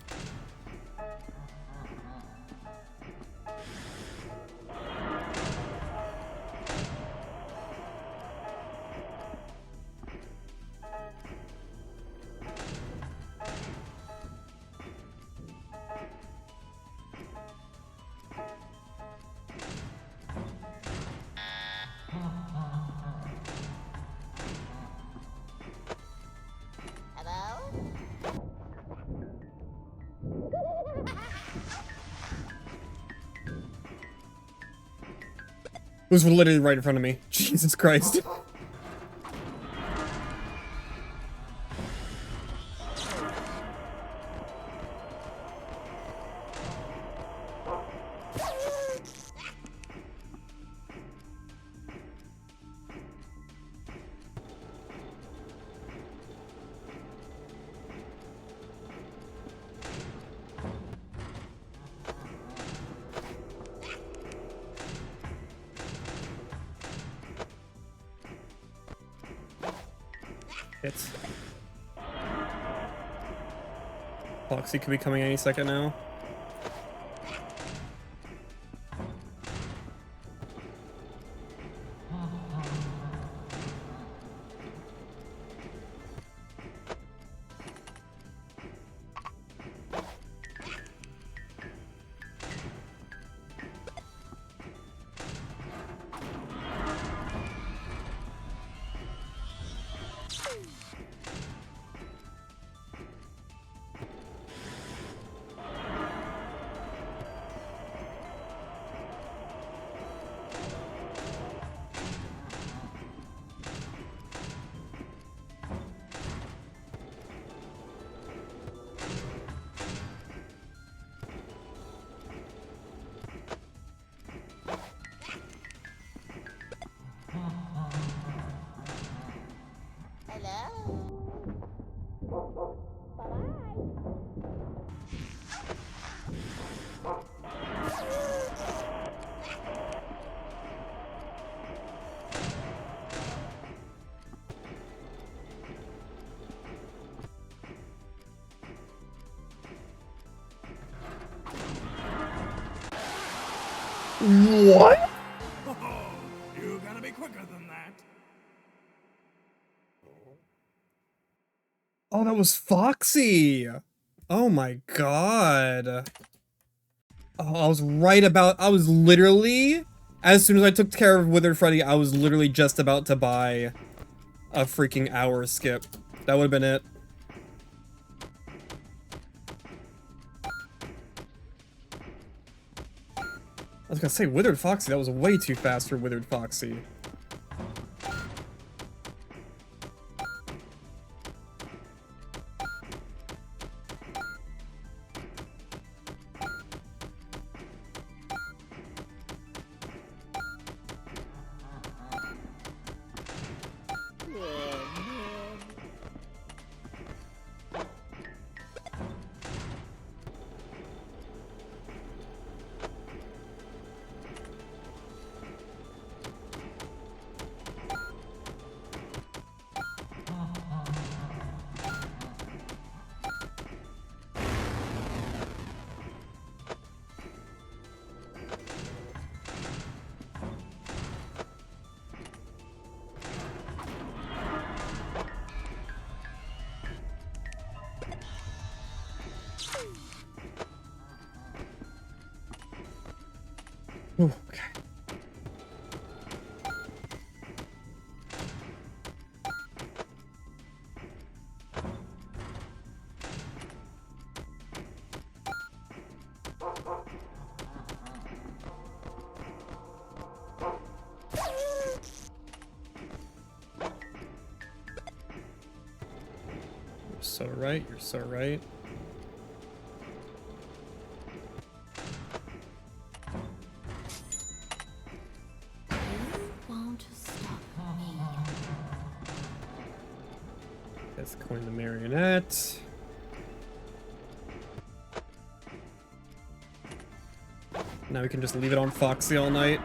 Hello? It was literally right in front of me. Jesus Christ. Hits. Foxy could be coming any second now. What? You gotta be quicker than that. Oh, that was Foxy! Oh my god. Oh, I was literally, as soon as I took care of Withered Freddy, I was literally just about to buy a freaking hour skip. That would have been it. I was gonna say Withered Foxy, that was way too fast for Withered Foxy. Ooh, okay. so right. You're so right. You won't stop me. Let's coin the marionette. Now we can just leave it on Foxy all night.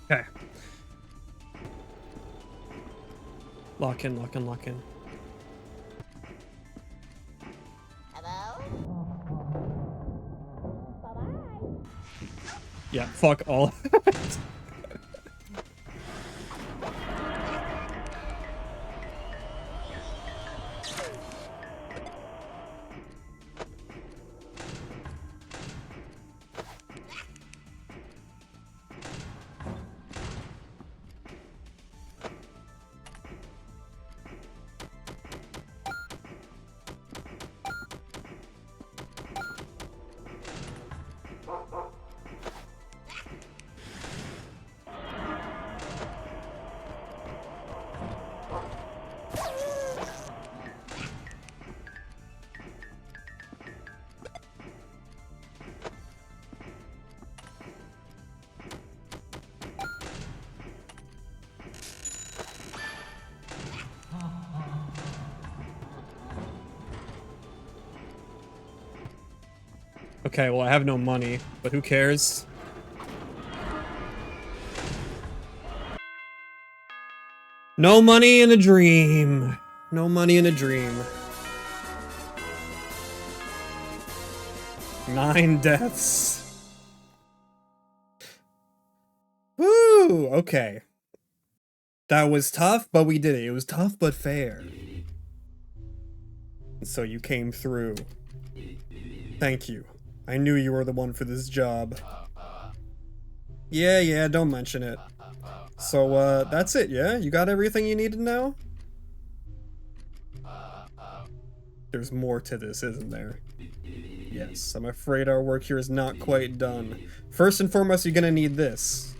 Okay. Lock in, lock in, lock in. Hello? Bye-bye. Yeah, fuck all. Okay, well, I have no money, but who cares? No money in a dream. No money in a dream. 9 deaths. Woo! Okay. That was tough, but we did it. It was tough, but fair. So you came through. Thank you. I knew you were the one for this job. Yeah, don't mention it. So, that's it, yeah? You got everything you needed now? There's more to this, isn't there? Yes, I'm afraid our work here is not quite done. First and foremost, you're gonna need this.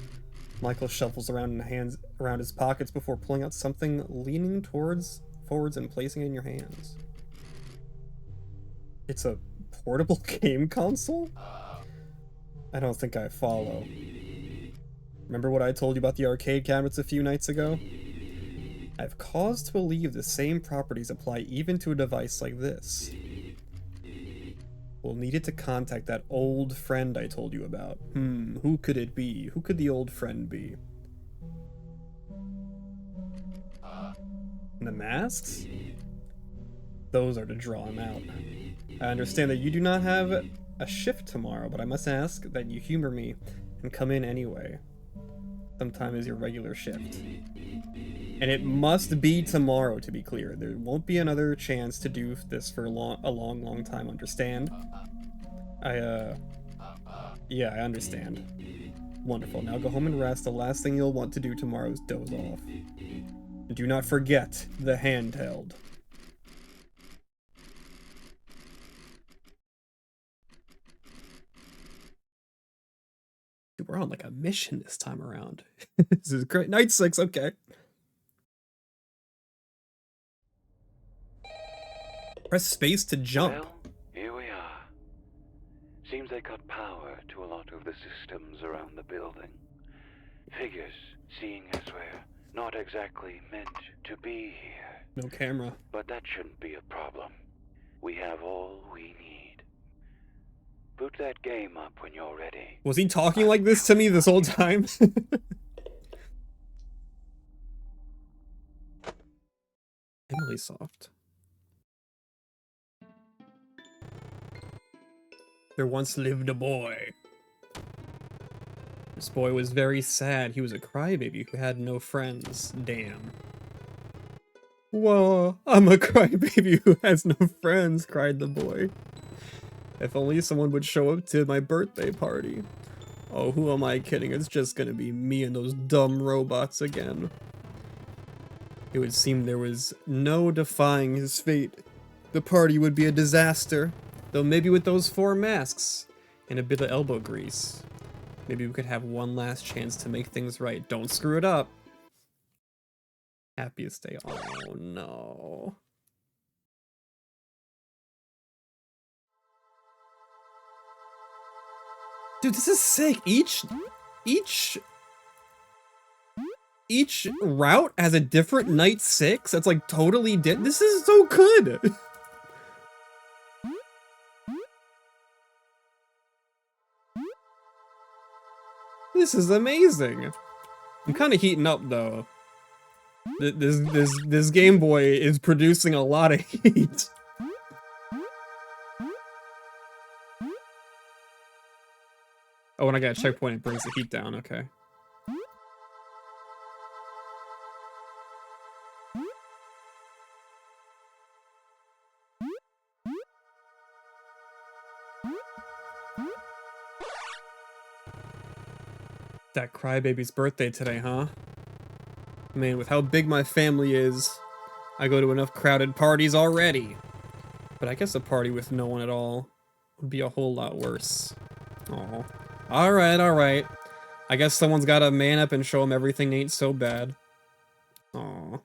Michael shuffles around his pockets before pulling out something, leaning forwards and placing it in your hands. It's a portable game console? I don't think I follow. Remember what I told you about the arcade cabinets a few nights ago? I've cause to believe the same properties apply even to a device like this. We'll need it to contact that old friend I told you about. Who could it be? Who could the old friend be? And the masks? Those are to draw him out. I understand that you do not have a shift tomorrow, but I must ask that you humor me and come in anyway. Sometime is your regular shift. And it must be tomorrow, to be clear. There won't be another chance to do this for a long time, understand? Yeah, I understand. Wonderful. Now go home and rest. The last thing you'll want to do tomorrow is doze off. And do not forget the handheld. Dude, we're on like a mission this time around. This is great. Night 6, okay. Press space to jump. Well, here we are. Seems they cut power to a lot of the systems around the building. Figures, seeing as we're not exactly meant to be here. No camera. But that shouldn't be a problem. We have all we need. Boot that game up when you're ready. Was he talking like this to me this whole time? Emily Soft. There once lived a boy. This boy was very sad. He was a crybaby who had no friends. Damn. Whoa, I'm a crybaby who has no friends, cried the boy. If only someone would show up to my birthday party. Oh, who am I kidding? It's just gonna be me and those dumb robots again. It would seem there was no defying his fate. The party would be a disaster. Though maybe with those 4 masks and a bit of elbow grease, maybe we could have one last chance to make things right. Don't screw it up. Happiest day. Oh no. Dude, this is sick. Each route has a different night 6. That's like totally this is so good. This is amazing. I'm kind of heating up though. This Game Boy is producing a lot of heat. Oh, when I got a checkpoint, it brings the heat down. Okay. That crybaby's birthday today, huh? Man, with how big my family is, I go to enough crowded parties already. But I guess a party with no one at all would be a whole lot worse. Aw. Alright. I guess someone's gotta man up and show him everything ain't so bad. Aw.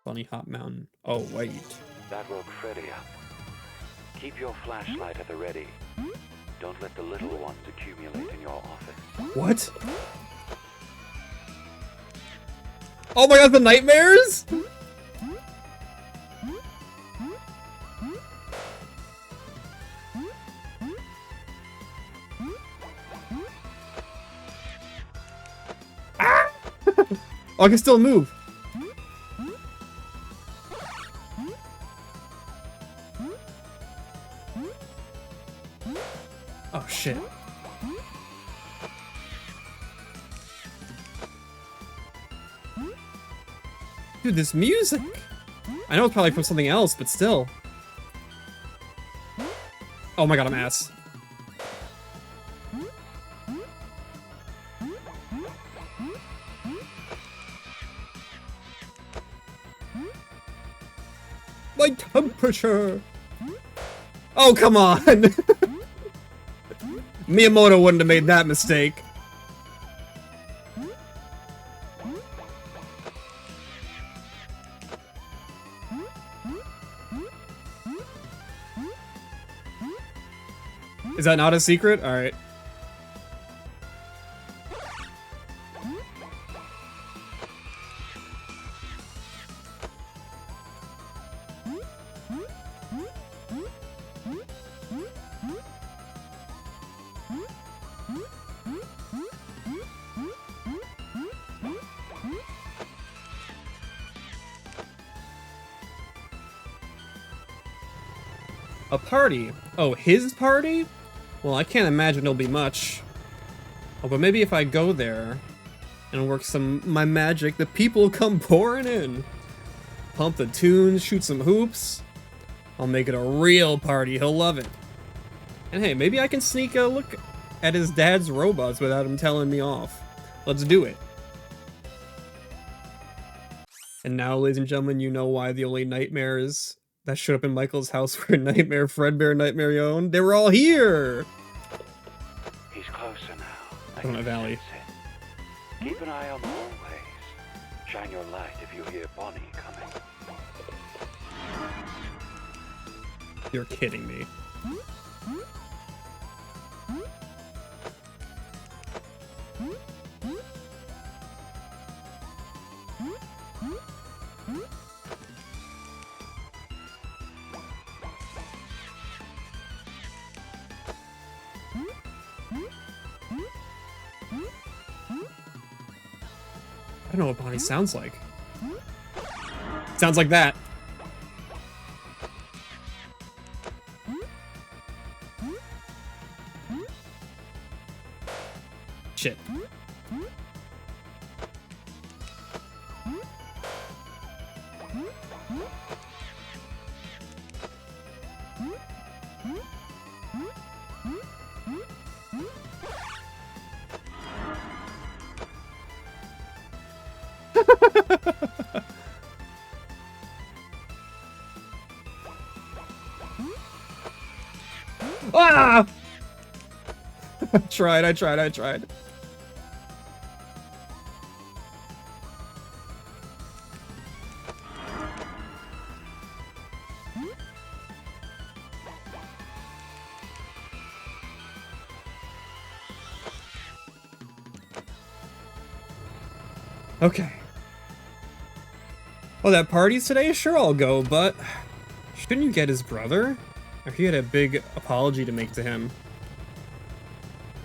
Bunny Hop Mountain. Oh, wait. That woke Freddy up. Keep your flashlight at the ready. Don't let the little ones accumulate in your office. What? Oh my god, the nightmares? Ah! Oh, I can still move. Oh shit. Dude, this music! I know it's probably from something else, but still. Oh my god, I'm ass. My temperature! Oh, come on! Miyamoto wouldn't have made that mistake. Is that not a secret? Alright. A party? Oh, his party? Well, I can't imagine it'll be much. Oh, but maybe if I go there and work my magic, the people will come pouring in. Pump the tunes, shoot some hoops. I'll make it a real party. He'll love it. And hey, maybe I can sneak a look. at his dad's robots without him telling me off. Let's do it. And now, ladies and gentlemen, you know why the only nightmares that showed up in Michael's house were Nightmare, Fredbear, Nightmare Yon. They were all here! He's closer now. I From can the valley. sense it. Keep an eye on the hallways. Shine your light if you hear Bonnie coming. You're kidding me. I don't know what Bonnie sounds like. Sounds like that. Shit. Ah! I tried. Okay. Oh, that party's today? Sure, I'll go, but shouldn't you get his brother? Or he had a big apology to make to him.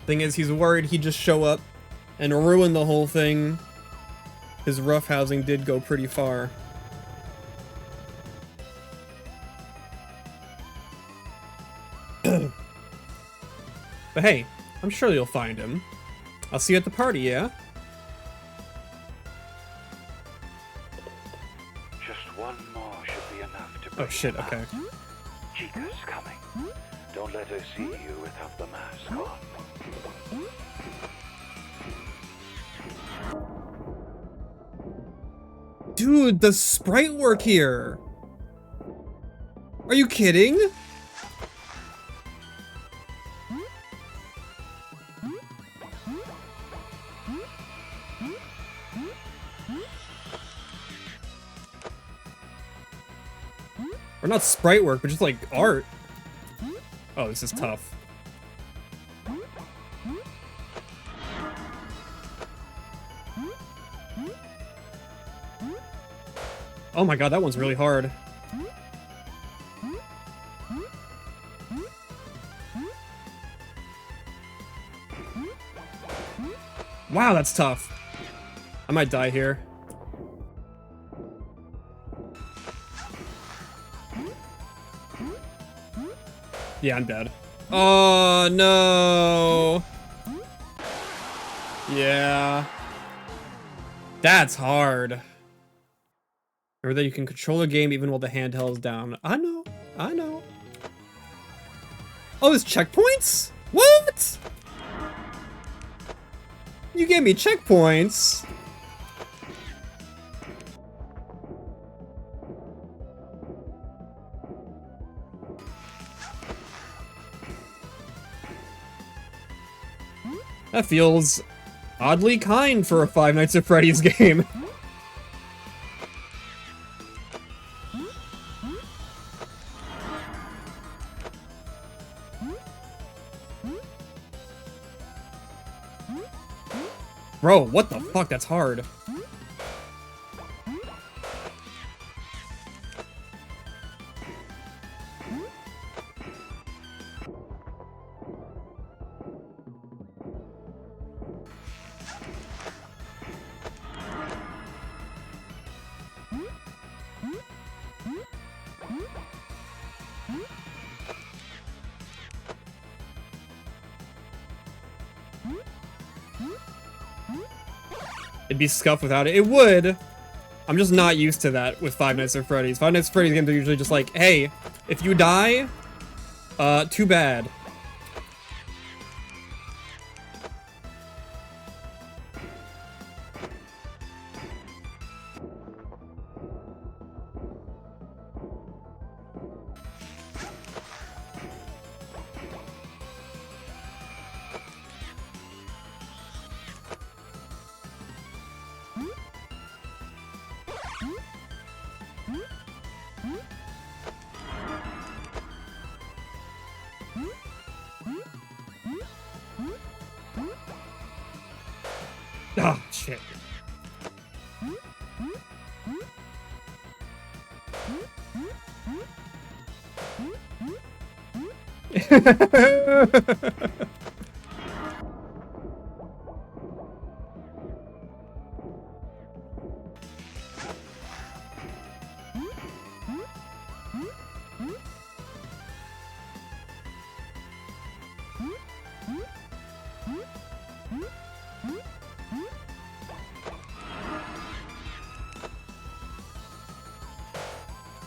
Thing is, he's worried he'd just show up and ruin the whole thing. His roughhousing did go pretty far. But hey, I'm sure you'll find him. I'll see you at the party, yeah? Just one more should be enough to bring Oh shit, him out. okay. Chica's coming. Don't let her see you without the mask on. Dude, the sprite work here! Are you kidding? Or not sprite work, but just like art. Oh, this is tough. Oh my god, that one's really hard. Wow, that's tough. I might die here. Yeah, I'm dead. Oh, no. Yeah. That's hard. Remember that you can control the game even while the handheld is down. I know. Oh, there's checkpoints? What? You gave me checkpoints. That feels oddly kind for a Five Nights at Freddy's game. Bro, what the fuck? That's hard. It'd be scuffed without it. It would. I'm just not used to that with Five Nights at Freddy's. Five Nights at Freddy's games are usually just like, hey, if you die, too bad. Ah, shit.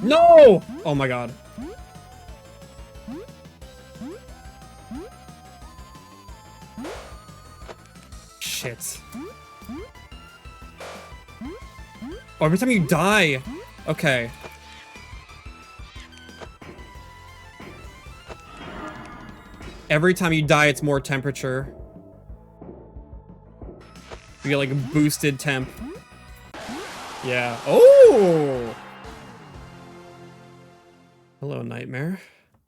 No! Oh my god. Shit. Oh, every time you die. Okay. Every time you die, it's more temperature. You get like a boosted temp. Yeah. Oh! Hello, nightmare.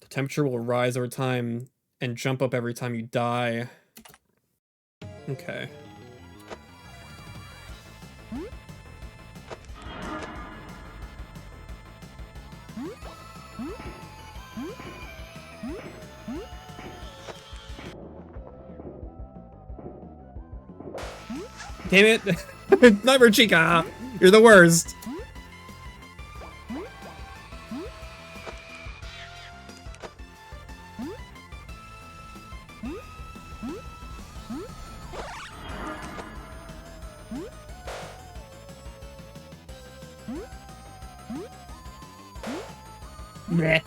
The temperature will rise over time and jump up every time you die. Okay. Damn it! Nightmare Chica! You're the worst! Meh.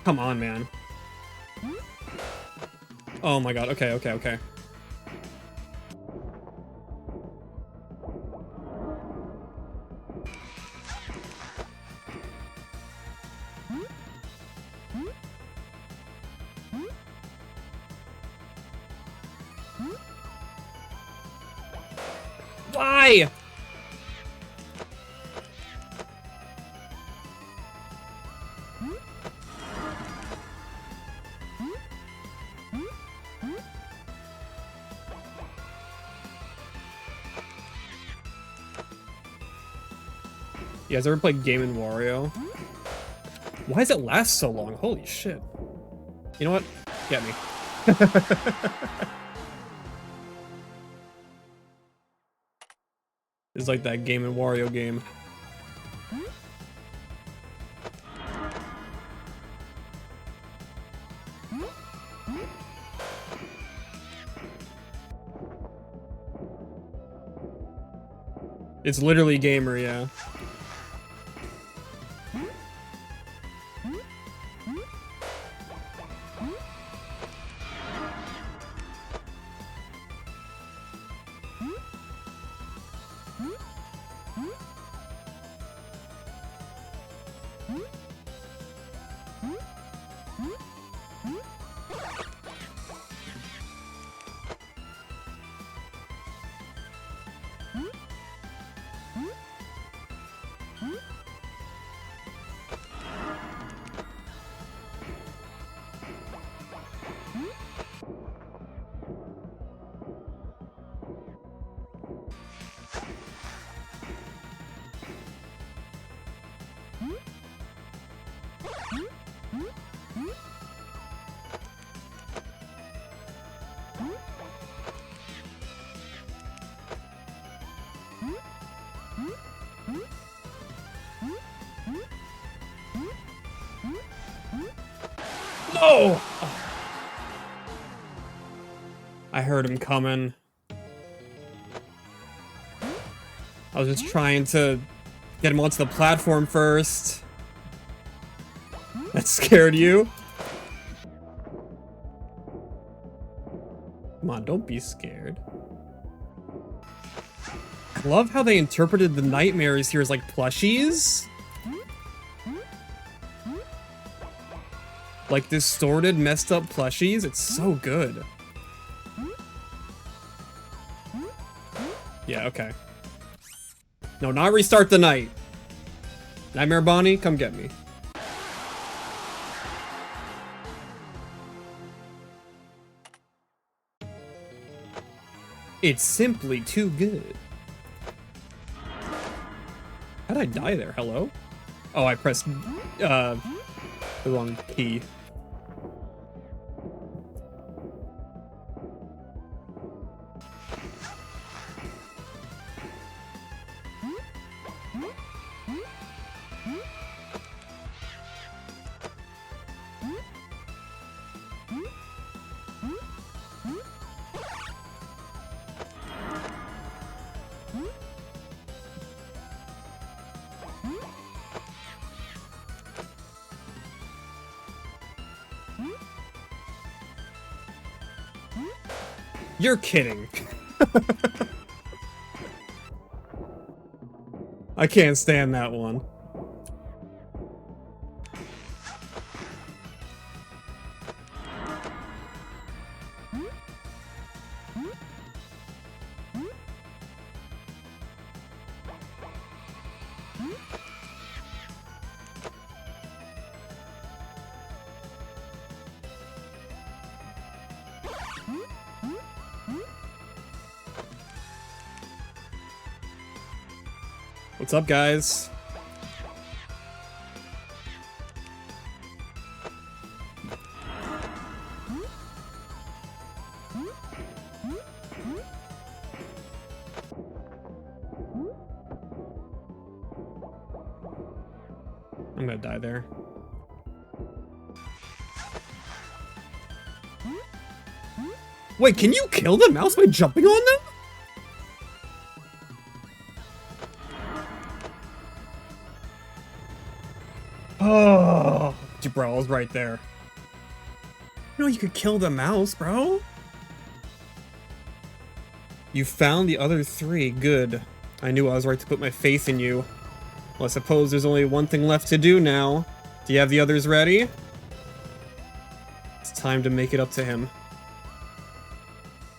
Come on, man. Oh my god, okay, okay, okay. Why? You guys ever played Game & Wario? Why does it last so long? Holy shit. You know what? Get me. It's like that Game & Wario game. It's literally gamer, yeah. No! I heard him coming. I was just trying to get him onto the platform first. That scared you? Come on, don't be scared. I love how they interpreted the nightmares here as like plushies. Like distorted, messed up plushies. It's so good. Yeah, okay. No, not restart the night. Nightmare Bonnie, come get me. It's simply too good. How'd I die there? Hello? Oh, I pressed the wrong key. You're kidding. I can't stand that one. What's up, guys? I'm gonna die there. Wait, can you kill the mouse by jumping on them? Oh, bro, I was right there. You know you could kill the mouse, bro. You found the other three. Good. I knew I was right to put my faith in you. Well, I suppose there's only one thing left to do now. Do you have the others ready? It's time to make it up to him.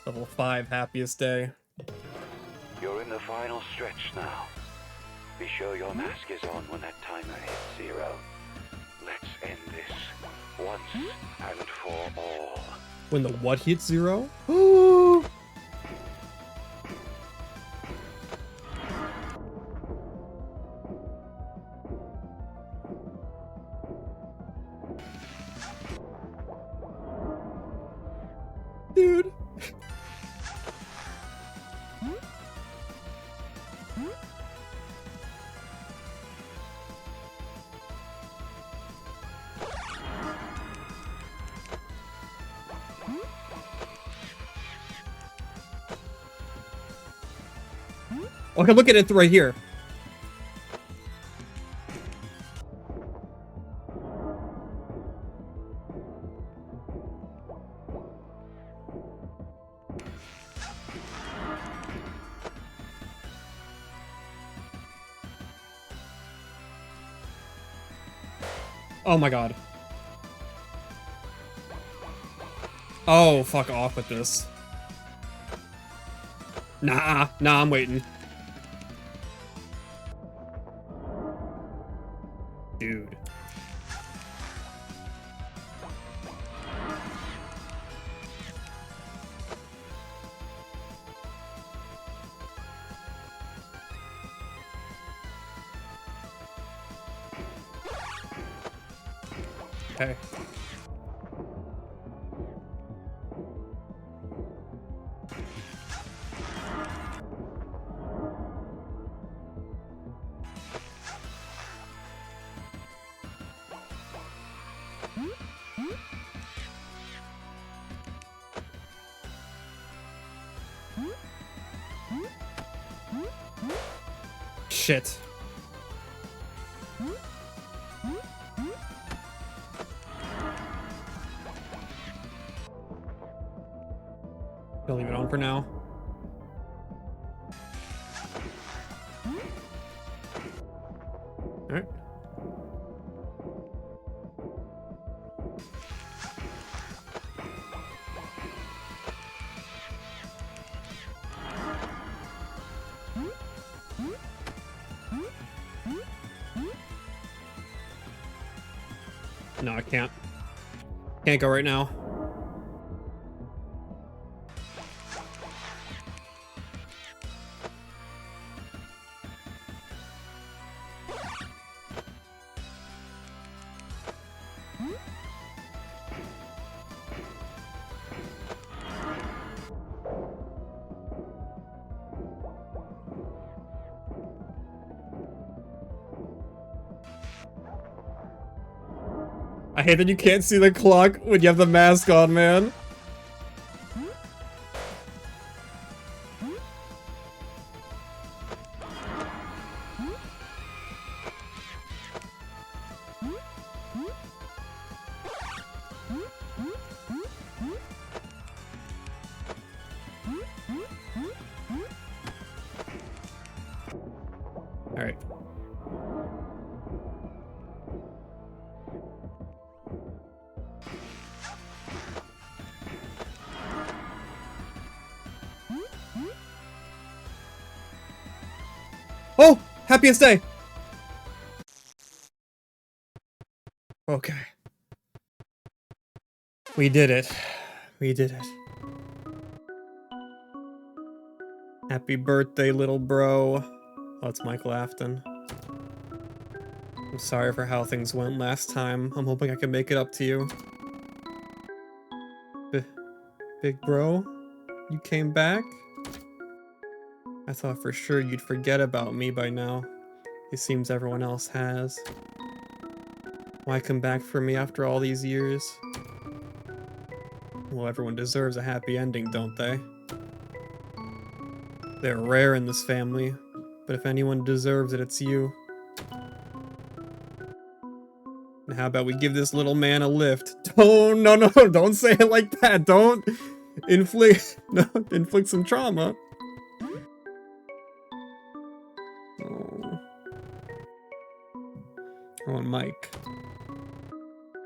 Level 5, happiest day. You're in the final stretch now. Be sure your mask is on when that timer hits 0. Let's end this once and for all. When the what hits 0? Ooh. Dude. Okay, look at it right here. Oh my god. Oh, fuck off with this. Nah, I'm waiting. Dude. Okay. Shit. I'll leave it on for now. All right. No, I can't. Can't go right now. I hate that you can't see the clock when you have the mask on, man. All right. Oh, happiest day. Okay. We did it. We did it. Happy birthday, little bro. Oh, it's Michael Afton. I'm sorry for how things went last time. I'm hoping I can make it up to you. Big bro, you came back? I thought for sure you'd forget about me by now. It seems everyone else has. Why come back for me after all these years? Well, everyone deserves a happy ending, don't they? They're rare in this family, but if anyone deserves it, it's you. And how about we give this little man a lift? Don't, no, don't say it like that. Don't inflict some trauma. Oh, and Mike.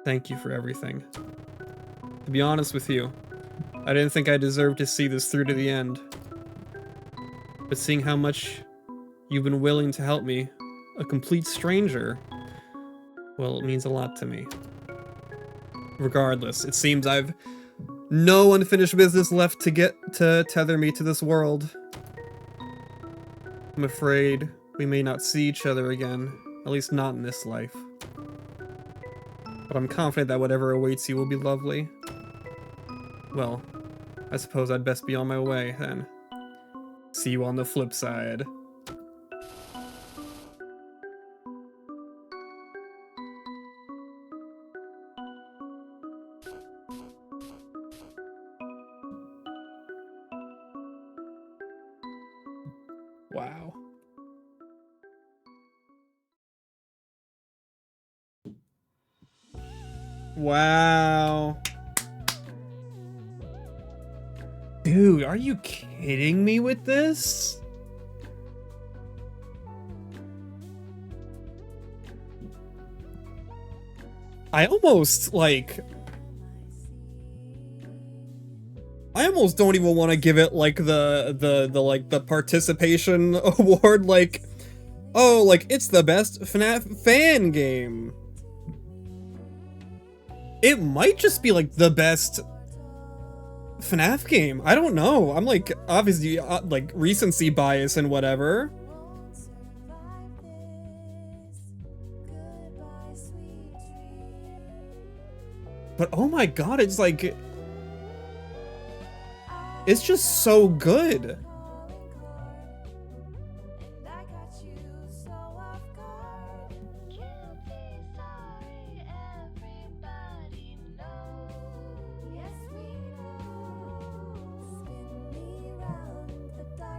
Thank you for everything. To be honest with you, I didn't think I deserved to see this through to the end. But seeing how much you've been willing to help me, a complete stranger, well, it means a lot to me. Regardless, it seems I've no unfinished business left to get to tether me to this world. I'm afraid we may not see each other again, at least not in this life. But I'm confident that whatever awaits you will be lovely. Well, I suppose I'd best be on my way, then. See you on the flip side. Wow. Wow. Dude, are you kidding me with this? I almost don't even want to give it like the participation award, like, oh, like it's the best FNAF fan game. It might just be like the best FNAF game. I don't know. I'm like, obviously, like recency bias and whatever. But oh my god, it's like, it's just so good.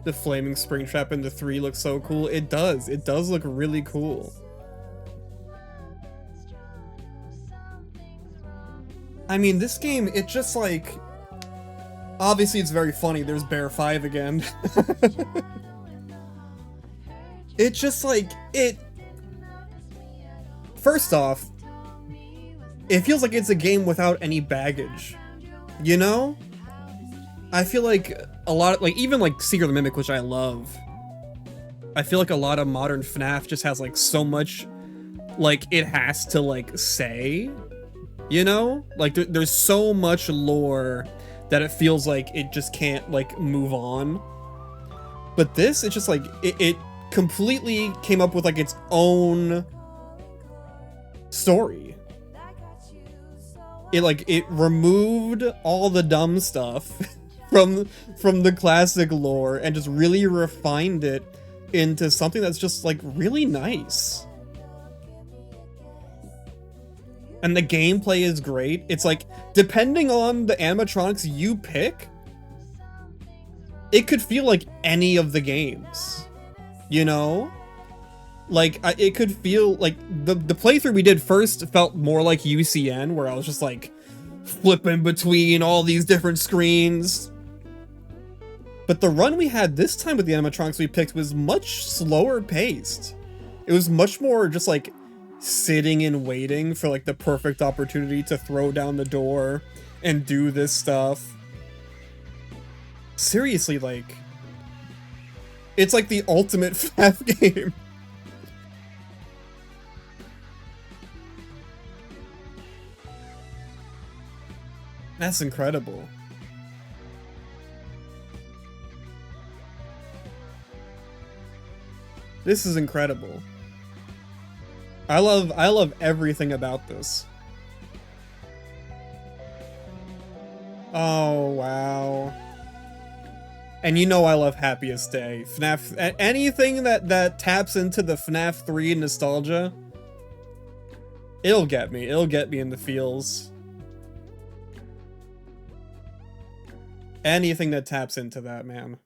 The flaming spring trap in the 3 looks so cool. It does look really cool. I mean, this game, it just like, obviously it's very funny. There's Bear 5 again. It just like, first off, it feels like it's a game without any baggage, you know? I feel like a lot of, like, even like Secret of the Mimic, which I love, I feel like a lot of modern FNAF just has like so much, like, it has to like say, You know? Like, there's so much lore that it feels like it just can't, like, move on. But this, it's just like, it completely came up with, like, its own story. It removed all the dumb stuff from the classic lore and just really refined it into something that's just, like, really nice. And the gameplay is great. It's like, depending on the animatronics you pick, it could feel like any of the games, you know? Like, it could feel like the playthrough we did first felt more like UCN, where I was just like flipping between all these different screens. But the run we had this time with the animatronics we picked was much slower paced. It was much more just like sitting and waiting for like the perfect opportunity to throw down the door and do this stuff. Seriously, like, it's like the ultimate FNAF game. That's incredible. This is incredible. I love everything about this. Oh, wow. And you know I love Happiest Day. FNAF, anything that taps into the FNAF 3 nostalgia, it'll get me. It'll get me in the feels. Anything that taps into that, man.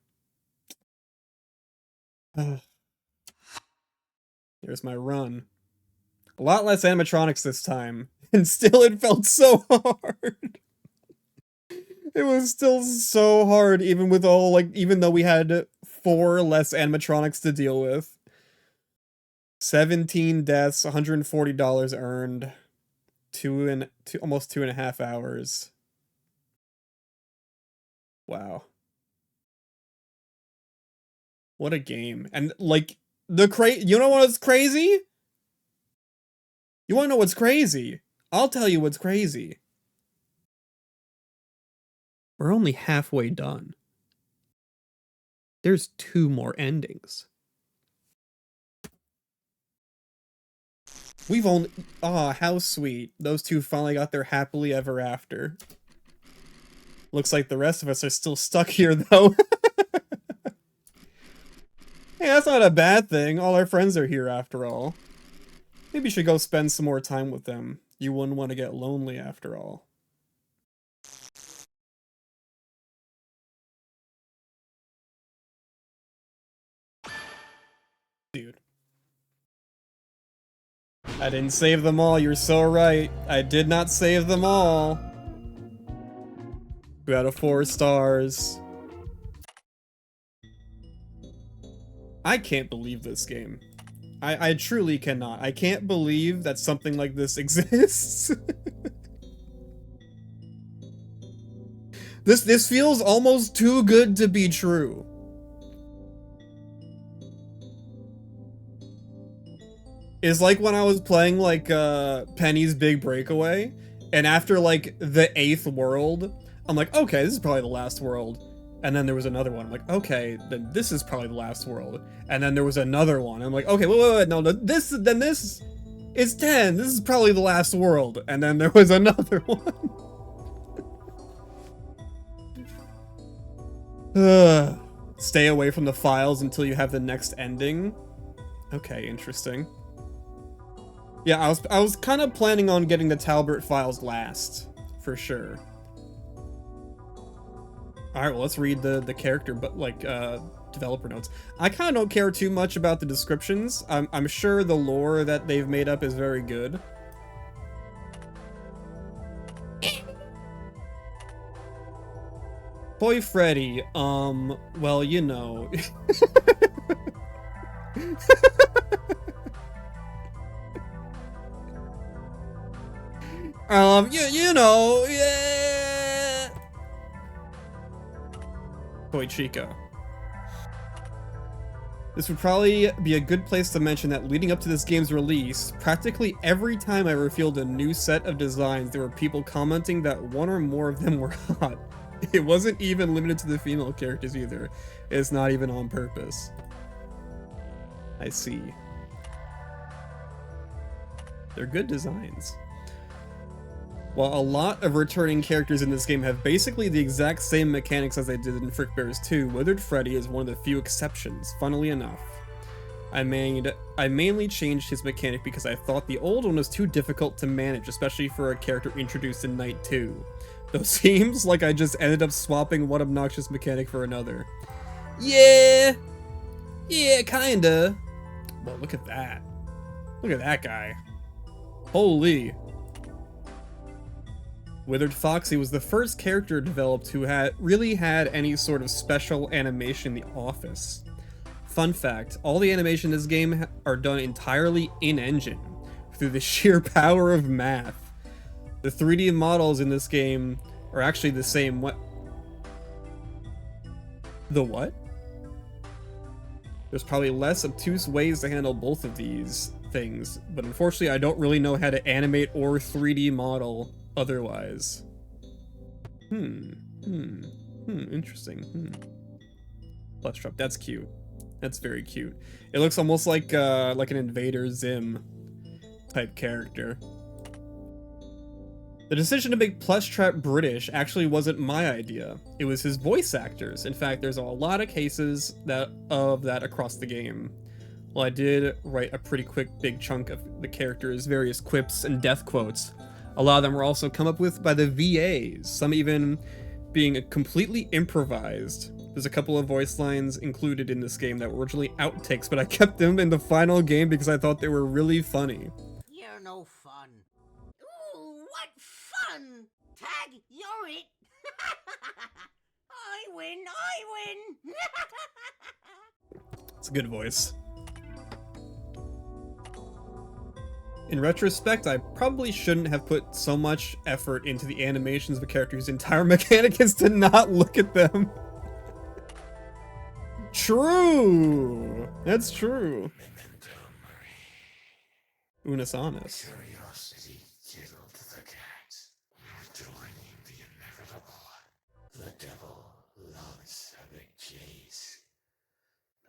Here's my run. A lot less animatronics this time, and still it felt so hard. It was still so hard, even with all, like, even though we had 4 less animatronics to deal with. 17 deaths, $140 earned, almost 2.5 hours. Wow. What a game. And, like, you know what's crazy? You wanna know what's crazy? I'll tell you what's crazy. We're only halfway done. There's 2 more endings. We've only... Aw, how sweet. Those 2 finally got their happily ever after. Looks like the rest of us are still stuck here, though. Hey, that's not a bad thing. All our friends are here, after all. Maybe you should go spend some more time with them. You wouldn't want to get lonely, after all. Dude. I didn't save them all, you're so right. I did not save them all. 2 out of 4 stars. I can't believe this game. I truly cannot. I can't believe that something like this exists. This feels almost too good to be true. It's like when I was playing, like, Penny's Big Breakaway, and after, like, the 8th world, I'm like, okay, this is probably the last world. And then there was another one. I'm like, okay, then this is probably the last world. And then there was another one. I'm like, okay, wait, no, this is 10. This is probably the last world. And then there was another one. Stay away from the files until you have the next ending. Okay, interesting. Yeah, I was kind of planning on getting the Talbert files last, for sure. Alright, well, let's read the character, but like, developer notes. I kind of don't care too much about the descriptions. I'm sure the lore that they've made up is very good. Boy Freddy, well, you know. You know, yeah. Boy Chico. This would probably be a good place to mention that leading up to this game's release, practically every time I revealed a new set of designs, there were people commenting that one or more of them were hot. It wasn't even limited to the female characters either. It's not even on purpose. I see. They're good designs. While a lot of returning characters in this game have basically the exact same mechanics as they did in FRICKBEARS 2, Withered Freddy is one of the few exceptions, funnily enough. I mainly changed his mechanic because I thought the old one was too difficult to manage, especially for a character introduced in Night 2. Though it seems like I just ended up swapping one obnoxious mechanic for another. Yeah, kinda. Well, look at that. Look at that guy. Holy. Withered Foxy was the first character developed who really had any sort of special animation in the office. Fun fact, all the animation in this game are done entirely in-engine, through the sheer power of math. The 3D models in this game are actually the same. The what? There's probably less obtuse ways to handle both of these things, but unfortunately I don't really know how to animate or 3D model otherwise. Interesting. Plush drop, that's cute. That's very cute. It looks almost like an Invader Zim type character. The decision to make Plushtrap British actually wasn't my idea. It was his voice actors. In fact, there's a lot of cases of that across the game. Well, I did write a pretty quick big chunk of the characters' various quips and death quotes. A lot of them were also come up with by the VAs, some even being completely improvised. There's a couple of voice lines included in this game that were originally outtakes, but I kept them in the final game because I thought they were really funny. You're no fun. Ooh, what fun! Tag, you're it! I win! It's a good voice. In retrospect, I probably shouldn't have put so much effort into the animations of a character whose entire mechanic is to not look at them. True! That's true. Unus Annus. Curiosity killed the cat, rejoining the inevitable. The devil loves a big cheese.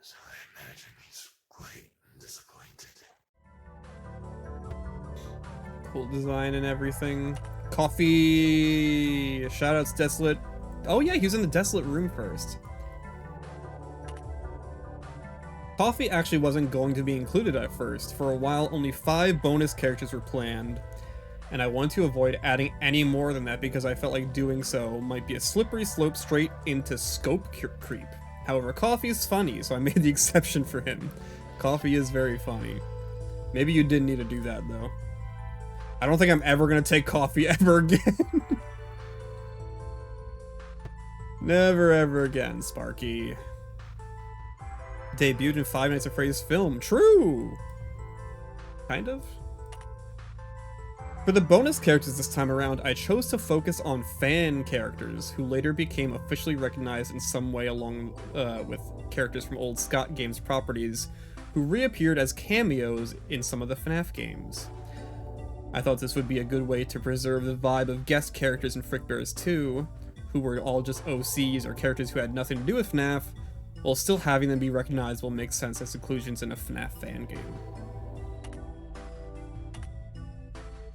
So I imagine he's quite disappointed. Cool design and everything. Coffee! Shoutouts Desolate. Oh yeah, he was in the Desolate room first. Coffee actually wasn't going to be included at first. For a while, only 5 bonus characters were planned, and I wanted to avoid adding any more than that because I felt like doing so might be a slippery slope straight into scope creep. However, Coffee is funny, so I made the exception for him. Coffee is very funny. Maybe you didn't need to do that, though. I don't think I'm ever gonna take Coffee ever again. Never ever again, Sparky. Debuted in Five Nights at Freddy's film. True! Kind of. For the bonus characters this time around, I chose to focus on fan characters who later became officially recognized in some way along with characters from old Scott Games properties who reappeared as cameos in some of the FNAF games. I thought this would be a good way to preserve the vibe of guest characters in FRICKBEARS 2, who were all just OCs or characters who had nothing to do with FNAF, while still having them be recognizable makes sense as inclusions in a FNAF fan game.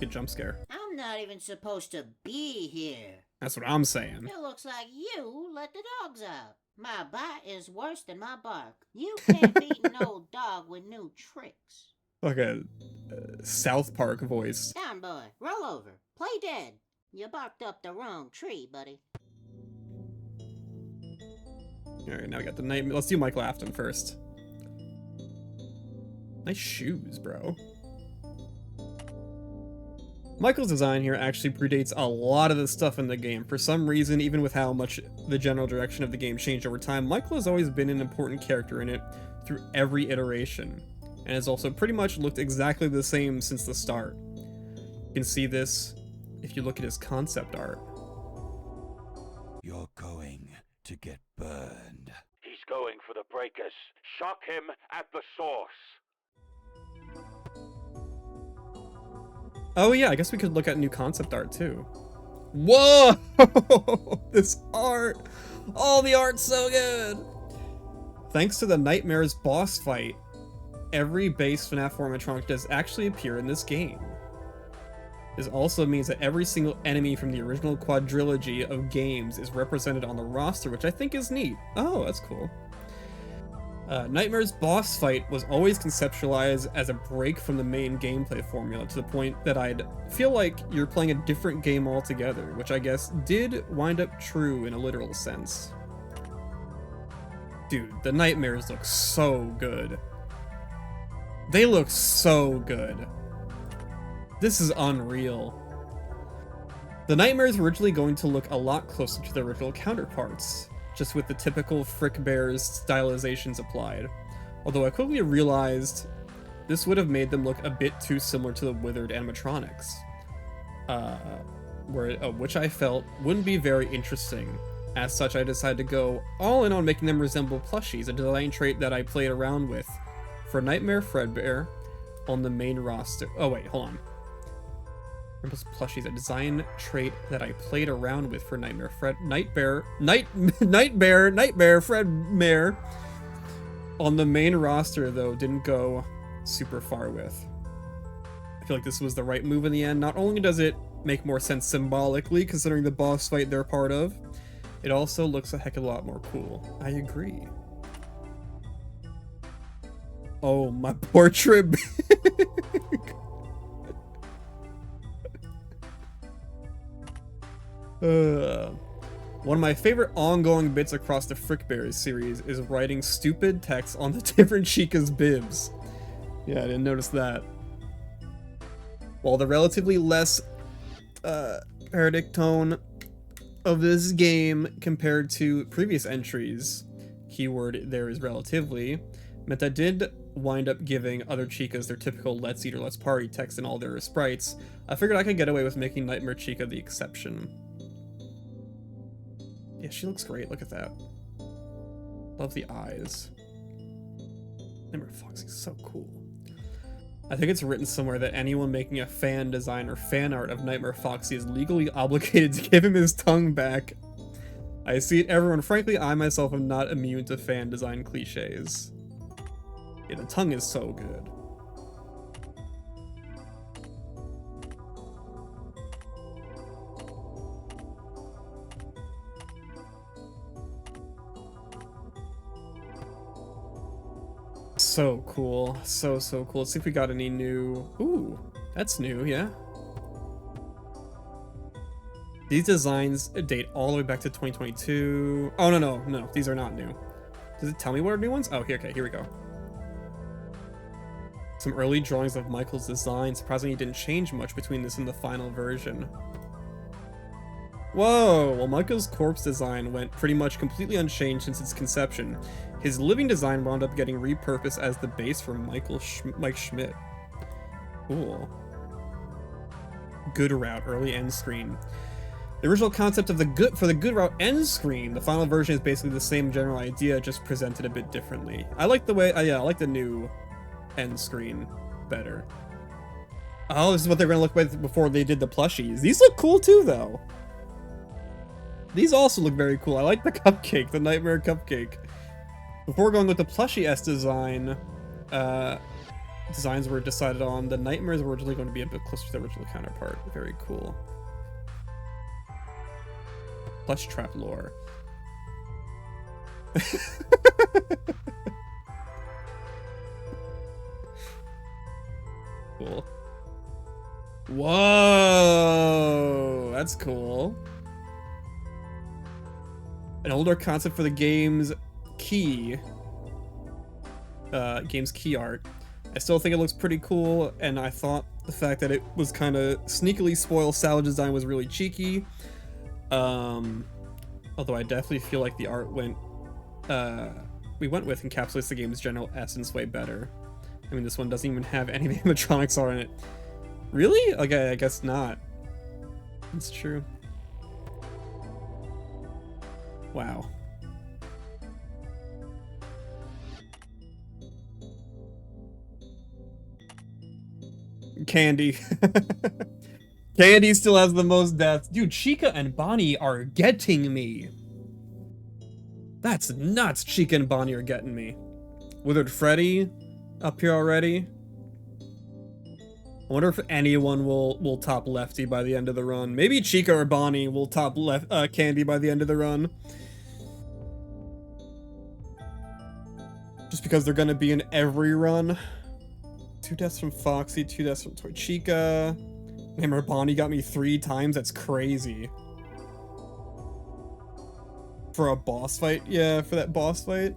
Good jump scare. I'm not even supposed to be here. That's what I'm saying. It looks like you let the dogs out. My bite is worse than my bark. You can't beat an old dog with new tricks. Like a South Park voice. Down, boy. Roll over. Play dead. You barked up the wrong tree, buddy. Alright, now we got the night. Let's do Michael Afton first. Nice shoes, bro. Michael's design here actually predates a lot of the stuff in the game. For some reason, even with how much the general direction of the game changed over time, Michael has always been an important character in it through every iteration, and has also pretty much looked exactly the same since the start. You can see this if you look at his concept art. You're going to get burned. He's going going for the breakers. Shock him at the source. Oh yeah, I guess we could look at new concept art too. Whoa! This art! Oh, the art's so good! Thanks to the Nightmares boss fight, every base FNAF animatronic does actually appear in this game. This also means that every single enemy from the original quadrilogy of games is represented on the roster, which I think is neat. Oh, that's cool. Nightmare's boss fight was always conceptualized as a break from the main gameplay formula, to the point that I'd feel like you're playing a different game altogether, which I guess did wind up true in a literal sense. Dude, the Nightmares look so good. They look so good. This is unreal. The Nightmares were originally going to look a lot closer to their original counterparts, just with the typical FRICKBEARS stylizations applied. Although I quickly realized this would have made them look a bit too similar to the withered animatronics, which I felt wouldn't be very interesting. As such, I decided to go all in on making them resemble plushies, a design trait that I played around with for Nightmare Fredbear on the main roster. Oh wait, hold on. Plushies, a design trait that I played around with for Nightmare Fredbear on the main roster, though didn't go super far with. I feel like this was the right move in the end. Not only does it make more sense symbolically, considering the boss fight they're part of, it also looks a heck of a lot more cool. I agree. Oh, my portrait. One of my favorite ongoing bits across the FRICKBEARS series is writing stupid text on the different Chica's bibs. Yeah, I didn't notice that. While the relatively less parodic tone of this game compared to previous entries, keyword there is relatively, meant I did wind up giving other Chicas their typical let's eat or let's party text in all their sprites, I figured I could get away with making Nightmare Chica the exception. Yeah, she looks great. Look at that. Love the eyes. Nightmare Foxy's so cool. I think it's written somewhere that anyone making a fan design or fan art of Nightmare Foxy is legally obligated to give him his tongue back. I see it everywhere, and frankly, I myself am not immune to fan design cliches. Yeah, the tongue is so good. So cool. So cool. Let's see if we got any new... Ooh, that's new, yeah. These designs date all the way back to 2022. Oh, no. These are not new. Does it tell me what are new ones? Oh, here, okay, here we go. Some early drawings of Michael's design. Surprisingly, he didn't change much between this and the final version. Whoa! Well, Michael's corpse design went pretty much completely unchanged since its conception. His living design wound up getting repurposed as the base for Mike Schmidt. Cool. Good route, early end screen. The original concept of the good route end screen, the final version is basically the same general idea, just presented a bit differently. I like the way, yeah, I like the new end screen better. Oh, this is what they're gonna look like before they did the plushies. These look cool too, though. These also look very cool. I like the cupcake, the Nightmare cupcake. Before going with the plushie-esque design, designs were decided on, the Nightmares were originally going to be a bit closer to the original counterpart. Very cool. Plush trap lore. Cool. Whoa! That's cool. An older concept for the game's key art. I still think it looks pretty cool, and I thought the fact that it was kind of sneakily spoiled salvage design was really cheeky. Although I definitely feel like the art we went with encapsulates the game's general essence way better. I mean, this one doesn't even have any animatronics art in it. Really? Okay, I guess not. That's true. Wow. Candy. Candy still has the most deaths. Dude, Chica and Bonnie are getting me. That's nuts. Chica and Bonnie are getting me. Withered Freddy up here already. I wonder if anyone will top Lefty by the end of the run. Maybe Chica or Bonnie will top Candy by the end of the run. Just because they're gonna be in every run. 2 deaths from Foxy, 2 deaths from Toy Chica. Remember, Bonnie got me 3 times. That's crazy. For a boss fight? Yeah, for that boss fight.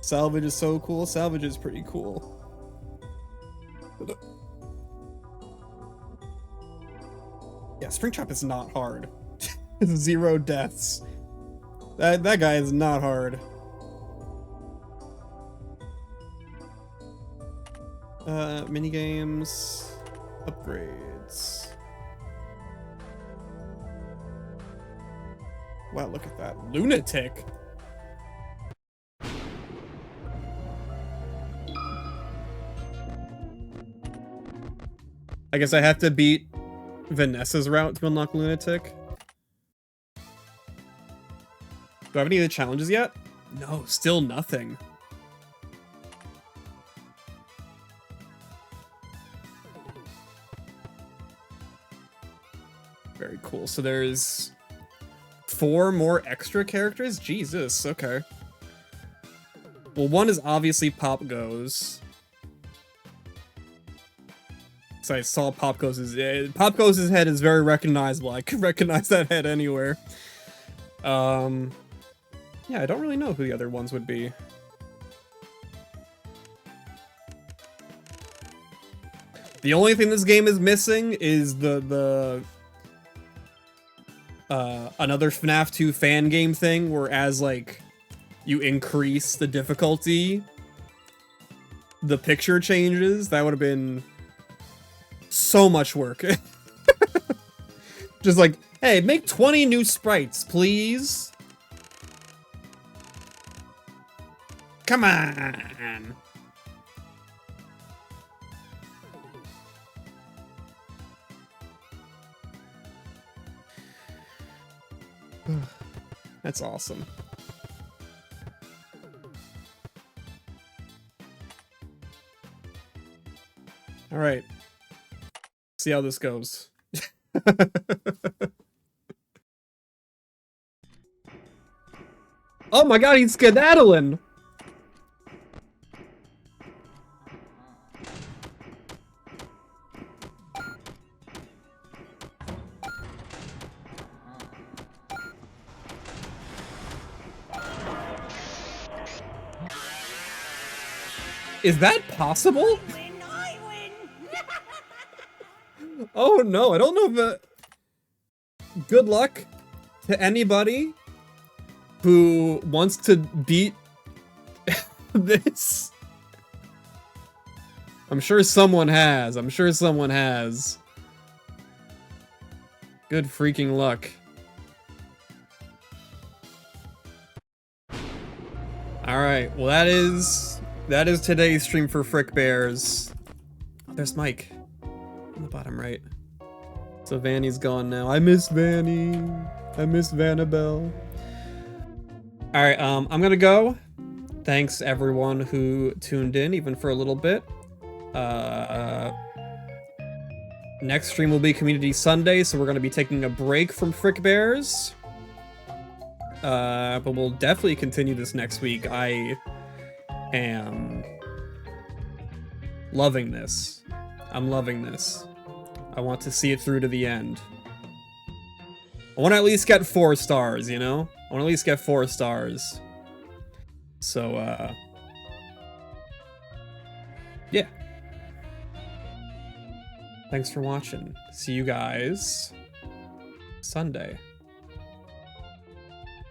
Salvage is so cool. Salvage is pretty cool. Yeah, Springtrap is not hard. 0 deaths. That guy is not hard. Minigames. Upgrades. Wow, look at that. Lunatic! I guess I have to beat Vanessa's route to unlock Lunatic. Do I have any of the challenges yet? No, still nothing. Very cool. So there's 4 more extra characters? Jesus, okay. Well, one is obviously Pop Goes. So I saw Pop Goes' head is very recognizable. I could recognize that head anywhere. Yeah, I don't really know who the other ones would be. The only thing this game is missing is another FNAF 2 fan game thing, where as like you increase the difficulty, the picture changes. That would have been so much work. Just like, hey, make 20 new sprites, please. Come on. That's awesome. All right. See how this goes. Oh my god, he's skedaddling! Is that possible? Oh no, I don't know if that... Good luck to anybody who wants to beat this. I'm sure someone has. I'm sure someone has. Good freaking luck. Alright, well that is today's stream for FRICKBEARS. Oh, there's Mike. On the bottom right. So Vanny's gone now. I miss Vanny. I miss Vanabelle. Alright, I'm gonna go. Thanks everyone who tuned in, even for a little bit. Next stream will be Community Sunday, so we're gonna be taking a break from FRICKBEARS. But we'll definitely continue this next week. I am loving this. I'm loving this. I want to see it through to the end. I want to at least get 4 stars, you know? I want to at least get 4 stars. So, yeah. Thanks for watching. See you guys Sunday.